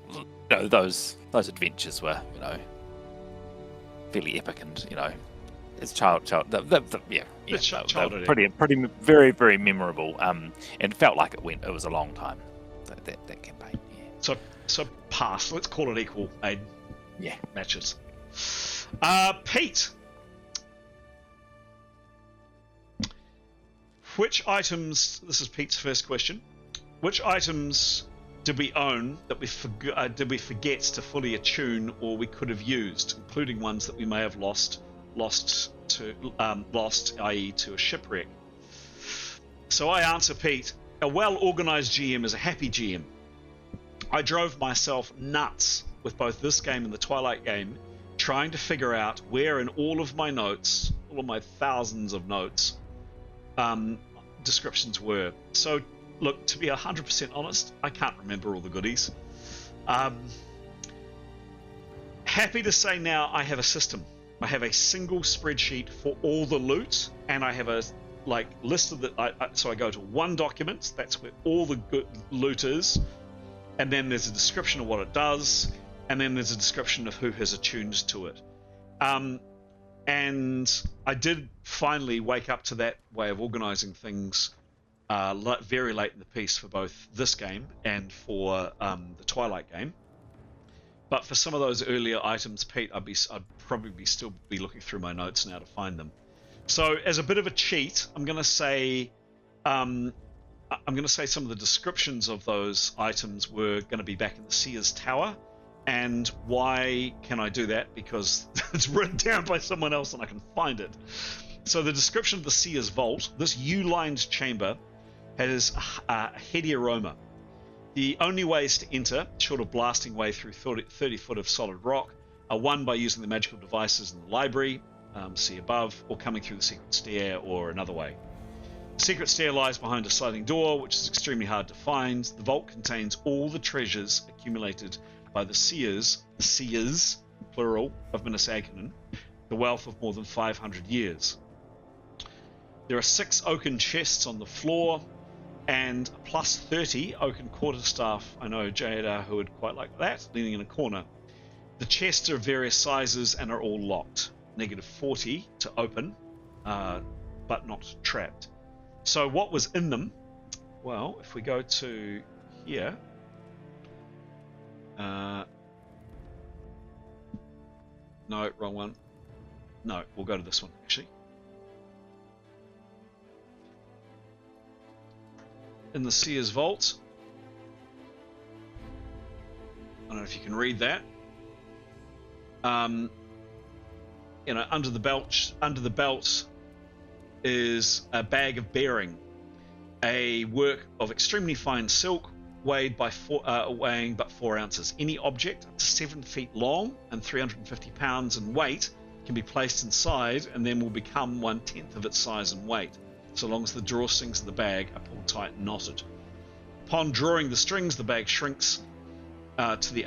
Those adventures were fairly epic, and it's childhood. Pretty, very, very memorable. And it felt like it was a long time. That campaign. Yeah. So pass. Let's call it equal. Aiden. Yeah. Matches. Pete. Which items? This is Pete's first question. Which items did we own that did we forget to fully attune, or we could have used, including ones that we may have lost, i.e., to a shipwreck? So I answer Pete. A well-organized GM is a happy GM. I drove myself nuts with both this game and the Twilight game, trying to figure out where in all of my notes, all of my thousands of notes, descriptions were. So, look, to be 100% honest, I can't remember all the goodies. Happy to say now I have a system. I have a single spreadsheet for all the loot, and I have a list of the. So I go to one document. That's where all the good loot is, and then there's a description of what it does, and then there's a description of who has attuned to it. And I did finally wake up to that way of organizing things very late in the piece for both this game and for the Twilight game. But for some of those earlier items, Pete, I'd probably still be looking through my notes now to find them. So as a bit of a cheat, I'm going to say some of the descriptions of those items were going to be back in the Seer's Tower. And why can I do that? Because it's written down by someone else and I can find it. So the description of the Seer's Vault, this U-lined chamber has a heady aroma. The only ways to enter, short of blasting way through 30 foot of solid rock, are one by using the magical devices in the library, see above, or coming through the secret stair, or another way. The secret stair lies behind a sliding door, which is extremely hard to find. The vault contains all the treasures accumulated by the seers, plural, of Minas Aghanan, the wealth of more than 500 years. There are 6 oaken chests on the floor, and a plus 30 oaken quarterstaff. I know Jada, who would quite like that, leaning in a corner. The chests are of various sizes and are all locked. Negative 40 to open, but not trapped. So what was in them? Well, if we go to here, no, wrong one. No, we'll go to this one, actually. In the Seer's Vault, I don't know if you can read that. Under the belt is a bag of bearing, a work of extremely fine silk, weighing but 4 ounces. Any object up to 7 feet long and 350 pounds in weight can be placed inside and then will become 1/10 of its size and weight, so long as the drawstrings of the bag are pulled tight and knotted. Upon drawing the strings, the bag shrinks to the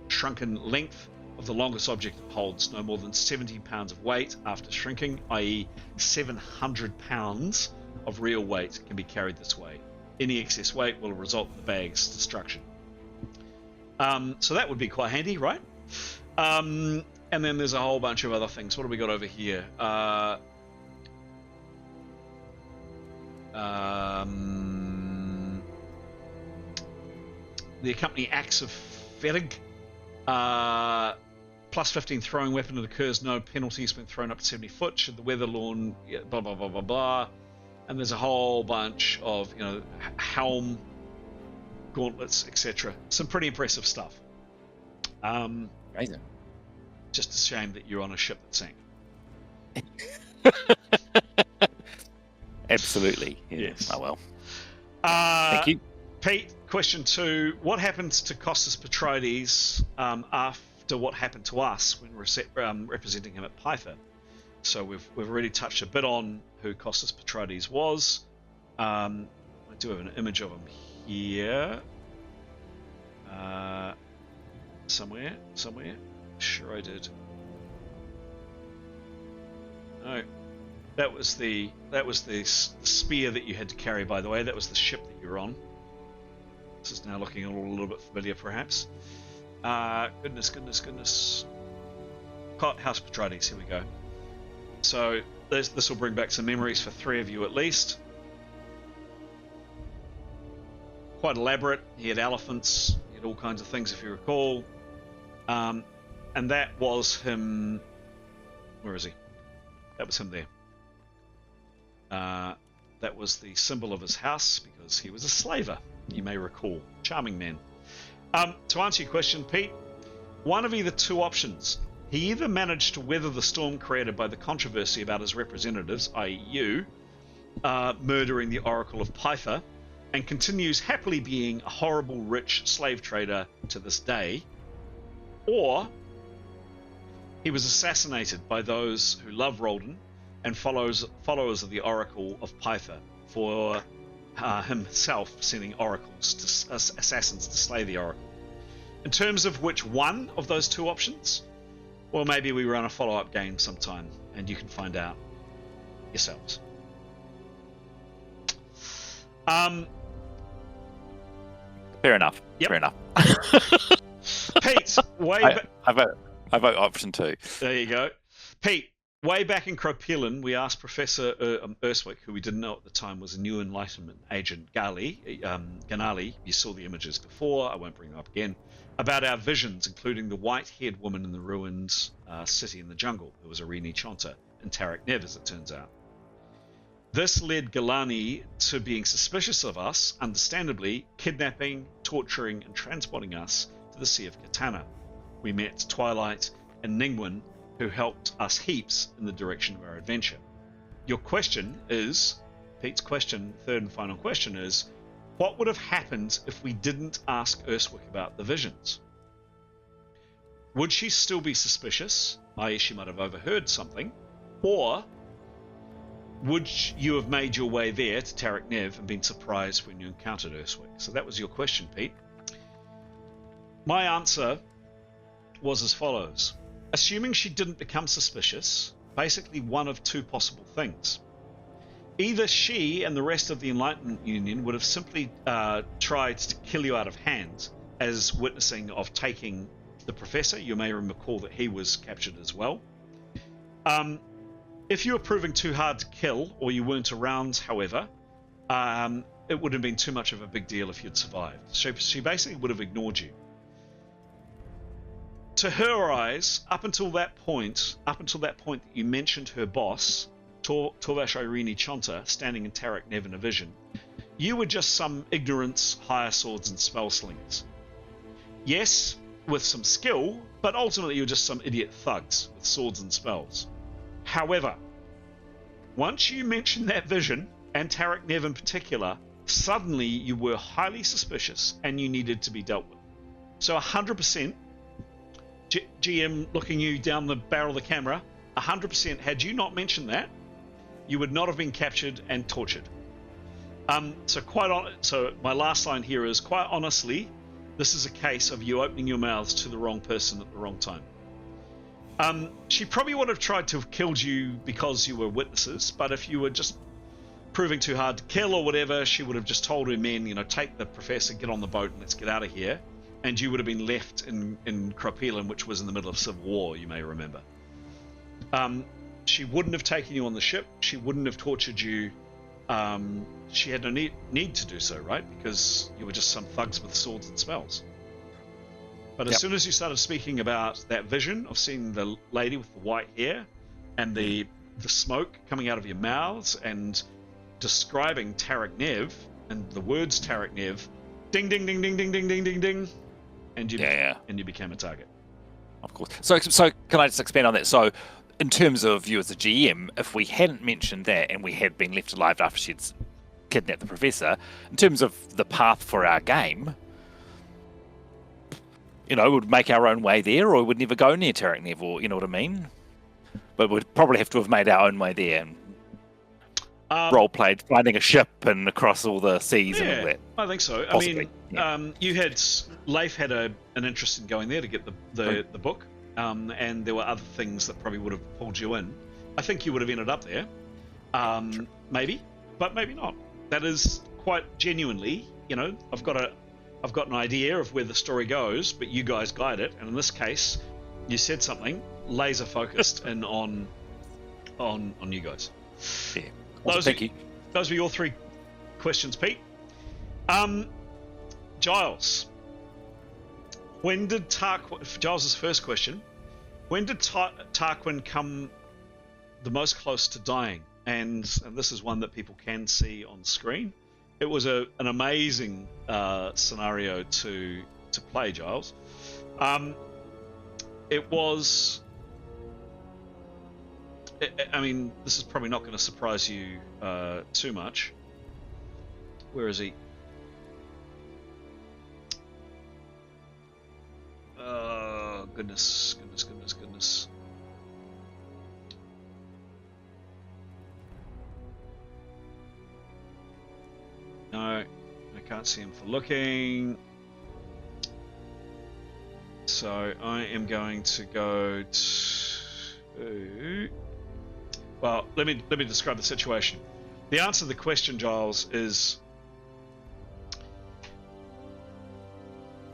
shrunken length of the longest object it holds. No more than 70 pounds of weight after shrinking, i.e. 700 pounds of real weight can be carried this way. Any excess weight will result in the bag's destruction. So that would be quite handy, right? And then there's a whole bunch of other things. What have we got over here? The accompanying axe of Ferrig, Plus 15 throwing weapon, it occurs no penalties when thrown up to 70 foot. Should the weather lawn, blah, blah, blah, blah, blah. And there's a whole bunch of, helm, gauntlets, etc. Some pretty impressive stuff. Amazing. Just a shame that you're on a ship that sank. Absolutely. Yeah. Yes. Oh well. Thank you. Pete, question 2. What happened to Costas Petrides after what happened to us when representing him at Python? So we've already touched a bit on who Costas Petrides was. I do have an image of him here. Somewhere. Sure I did. No. That was the spear that you had to carry, by the way. That was the ship that you were on. This is now looking a little bit familiar, perhaps. Goodness. House Petrides, here we go. So this will bring back some memories for 3 of you at least. Quite elaborate. He had elephants. He had all kinds of things, if you recall. And that was him. Where is he? That was him there. That was the symbol of his house because he was a slaver, you may recall. Charming man. To answer your question, Pete, one of either 2 options. He either managed to weather the storm created by the controversy about his representatives, i.e. you, murdering the Oracle of Pytha, and continues happily being a horrible, rich slave trader to this day, or he was assassinated by those who love Roldan and followers of the Oracle of Pytha for himself sending assassins to slay the Oracle. In terms of which one of those 2 options, well, maybe we run a follow-up game sometime and you can find out yourselves. Fair enough. Yep. Fair enough. Pete, I vote option 2. There you go. Pete, way back in Cropelin, we asked Professor Urswick, who we didn't know at the time was a new Enlightenment agent, Ganali, you saw the images before, I won't bring them up again, about our visions, including the white-haired woman in the ruined city in the jungle, who was Irini Chonta, and Tarek Nev, as it turns out. This led Galani to being suspicious of us, understandably, kidnapping, torturing, and transporting us to the Sea of Katana. We met Twilight and Ningwen, who helped us heaps in the direction of our adventure. Your question is, Pete's question, third and final question is, what would have happened if we didn't ask Urswick about the visions? Would she still be suspicious, i.e. she might have overheard something, or would you have made your way there to Tarek Nev and been surprised when you encountered Urswick? So that was your question, Pete. My answer was as follows. Assuming she didn't become suspicious, basically one of 2 possible things. Either she and the rest of the Enlightenment Union would have simply tried to kill you out of hand, as witnessing of taking the Professor. You may recall that he was captured as well. If you were proving too hard to kill, or you weren't around, however, it would have been too much of a big deal if you'd survived. So she basically would have ignored you. To her eyes, up until that point that you mentioned her boss, Torvash Irini Chonta, standing in Tarek Nev in a vision, you were just some ignorance, higher swords and spell slingers. Yes, with some skill, but ultimately you're just some idiot thugs with swords and spells. However, once you mentioned that vision, and Tarek Nev in particular, suddenly you were highly suspicious and you needed to be dealt with. So 100%, GM looking you down the barrel of the camera, 100% had you not mentioned that, you would not have been captured and tortured. So my last line here is, quite honestly, this is a case of you opening your mouths to the wrong person at the wrong time. She probably would have tried to have killed you because you were witnesses, but if you were just proving too hard to kill or whatever, she would have just told her men, take the Professor, get on the boat and let's get out of here. And you would have been left in Cropelin, which was in the middle of civil war, you may remember. She wouldn't have taken you on the ship. She wouldn't have tortured you. She had no need to do so, right? Because you were just some thugs with swords and spells. But as soon as you started speaking about that vision of seeing the lady with the white hair and the smoke coming out of your mouths and describing Tarek Nev and the words Tarek Nev, ding, ding, ding, ding, ding, ding, ding, ding, ding, and you became a target. Of course. So can I just expand on that? So in terms of you as a GM, if we hadn't mentioned that and we had been left alive after she'd kidnapped the professor, in terms of the path for our game, we'd make our own way there, or we'd never go near Tarek Nev, or you know what I mean? But we'd probably have to have made our own way there and role-played finding a ship and across all the seas and all that. I think so. Possibly. Leif had an interest in going there to get the book, and there were other things that probably would have pulled you in. I think you would have ended up there, maybe, but maybe not. That is quite genuinely, I've got an idea of where the story goes, but you guys guide it. And in this case, you said something laser focused and on you guys. Yeah. Thank you. Those were your 3 questions, Pete. Giles. When did Giles's first question? When did Tarquin come the most close to dying? And this is one that people can see on screen. It was an amazing scenario to play, Giles. It was. I mean, this is probably not going to surprise you too much. Where is he? Goodness. No, I can't see him for looking. So I am going to go to... Well, let me describe the situation. The answer to the question, Giles, is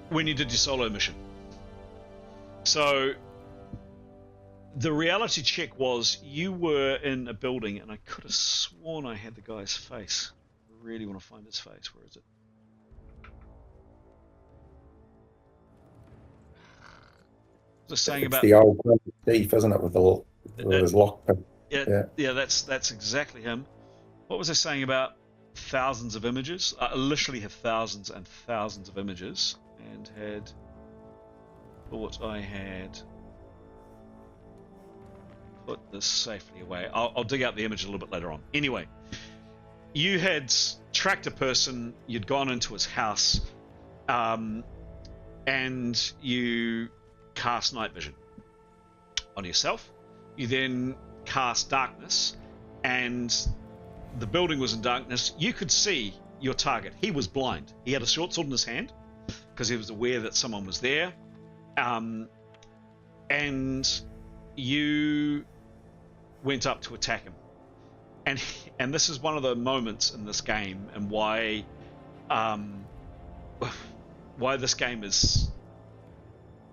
when you did your solo mission. So the reality check was you were in a building, and I could have sworn I had the guy's face. I really want to find his face. Where is it? Just saying about the old thief, isn't it, with his lockpick? Yeah, that's exactly him. What was I saying about thousands of images? I literally have thousands and thousands of images, and had thought I had put this safely away. I'll dig out the image a little bit later on. Anyway, you had tracked a person, you'd gone into his house, and you cast night vision on yourself. You then cast darkness, and the building was in darkness. You could see your target. He was blind. He had a short sword in his hand because he was aware that someone was there. And you went up to attack him. And this is one of the moments in this game, and why this game is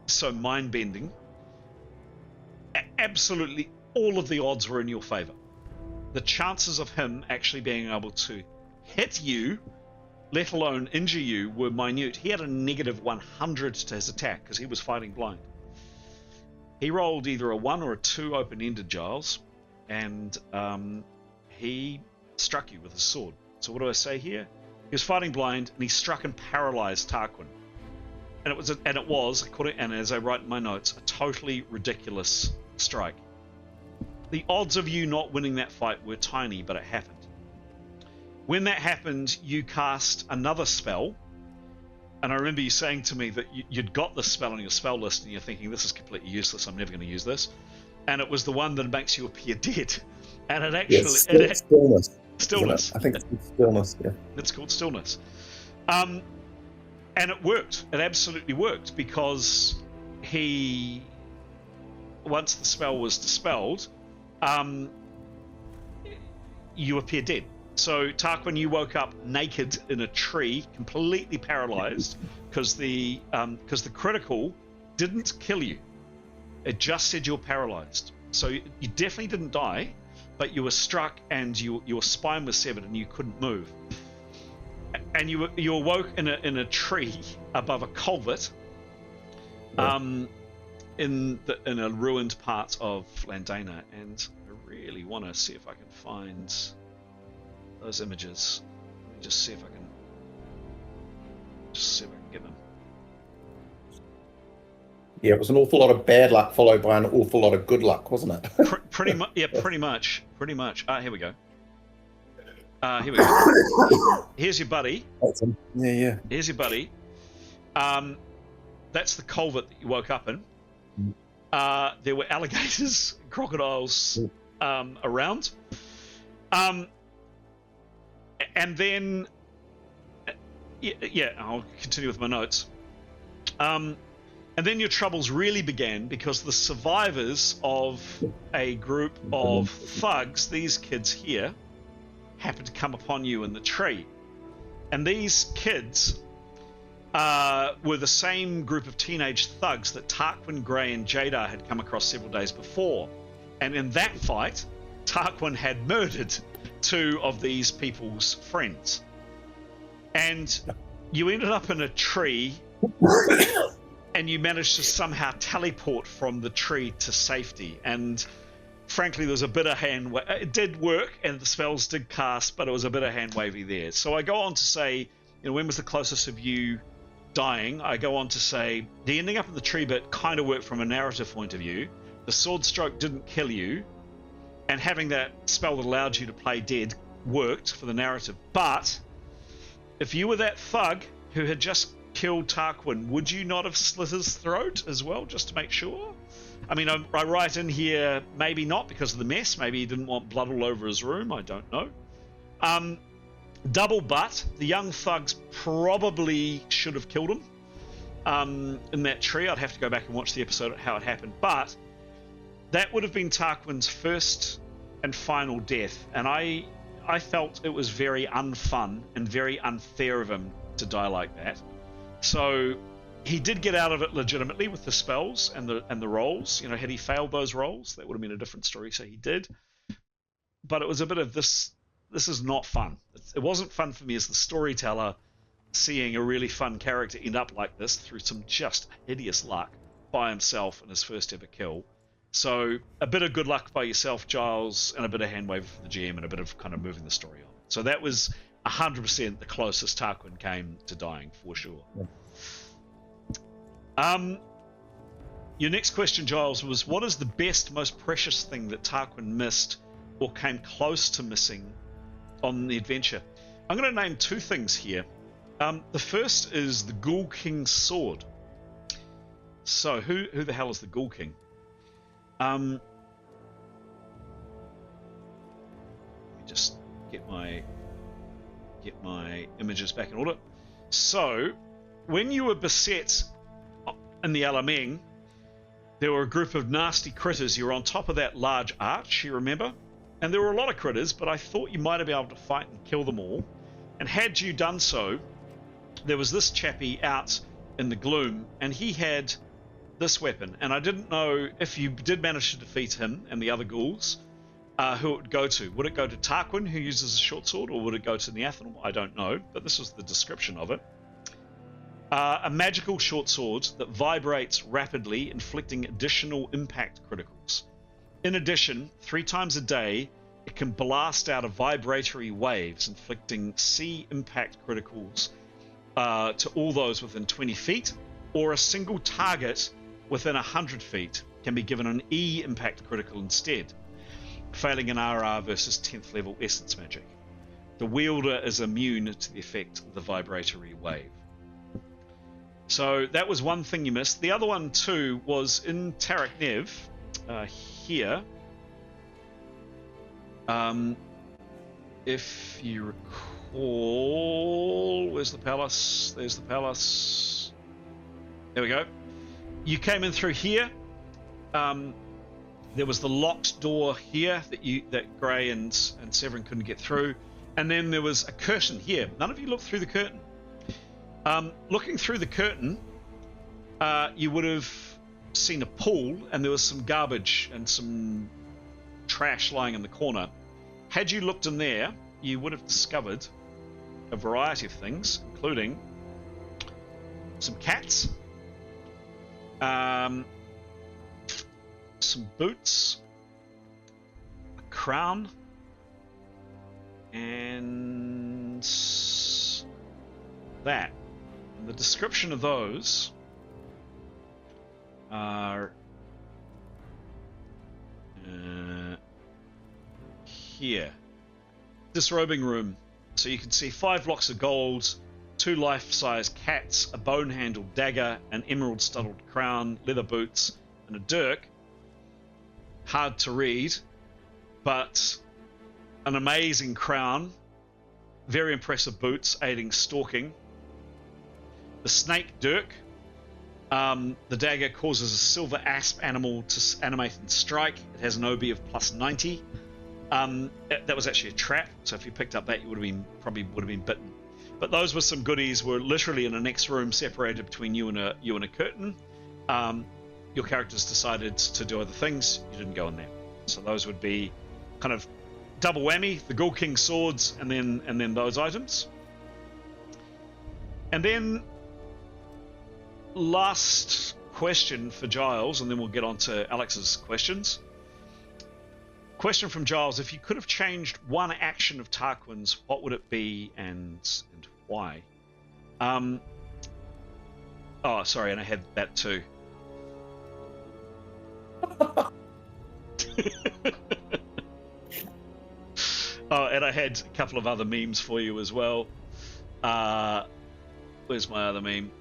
so mind-bending. Absolutely all of the odds were in your favor. The chances of him actually being able to hit you, let alone injure you, were minute. He had a negative 100 to his attack because he was fighting blind. He rolled either a 1 or a 2 open-ended, Giles, and he struck you with his sword. So what do I say here? He was fighting blind, and he struck and paralyzed Tarquin. And it was, according, and as I write in my notes, a totally ridiculous strike. The odds of you not winning that fight were tiny, but it happened. When that happened, you cast another spell, and I remember you saying to me that you'd got this spell on your spell list, and you're thinking, this is completely useless, I'm never going to use this. And it was the one that makes you appear dead. And it actually... Stillness. Stillness. I think it's stillness, yeah. It's called stillness. And it worked. It absolutely worked, because once the spell was dispelled, you appear dead. So Tarquin, you woke up naked in a tree, completely paralyzed, because the critical didn't kill you. It just said you're paralyzed. So you definitely didn't die, but you were struck and your spine was severed and you couldn't move. And you awoke in a tree above a culvert, in a ruined part of Landana, and I really want to see if I can find those images. Let me just see if I can get them. Yeah, it was an awful lot of bad luck followed by an awful lot of good luck, wasn't it? Pretty much. Yeah, pretty much. Here we go. Here we go. Here's your buddy. Awesome. Yeah. Here's your buddy. That's the culvert that you woke up in. There were alligators, crocodiles around. And then, I'll continue with my notes. And then your troubles really began because the survivors of a group of thugs, these kids here, happened to come upon you in the tree. And these kids were the same group of teenage thugs that Tarquin, Grey, and Jadar had come across several days before. And in that fight, Tarquin had murdered 2 of these people's friends. And you ended up in a tree, and you managed to somehow teleport from the tree to safety. And frankly, there was a bit of hand... It did work, and the spells did cast, but it was a bit of hand-wavy there. So I go on to say, when was the closest of you dying? I go on to say, the ending up in the tree bit kind of worked from a narrative point of view. The sword stroke didn't kill you, and having that spell that allowed you to play dead worked for the narrative. But if you were that thug who had just killed Tarquin, would you not have slit his throat as well, just to make sure? I mean, I write in here, maybe not because of the mess. Maybe he didn't want blood all over his room. I don't know. Double but, the young thugs probably should have killed him in that tree. I'd have to go back and watch the episode of how it happened. But that would have been Tarquin's first and final death. And I felt it was very unfun and very unfair of him to die like that. So he did get out of it legitimately with the spells and the rolls. Had he failed those rolls, that would have been a different story. So he did. But it was a bit of this. This is not fun. It wasn't fun for me as the storyteller, seeing a really fun character end up like this through some just hideous luck by himself in his first ever kill. So a bit of good luck by yourself, Giles, and a bit of handwave for the GM, and a bit of kind of moving the story on. So that was 100% the closest Tarquin came to dying, for sure. Yeah. Your next question, Giles, was what is the best, most precious thing that Tarquin missed or came close to missing on the adventure? I'm going to name 2 things here. The first is the Ghoul King's sword. So who the hell is the Ghoul King? Let me just get my images back in order. So when you were beset in the Alameng, there were a group of nasty critters. You were on top of that large arch, you remember? And there were a lot of critters, but I thought you might have been able to fight and kill them all. And had you done so, there was this chappie out in the gloom, and he had this weapon. And I didn't know if you did manage to defeat him and the other ghouls, who it would go to. Would it go to Tarquin, who uses a short sword, or would it go to Neathanel? I don't know, but this was the description of it. A magical short sword that vibrates rapidly, inflicting additional impact criticals. In addition, 3 times a day, it can blast out of vibratory waves, inflicting C impact criticals to all those within 20 feet, or a single target within 100 feet can be given an E impact critical instead, failing an RR versus 10th level essence magic. The wielder is immune to the effect of the vibratory wave. So that was one thing you missed. The other one too was in Tarak Nev, here. If you recall, where's the palace? There's the palace. There we go. You came in through here. There was the locked door here that Grey and Severin couldn't get through, and then there was a curtain here. None of you looked through the curtain. Looking through the curtain, you would have seen a pool, and there was some garbage and some trash lying in the corner. Had you looked in there, you would have discovered a variety of things, including some cats, some boots, a crown, and that. And the description of those are here. Disrobing room. So you can see 5 blocks of gold, 2 life-size cats, a bone-handled dagger, an emerald-studded crown, leather boots, and a dirk. Hard to read, but an amazing crown, very impressive boots, aiding stalking. The snake dirk. The dagger causes a silver asp animal to animate and strike. It has an OB of +90. That was actually a trap, so if you picked up that, you probably would have been bitten. But those were some goodies. Were literally in the next room, separated between you and a curtain. Your characters decided to do other things. You didn't go in there, so those would be kind of double whammy: the Ghoul King swords, and then those items. And then last question for Giles, and then we'll get on to Alex's questions. Question from Giles: if you could have changed one action of Tarquin's, what would it be, and why? Oh, sorry, and I had that too. Oh, and I had a couple of other memes for you as well. Where's my other meme?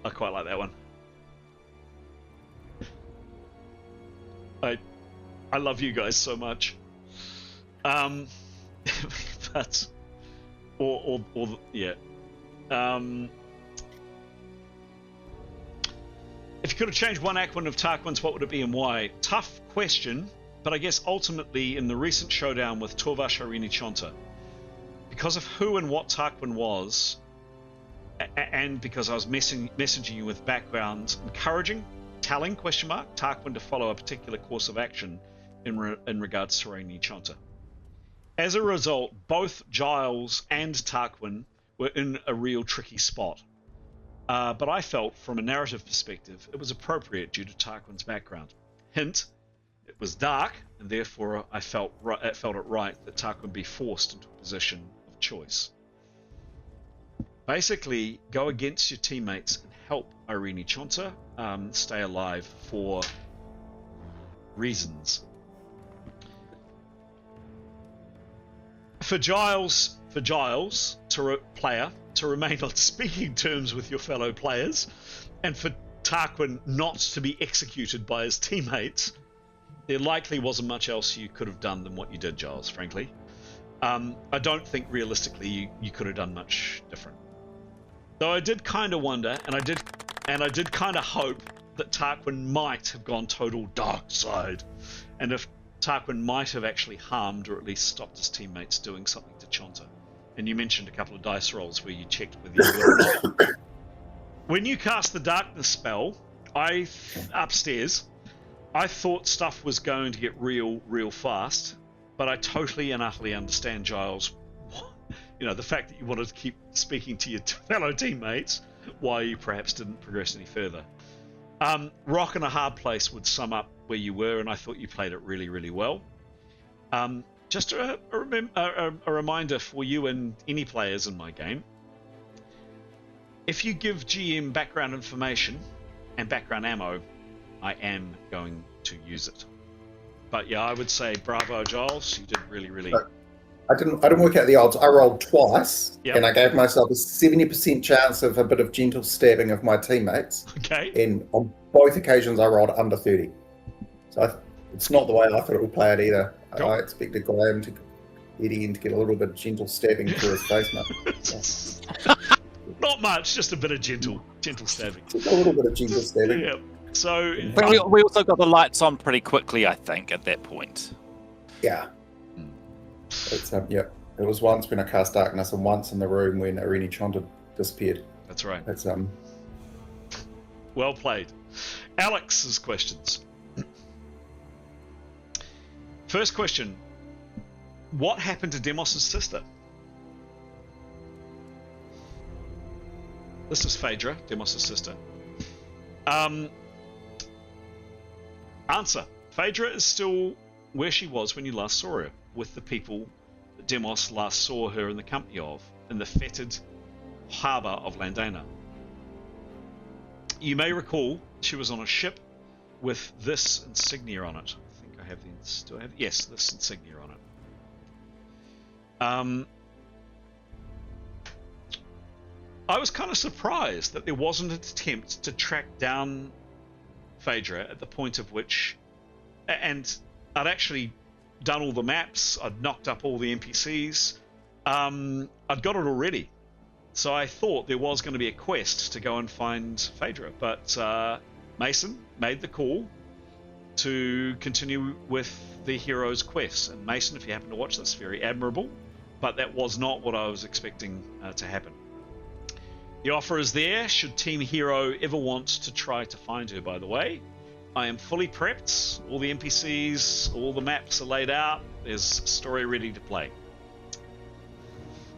I quite like that one. I love you guys so much. But yeah. If you could have changed one action of Tarquin's, what would it be and why? Tough question, but I guess ultimately in the recent showdown with Torvash Arini Chonta, because of who and what Tarquin was, and because I was messaging you with background telling Tarquin to follow a particular course of action in regards to Arini Chonta. As a result, both Giles and Tarquin were in a real tricky spot. But I felt, from a narrative perspective, it was appropriate due to Tarquin's background. Hint, it was dark, and therefore I felt it right that Tarquin be forced into a position of choice. Basically, go against your teammates and help Arini Chonta stay alive for reasons. For Giles to remain on speaking terms with your fellow players, and for Tarquin not to be executed by his teammates, there likely wasn't much else you could have done than what you did, Giles, frankly. I don't think realistically you could have done much different. Though I did kind of wonder, and I did kind of hope that Tarquin might have gone total dark side, and if Tarquin might have actually harmed or at least stopped his teammates doing something to Chonta. And you mentioned a couple of dice rolls where you checked whether you would or not. When you cast the darkness spell, upstairs, I thought stuff was going to get real fast, but I totally and utterly understand, Giles, the fact that you wanted to keep speaking to your fellow teammates, why you perhaps didn't progress any further. Rock and a hard place would sum up where you were, and I thought you played it really well. Just a reminder for you and any players in my game: if you give GM background information and background ammo, I am going to use it. But yeah, I would say bravo, Giles. You did really. I didn't work out the odds. I rolled twice, Yep. and I gave myself a 70% chance of a bit of gentle stabbing of my teammates. Okay. And on both occasions, I rolled under 30. So it's not the way I thought it would play out either. Cool. I expected Graham to get in to get a little bit of gentle stabbing through his face, mate. Not much, just a bit of gentle stabbing. Just a little bit of gentle stabbing. Yeah. So But we also got the lights on pretty quickly, I think, at that point. Yeah. It's It was once when I cast darkness, and once in the room when Arini Chonta disappeared. that's right. It's Well played. Alex's questions. First question: what happened to Demos' sister? This is Phaedra, Demos' sister. Answer. Phaedra is still where she was when you last saw her, with the people that Demos last saw her in the company of, in the fetid harbour of Landana. You may recall she was on a ship with this insignia on it. I think I have the... Do I have... Yes, this insignia on it. I was kind of surprised that there wasn't an attempt to track down Phaedra at the point of which... And I'd actually done all the maps, I'd knocked up all the NPCs, I'd got it already. So I thought there was going to be a quest to go and find Phaedra, but Mason made the call to continue with the hero's quest. And Mason, if you happen to watch this, very admirable, but that was not what I was expecting to happen. The offer is there, should Team Hero ever want to try to find her, by the way. I am fully prepped, all the NPCs, all the maps are laid out, there's a story ready to play.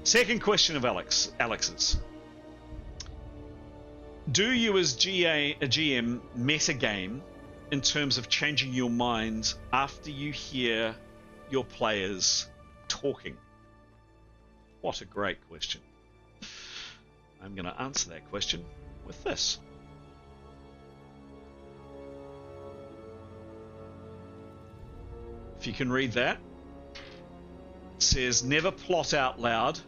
Second question of Alex's. Do you as a GM metagame in terms of changing your mind after you hear your players talking? What a great question. I'm going to answer that question with this. If you can read that, it says, never plot out loud.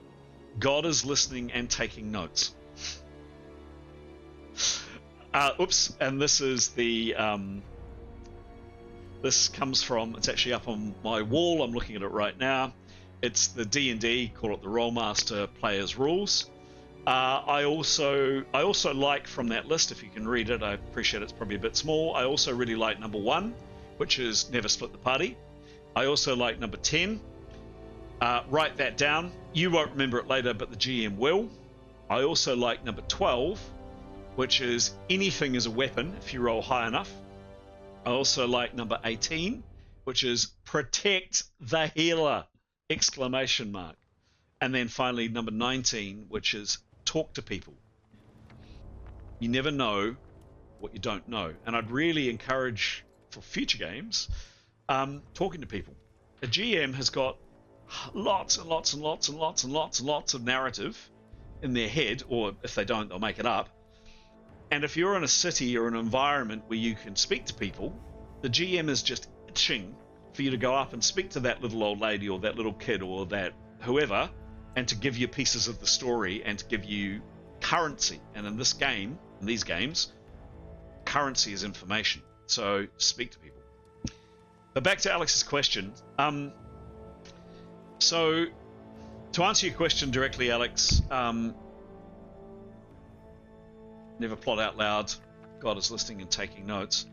God is listening and taking notes. Oops, and this is the... this comes from... It's actually up on my wall. I'm looking at it right now. It's the D&D, call it the Rolemaster Players Rules. I also like from that list, if you can read it, I appreciate it's probably a bit small. I also really like number 1, which is never split the party. I also like number 10. Write that down. You won't remember it later, but the GM will. I also like number 12, which is anything is a weapon if you roll high enough. I also like number 18, which is protect the healer! Exclamation mark. And then finally number 19, which is talk to people. You never know what you don't know. And I'd really encourage for future games, talking to people. A GM has got lots and lots and lots and lots and lots and lots of narrative in their head, or if they don't, they'll make it up. And if you're in a city or an environment where you can speak to people, the GM is just itching for you to go up and speak to that little old lady or that little kid or that whoever, and to give you pieces of the story and to give you currency. And in this game, in these games, currency is information. So speak to people. But back to Alex's question. So to answer your question directly, Alex, never plot out loud. God is listening and taking notes.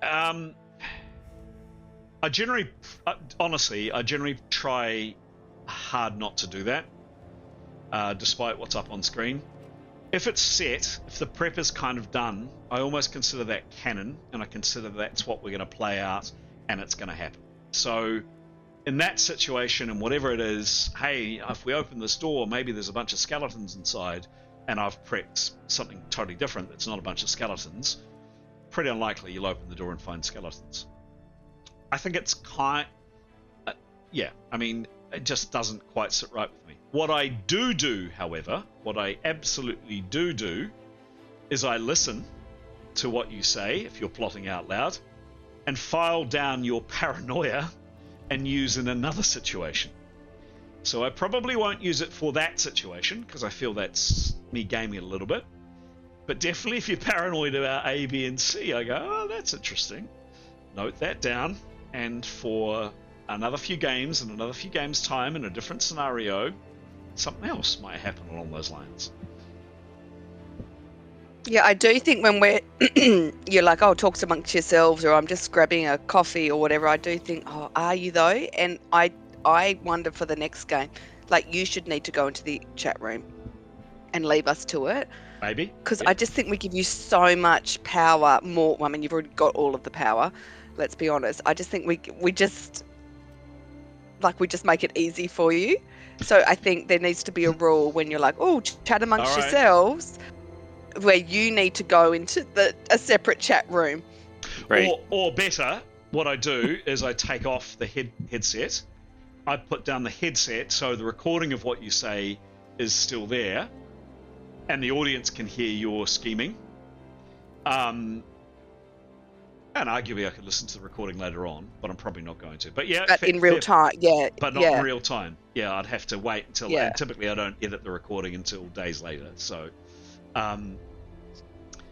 I generally try hard not to do that, despite what's up on screen. If it's set, if the prep is kind of done, I almost consider that canon, and I consider that's what we're going to play out, and it's going to happen. So in that situation, and whatever it is, hey, if we open this door, maybe there's a bunch of skeletons inside, and I've prepped something totally different that's not a bunch of skeletons, pretty unlikely you'll open the door and find skeletons. I think it's it just doesn't quite sit right with me. What I do, however, what I absolutely do, is I listen to what you say, if you're plotting out loud, and file down your paranoia and use in another situation. So I probably won't use it for that situation, because I feel that's me gaming it a little bit. But definitely if you're paranoid about A, B, and C, I go, oh, that's interesting. Note that down, and for another few games, and another few games' time, in a different scenario, something else might happen along those lines. Yeah, I do think when we're, you're like, oh, talk amongst yourselves, or I'm just grabbing a coffee or whatever, I do think, oh, are you though? And I wonder for the next game, like, you should need to go into the chat room and leave us to it. Maybe. Because I just think we give you so much power, more, I mean, you've already got all of the power, let's be honest. I just think we just make it easy for you. So I think there needs to be a rule when you're like, oh, chat amongst yourselves, where you need to go into a separate chat room. Great. or better, what I do is I take off the headset. I put down the headset so the recording of what you say is still there, and the audience can hear your scheming. And arguably I could listen to the recording later on, but I'm probably not going to. But yeah, But in real time, yeah. But not in real time. Yeah, I'd have to wait until. Yeah. And typically, I don't edit the recording until days later. So,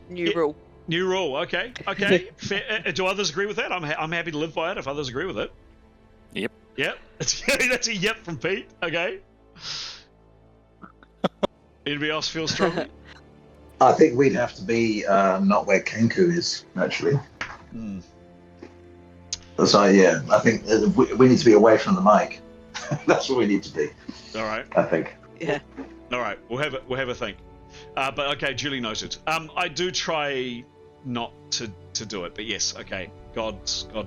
New rule. New rule. Okay. Okay. Fair. Do others agree with that? I'm happy to live by it if others agree with it. Yep. Yep. That's a yep from Pete. Okay. Anybody else feel strongly? I think we'd have to be not where Kenku is, actually. So yeah, I think we need to be away from the mic. That's what we need to be. All right. I think. Yeah. All right. We'll have a think. But okay, duly noted. I do try not to do it, but yes, okay. God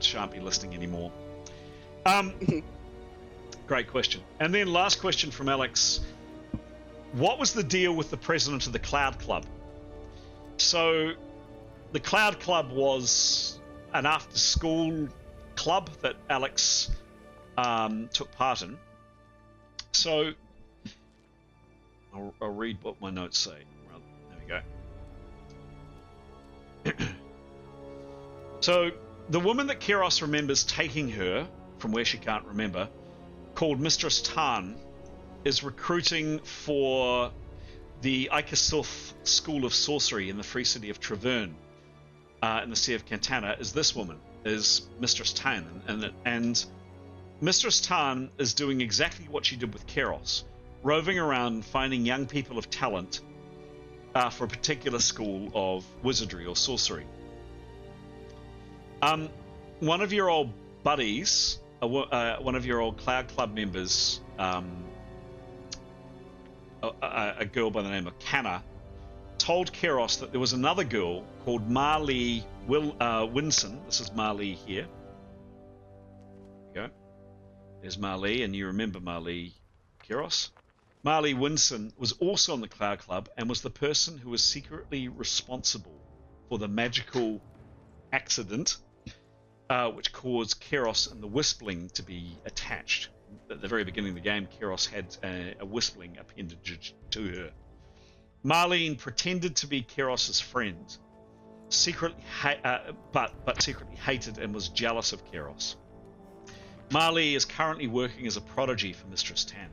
shan't be listening anymore. Great question. And then last question from Alex. What was the deal with the president of the Cloud Club? So, the Cloud Club was an after-school club that Alex took part in. So, I'll read what my notes say. There we go. So, the woman that Keros remembers taking her, from where she can't remember, called Mistress Tan, is recruiting for the Ikesulf School of Sorcery in the free city of Travern, in the Sea of Cantana. Is this woman, is Mistress Tan, and Mistress Tan is doing exactly what she did with Keros, roving around finding young people of talent for a particular school of wizardry or sorcery. One of your old buddies, one of your old Cloud Club members, a girl by the name of Canna, told Keros that there was another girl called Marley Winson. This is Marley here. There you go. There's Marley, and you remember Marley, Keros. Marley Winson was also on the Cloud Club and was the person who was secretly responsible for the magical accident which caused Keros and the Wispling to be attached. At the very beginning of the game, Keros had a Wispling appendage to her. Marlene pretended to be Keros's friend, but secretly hated and was jealous of Keros. Marley is currently working as a prodigy for Mistress Tan.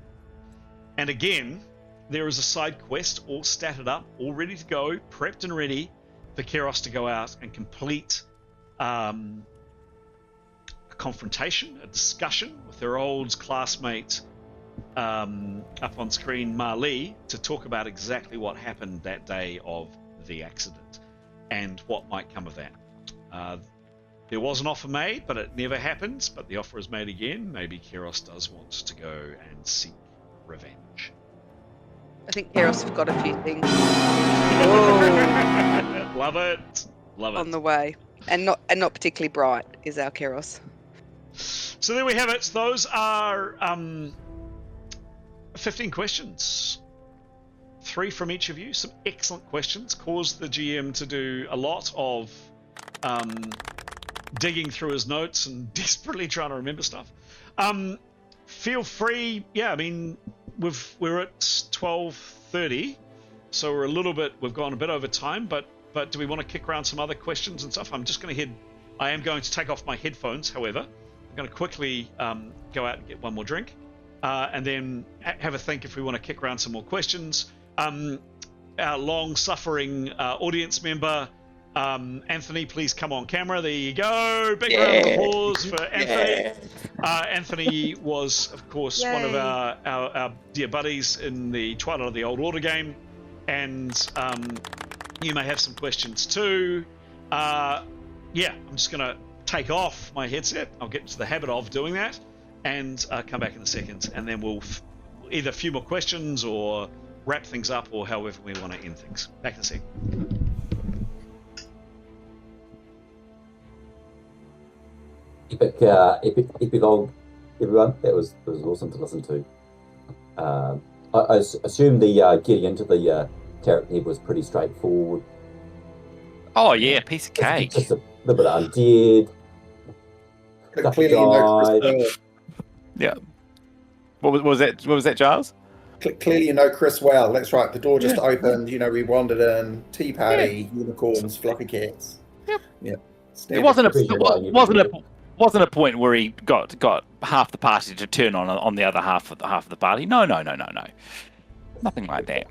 And again, there is a side quest all statted up, all ready to go, prepped and ready for Keros to go out and complete a confrontation, a discussion with her old classmate up on screen, Marley, to talk about exactly what happened that day of the accident and what might come of that. There was an offer made, but it never happened. But the offer is made again. Maybe Keros does want to go and seek revenge. I think Keros forgot a few things Love it. Love it. on the way, and not particularly bright is our Keros. So there we have it. Those are 15 questions. 3 from each of you. Some excellent questions. Caused the GM to do a lot of digging through his notes and desperately trying to remember stuff. Feel free. Yeah, I mean, we're at 12:30, so we've gone a bit over time. But do we want to kick around some other questions and stuff? I am going to take off my headphones. However, I'm going to quickly go out and get one more drink, and then have a think if we want to kick around some more questions. Our long-suffering audience member, Anthony, please come on camera. There you go. Big round of applause for Anthony. Anthony was, of course, one of our dear buddies in the Twilight of the Old Order game, and you may have some questions too. I'm just going to take off my headset. I'll get into the habit of doing that, and come back in a second, and then we'll either a few more questions or wrap things up, or however we want to end things. Back in a second. Epilogue, everyone. That was awesome to listen to. I assume the getting into the character was pretty straightforward. Oh yeah, piece of cake. little bit of undead. Clearly, you know Chris well. Yeah. What was that? What was that, Giles? Clearly, you know Chris well. That's right. The door just opened. You know, we wandered in. Tea party, unicorns, fluffy cats. Yep. Yeah. It wasn't a point where he got half the party to turn on the other half of the party. No. Nothing like that.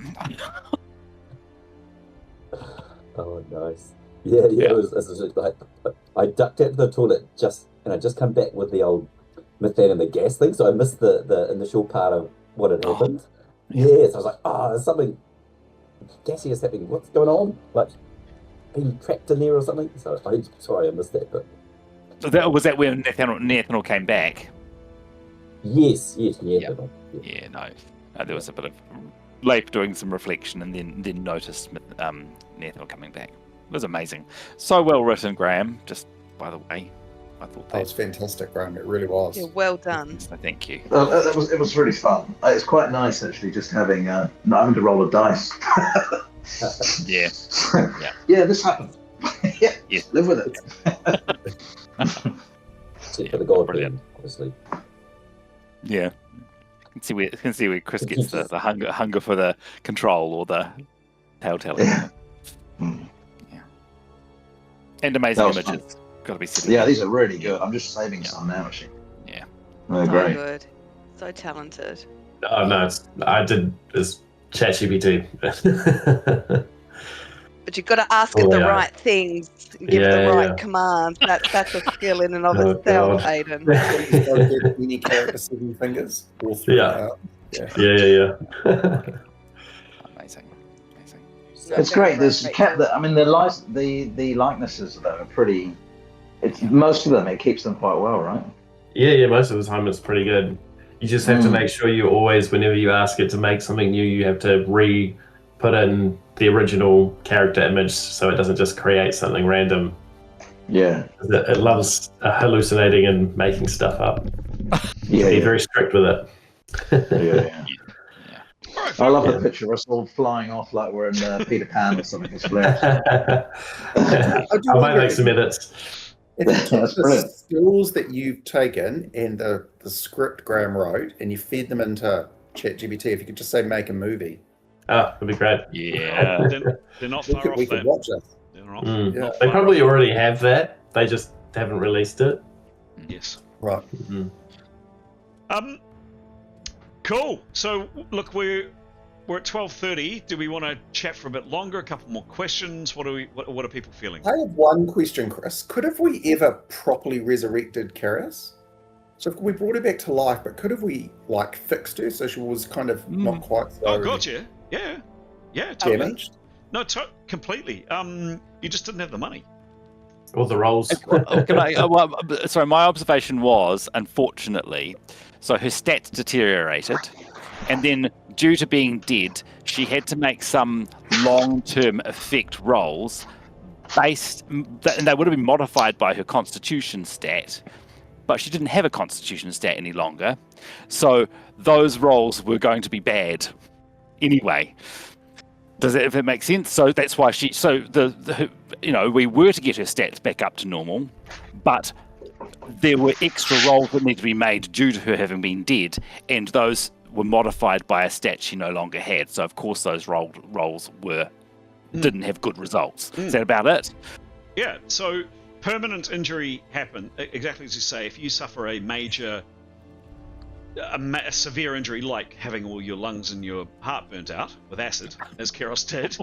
Oh, nice. Yeah. It was like I ducked out to the toilet just come back with the old methane and the gas thing, so I missed the initial part of what had happened. Yes, I was like, there's something gassy is happening. What's going on? Like being trapped in there or something. So sorry I missed that, but. So was that when Nathaniel came back? Yes, Nathaniel. Yeah, no. There was a bit of Leif doing some reflection and then noticed Nathaniel coming back. It was amazing. So well written, Graham. Just by the way, I thought that was fantastic, Graham. It really was. Yeah, well done. So thank you. It was really fun. It's quite nice actually, just having not having to roll a dice. Yeah. Yeah, this happened. Yeah, live with it. For the god, brilliant, obviously. Yeah. Can see where Chris gets the hunger for the control or the telltale. Yeah. And amazing images. Fun. Got to be sitting. Yeah, these are really good. I'm just saving some now, actually. Yeah. They're So great. good. So talented. Oh no, I did this ChatGPT. But you've got to ask it the right things and give it the right commands. That's a skill in and of itself, Aiden. He's got to give any character 7 fingers. All 3 Yeah. Yeah. Amazing. It's great. There's the likenesses though are pretty. It's most of them. It keeps them quite well, right? Yeah. Most of the time it's pretty good. You just have to make sure you always, whenever you ask it to make something new, you have to put in the original character image so it doesn't just create something random. Yeah. It loves hallucinating and making stuff up. Be very strict with it. Yeah. I love the picture of us all flying off like we're in Peter Pan or something. It's hilarious. I might make some edits. If you take the skills that you've taken and the script Graham wrote and you feed them into ChatGPT, if you could just say make a movie. That'd be great. Yeah. They're not far off we could that. watch it. They probably already have that. They just haven't released it. Yes. Right. Cool. So look, we're at 12:30. Do we want to chat for a bit longer? A couple more questions. What are people feeling? I have one question, Chris. Have we ever properly resurrected Karius? So we brought her back to life, but could have we fixed her so she was kind of not quite so Gotcha. Yeah, totally. damaged? No, completely. You just didn't have the money. Or the roles. Sorry, my observation was, unfortunately, so her stats deteriorated, and then due to being dead, she had to make some long-term effect rolls and they would have been modified by her constitution stat, but she didn't have a constitution stat any longer, so those rolls were going to be bad anyway. Does that, if it makes sense? So that's why we were to get her stats back up to normal, but there were extra rolls that needed to be made due to her having been dead, and those were modified by a stat she no longer had. So of course those rolls didn't have good results. Is that about it? Yeah. So permanent injury happen exactly as you say. If you suffer a major, a severe injury like having all your lungs and your heart burnt out with acid, as Keros did,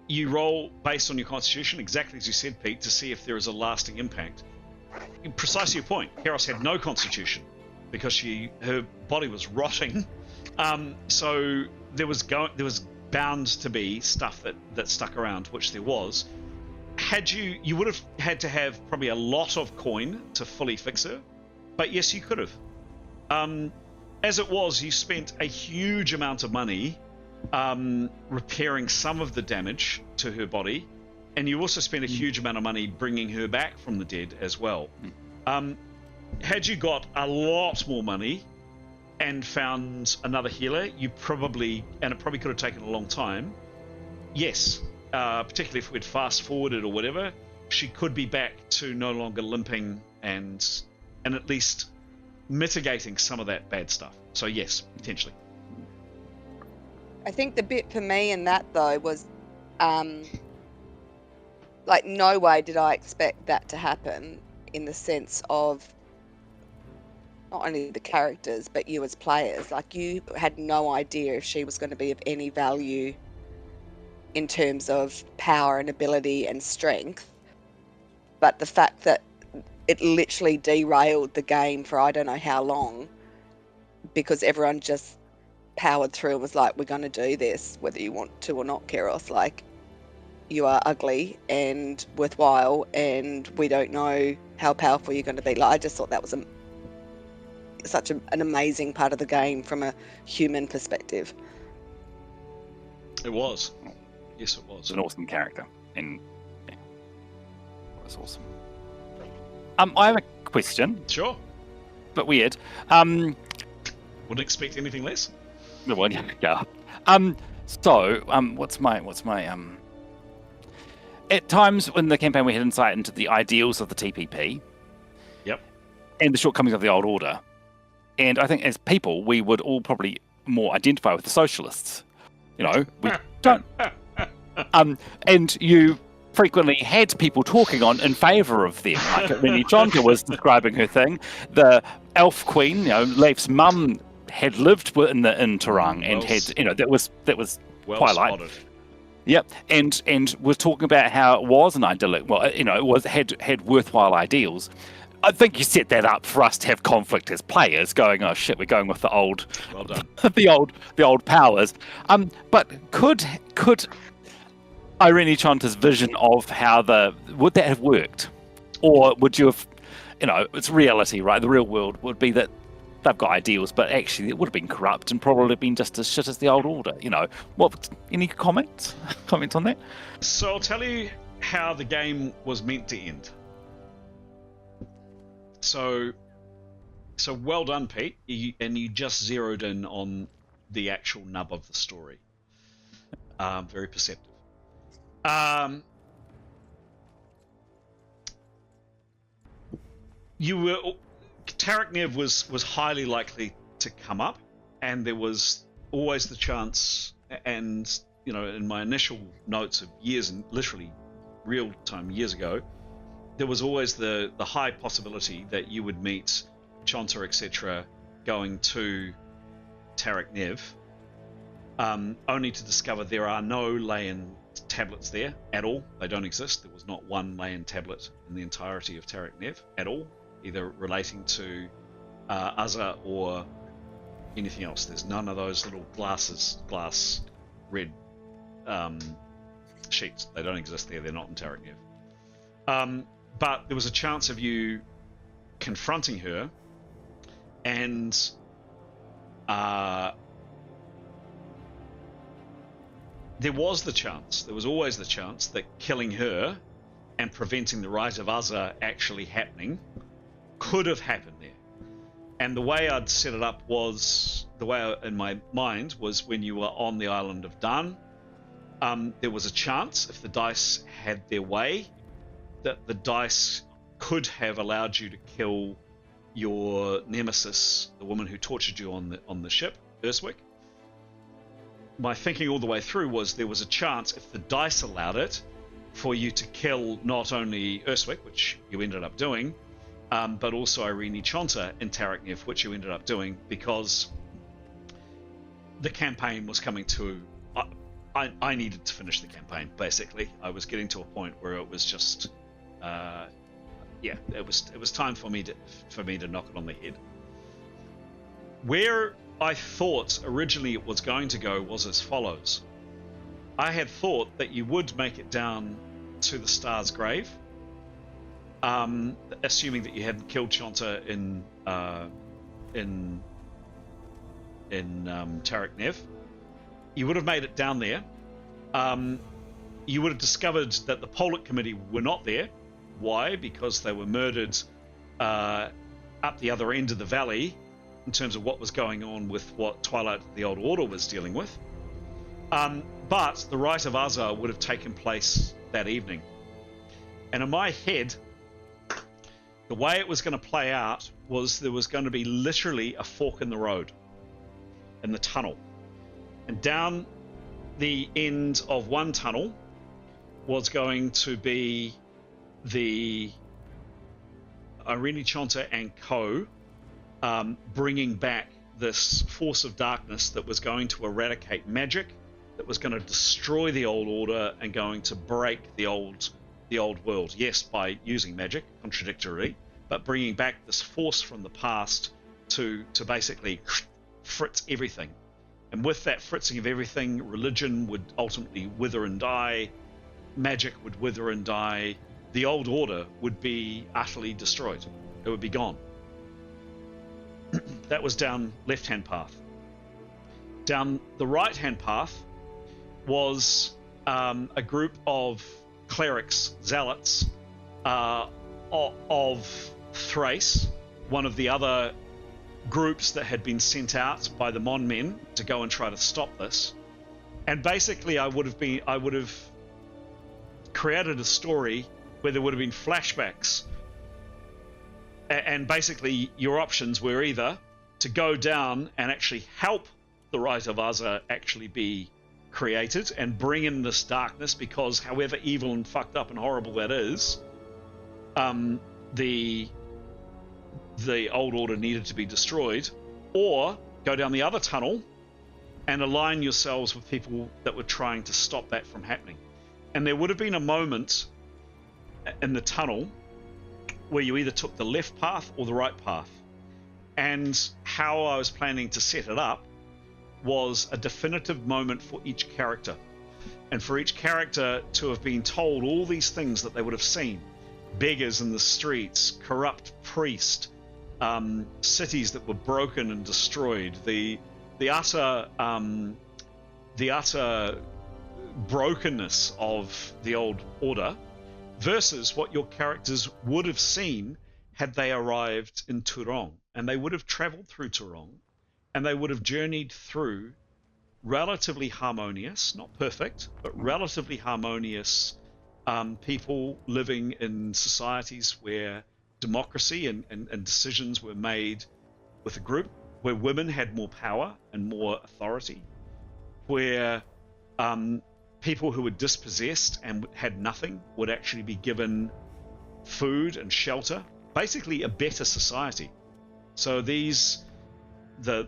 you roll based on your constitution, exactly as you said, Pete, to see if there is a lasting impact. Precisely your point. Keros had no constitution because her body was rotting. So there was bound to be stuff that stuck around, which there was. You would have had to have probably a lot of coin to fully fix her, but yes, you could have. As it was, you spent a huge amount of money repairing some of the damage to her body, and you also spent a huge amount of money bringing her back from the dead as well. Had you got a lot more money and found another healer, and it probably could have taken a long time, yes, particularly if we'd fast forwarded or whatever, she could be back to no longer limping and at least mitigating some of that bad stuff. So yes, potentially. I think the bit for me in that though was, like, no way did I expect that to happen, in the sense of not only the characters but you as players. Like, you had no idea if she was going to be of any value in terms of power and ability and strength, but the fact that it literally derailed the game for I don't know how long, because everyone just powered through and was like, we're going to do this whether you want to or not, Keros. Like, you are ugly and worthwhile and we don't know how powerful you're going to be. Like, I just thought that was such an amazing part of the game from a human perspective. It was. Yes, it was. It's an awesome character, and yeah, it was awesome. I have a question. Sure. But weird. Wouldn't expect anything less. Well, yeah. So, what's my at times when the campaign we had insight into the ideals of the TPP. Yep. And the shortcomings of the old order. And I think as people, we would all probably more identify with the socialists. You know, we don't. And you frequently had people talking in favour of them. Like when Chonka was describing her thing, the elf queen, Leif's mum, had lived in Tarang and had, that was well Twilight. Spotted. Yep, and was talking about how it was an idyllic. Well, it had worthwhile ideals. I think you set that up for us to have conflict as players, going, oh shit, we're going with the old, well done. the old powers. But could Irene Chanta's vision of would that have worked, or would you have, it's reality, right? The real world would be that they've got ideals, but actually it would have been corrupt and probably been just as shit as the old order. What? Any comments? Comments on that? So I'll tell you how the game was meant to end. So well done, Pete. You just zeroed in on the actual nub of the story. Very perceptive. Tarak Nev was highly likely to come up, and there was always the chance, and in my initial notes of years, and literally real time years ago, there was always the high possibility that you would meet Chonta, etc., going to Tarak Nev, only to discover there are no lay-in tablets there at all. They don't exist. There was not one lay-in tablet in the entirety of Tarak Nev at all, either relating to Azza or anything else. There's none of those little glass red sheets. They don't exist there. They're not in Tarak Nev. But there was a chance of you confronting her, and there was always the chance that killing her and preventing the rise of Azza actually happening could have happened there. And the way I'd set it up was, the way in my mind was, when you were on the island of Dan, there was a chance, if the dice had their way, that the dice could have allowed you to kill your nemesis, the woman who tortured you on the ship, Urswick. My thinking all the way through was there was a chance, if the dice allowed it, for you to kill not only Urswick, which you ended up doing, but also Irene Chonta in Tarak Nev, which you ended up doing, because the campaign was coming to... I needed to finish the campaign, basically. I was getting to a point where it was just... it was time for me to knock it on the head. Where I thought originally it was going to go was as follows. I had thought that you would make it down to the Star's Grave, assuming that you hadn't killed Chonta in Tarak Nev. You would have made it down there. You would have discovered that the Pollock Committee were not there. Why? Because they were murdered up the other end of the valley, in terms of what was going on with what Twilight of the Old Order was dealing with. But the Rite of Azar would have taken place that evening. And in my head, the way it was going to play out was there was going to be literally a fork in the road, in the tunnel. And down the end of one tunnel was going to be the Irene Chonta and co. Bringing back this force of darkness that was going to eradicate magic, that was going to destroy the old order and going to break the old world. Yes, by using magic, contradictory, but bringing back this force from the past to basically fritz everything. And with that fritzing of everything, religion would ultimately wither and die, magic would wither and die, the old order would be utterly destroyed. It would be gone. That was down left-hand path. Down the right-hand path was a group of clerics, zealots of Thrace, one of the other groups that had been sent out by the Mon men to go and try to stop this. And basically I would have created a story where there would have been flashbacks, and basically your options were either to go down and actually help the Rite of Azar actually be created and bring in this darkness, because however evil and fucked up and horrible that is, the old order needed to be destroyed, or go down the other tunnel and align yourselves with people that were trying to stop that from happening. And there would have been a moment in the tunnel where you either took the left path or the right path. And how I was planning to set it up was a definitive moment for each character. And for each character to have been told all these things that they would have seen. Beggars in the streets, corrupt priest, cities that were broken and destroyed, the utter brokenness of the old order, versus what your characters would have seen had they arrived in Turong. And they would have traveled through Turong, and they would have journeyed through relatively harmonious, not perfect, but relatively harmonious people living in societies where democracy and decisions were made with a group, where women had more power and more authority, where people who were dispossessed and had nothing would actually be given food and shelter, basically a better society. So these, the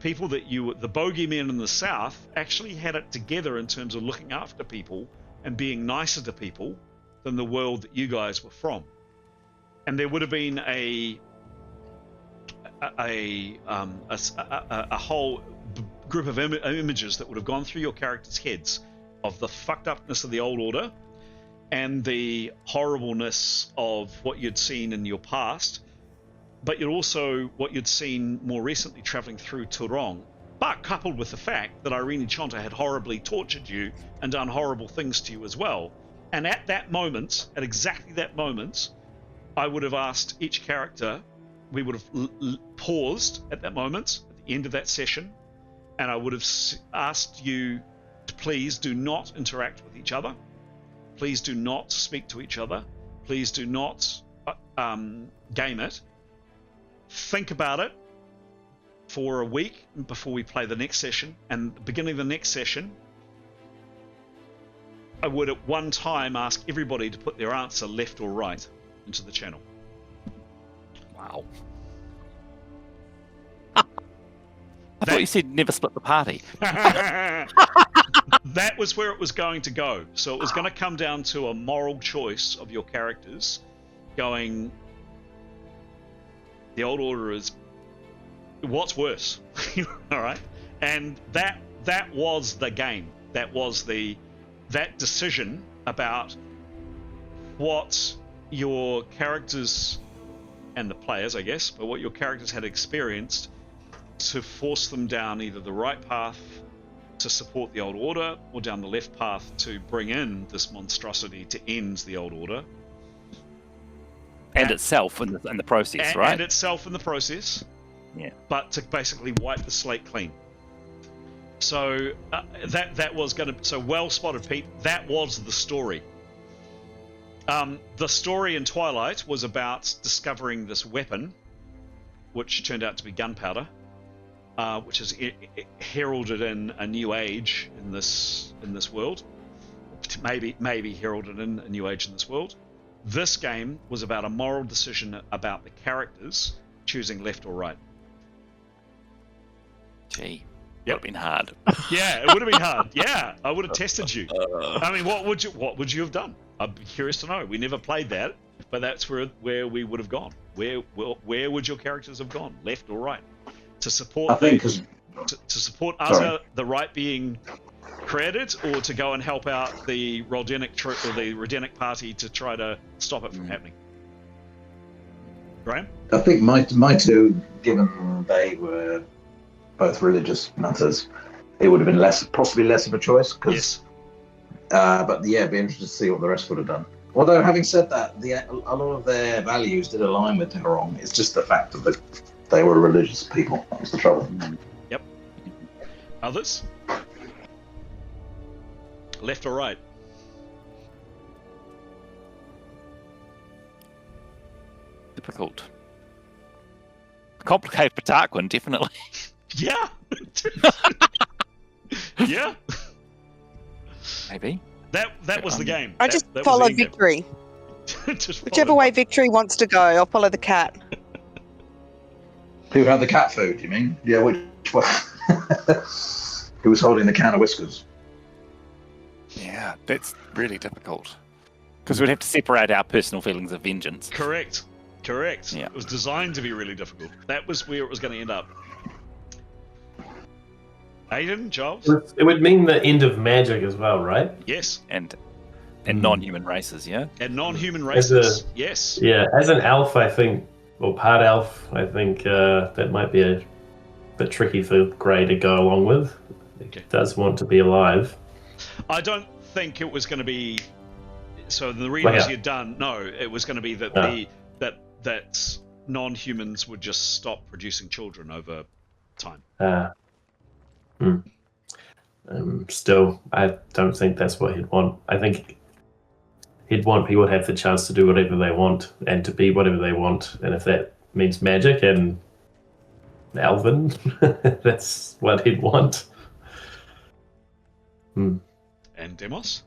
people that the bogeymen in the south actually had it together in terms of looking after people and being nicer to people than the world that you guys were from. And there would have been a whole group of images that would have gone through your characters' heads of the fucked upness of the old order and the horribleness of what you'd seen in your past, but you'd also what you'd seen more recently traveling through Turong, but coupled with the fact that Irene Chonta had horribly tortured you and done horrible things to you as well. And at that moment, at exactly that moment, I would have asked each character, we would have paused at that moment, at the end of that session, and I would have asked you to please do not interact with each other. Please do not speak to each other. Please do not game it. Think about it for a week before we play the next session, and at the beginning of the next session, I would at one time ask everybody to put their answer left or right into the channel. Wow. I thought you said never split the party. That was where it was going to go. So it was going to come down to a moral choice of your characters going, the old order is what's worse. All right. And that was the game. That was that decision about what your characters and the players, I guess, but what your characters had experienced to force them down either the right path to support the old order or down the left path to bring in this monstrosity to end the old order. And itself in the process, right? And itself in the process. Yeah. But to basically wipe the slate clean. So that was going to. So well spotted, Pete. That was the story. The story in Twilight was about discovering this weapon, which turned out to be gunpowder, which is heralded in a new age in this world. Maybe heralded in a new age in this world. This game was about a moral decision about the characters choosing left or right. Gee. Would have been hard. Yeah, it would have been hard. Yeah, I would have tested you. I mean, what would you have done? I'd be curious to know. We never played that, but that's where we would have gone. Where would your characters have gone, left or right, to support? I think to support Azza, the right being created, or to go and help out the Rodenic party to try to stop it from happening. Graham? I think my two, given they were both religious matters, it would have been possibly less of a choice. Yes. But yeah, it'd be interesting to see what the rest would have done. Although, having said that, a lot of their values did align with Tehran. It's just the fact that they were religious people. That was the trouble. Yep. Others? Left or right? Difficult. Complicated Patarquin, definitely. Yeah. Yeah. Maybe. That was the game. I just that was follow the game. Victory. Just Whichever follow. way Victory wants to go, I'll follow the cat. Who had the cat food, you mean? Yeah, which one? Who was holding the can of whiskers? Yeah, that's really difficult. Because we'd have to separate our personal feelings of vengeance. Correct. Yeah. It was designed to be really difficult. That was where it was going to end up. Aiden, Giles? It would mean the end of magic as well, right? Yes. And non-human races, yeah? And non-human races. Yes. Yeah, as an elf, I think, or part elf, I think that might be a bit tricky for Grey to go along with. Okay. He does want to be alive. I don't think it was going to be. So the readers you'd done, no, it was going to be that that non-humans would just stop producing children over time. Still, I don't think that's what he'd want. I think he'd want people to have the chance to do whatever they want and to be whatever they want. And if that means magic and elven, that's what he'd want. And Demos?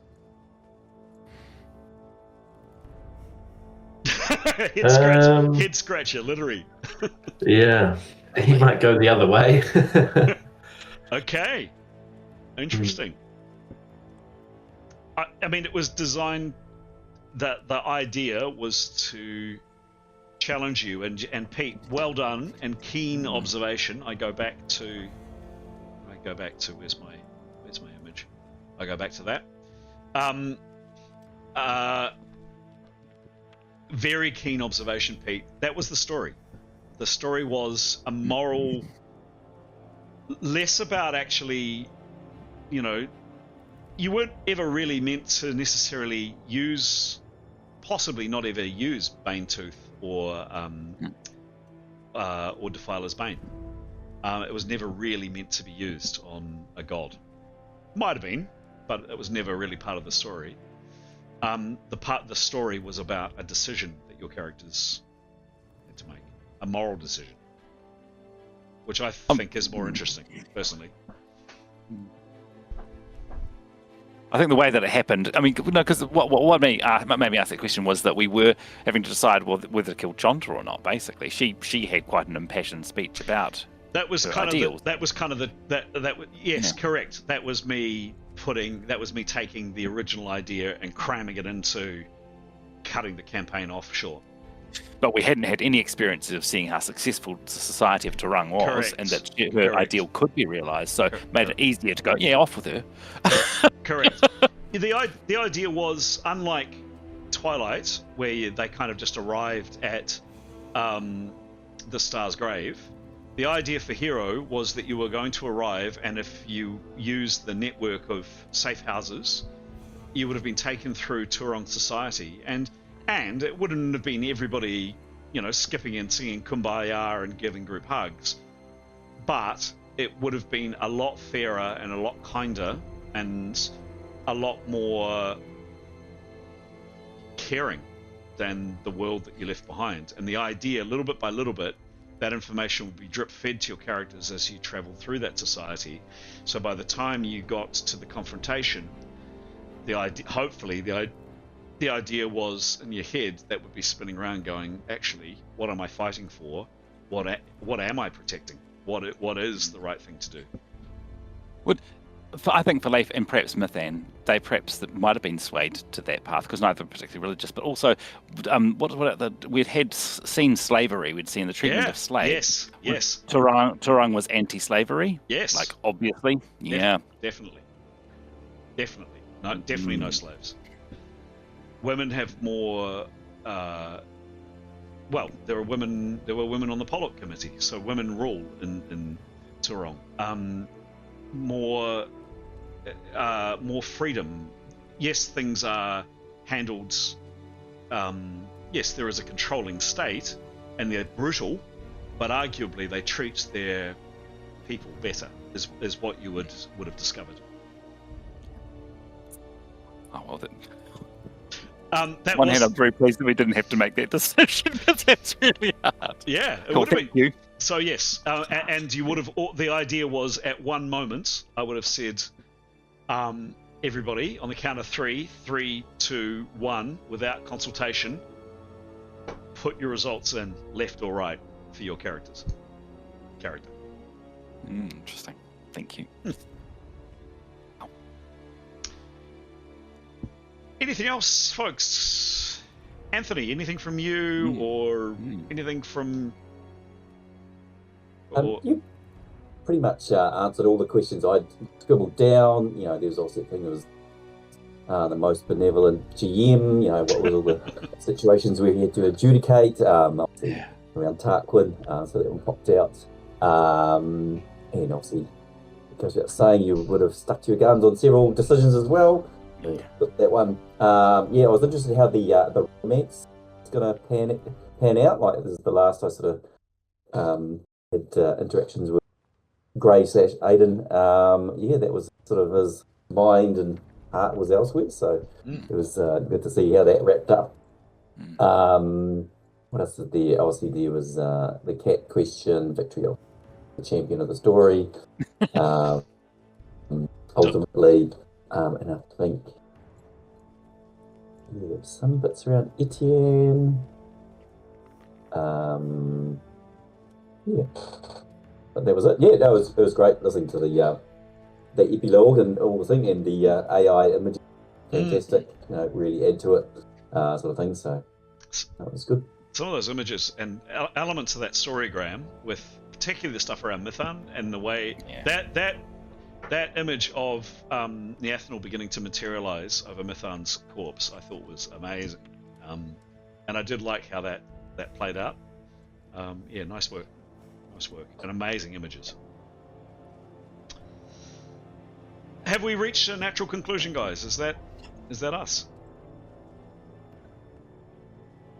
Head scratcher, literally. Yeah, he might go the other way. Okay. Interesting. I mean, it was designed that the idea was to challenge you, and Pete, well done and keen observation. I go back to where's my image? I go back to that. Very keen observation, Pete. That was the story. The story was a moral, less about actually, you weren't ever really meant to necessarily possibly not ever use Banetooth or Defiler's Bane. It was never really meant to be used on a god. Might have been, but it was never really part of the story. The story was about a decision that your characters had to make, a moral decision, which I think is more interesting, personally. I think the way that it happened, I mean, no, because what made me ask that question was that we were having to decide whether to kill Chonta or not. Basically, she had quite an impassioned speech about that was her kind ideals. Yes, correct. That was me taking the original idea and cramming it into cutting the campaign off short. But we hadn't had any experiences of seeing how successful the Society of Terang was, Correct. and that her ideal could be realised. So made it easier to go, off with her. Correct. The idea was, unlike Twilight, where they kind of just arrived at the Star's Grave, the idea for Hero was that you were going to arrive, and if you used the network of safe houses, you would have been taken through Turong society, and it wouldn't have been everybody, skipping and singing Kumbaya and giving group hugs, but it would have been a lot fairer and a lot kinder and a lot more caring than the world that you left behind. And the idea, little bit by little bit, that information will be drip fed to your characters as you travel through that society. So by the time you got to the confrontation, the idea, hopefully, the idea was in your head that would be spinning around going, actually, what am I fighting for? What am I protecting? What is the right thing to do? I think for Leif and perhaps Mithan, they perhaps might have been swayed to that path because neither were particularly religious, but also we'd had seen slavery, we'd seen the treatment of slaves. Yes. Turong was anti-slavery. Yes. Like, obviously. Yeah. Definitely. No, definitely no slaves. Women have more. Well, there were women on the Pollock committee, so women rule in Turong. More freedom. Yes, things are handled. Yes, there is a controlling state, and they're brutal, but arguably they treat their people better. Is what you would have discovered. Oh well, then. I'm very pleased that we didn't have to make that decision because that's really hard. Yeah, cool, thank you. So yes, and you would have. The idea was at one moment I would have said, everybody on the count of 3, 3, 2, 1, without consultation, put your results in left or right for your character. Interesting. Thank you. Anything else, folks? Anthony, anything from you or anything from? You pretty much answered all the questions I'd scribbled down. You know, there was also a thing that was the most benevolent GM. You know, what was all the situations we had to adjudicate around Tarquin, so that one popped out. And obviously, it goes without saying you would have stuck to your guns on several decisions as well. That one. I was interested in how the romance is going to pan out. Like, this is the last I sort of had interactions with Gray / Aiden. That was sort of his mind and heart was elsewhere. So it was good to see how that wrapped up. What else is there? Obviously, there was the cat question, victory of the champion of the story. Ultimately. And I think there's some bits around Etienne. But that was it. Yeah, it was great listening to the epilogue and all the thing, and the AI image. Fantastic. You know, really add to it, sort of thing. So that was good. Some of those images and elements of that storygram, with particularly the stuff around Mithan and the way that image of Neathanel beginning to materialize over Mithan's corpse, I thought was amazing. And I did like how that played out. Nice work. And amazing images. Have we reached a natural conclusion, guys? Is that us?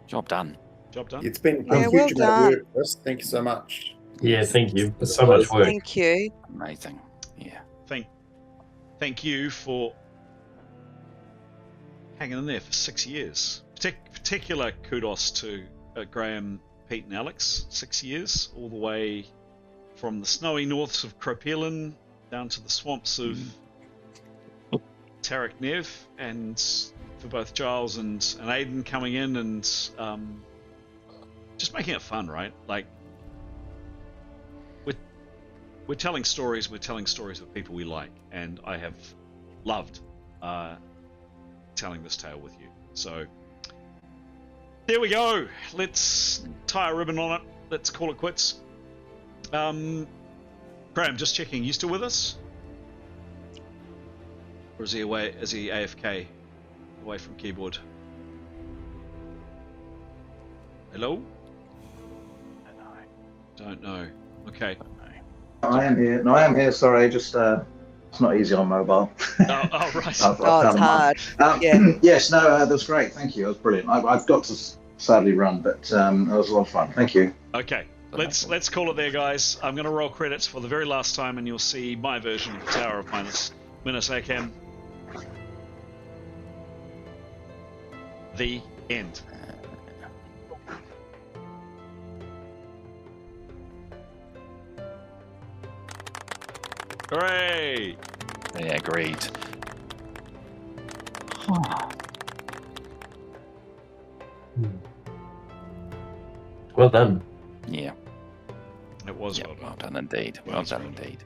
Job done. It's been well huge done. work, Chris. Thank you so much. Yeah, thank you. It's so much work. Thank you. Amazing. Yeah. Thank you for hanging in there for 6 years. Particular kudos to Graham, Pete, and Alex. 6 years, all the way from the snowy norths of Cropelin down to the swamps of Tarak Nev, and for both Giles and Aiden coming in and just making it fun, right? Like, we're telling stories. We're telling stories of people we like, and I have loved telling this tale with you. So there we go. Let's tie a ribbon on it. Let's call it quits. Graham, just checking. You still with us? Or is he away? Is he AFK, away from keyboard? Hello? Don't know. Okay. I am here. No, I am here. Sorry, just it's not easy on mobile. Oh, right. It's hard. Yes, no, that was great. Thank you. That was brilliant. I've got to sadly run, but that was a lot of fun. Thank you. Okay. let's call it there, guys. I'm going to roll credits for the very last time, and you'll see my version of the Tower of Minas Akan. The end. Hooray! Yeah, agreed. Well done. Yeah. It was Yeah, well done. well done indeed. Well done indeed.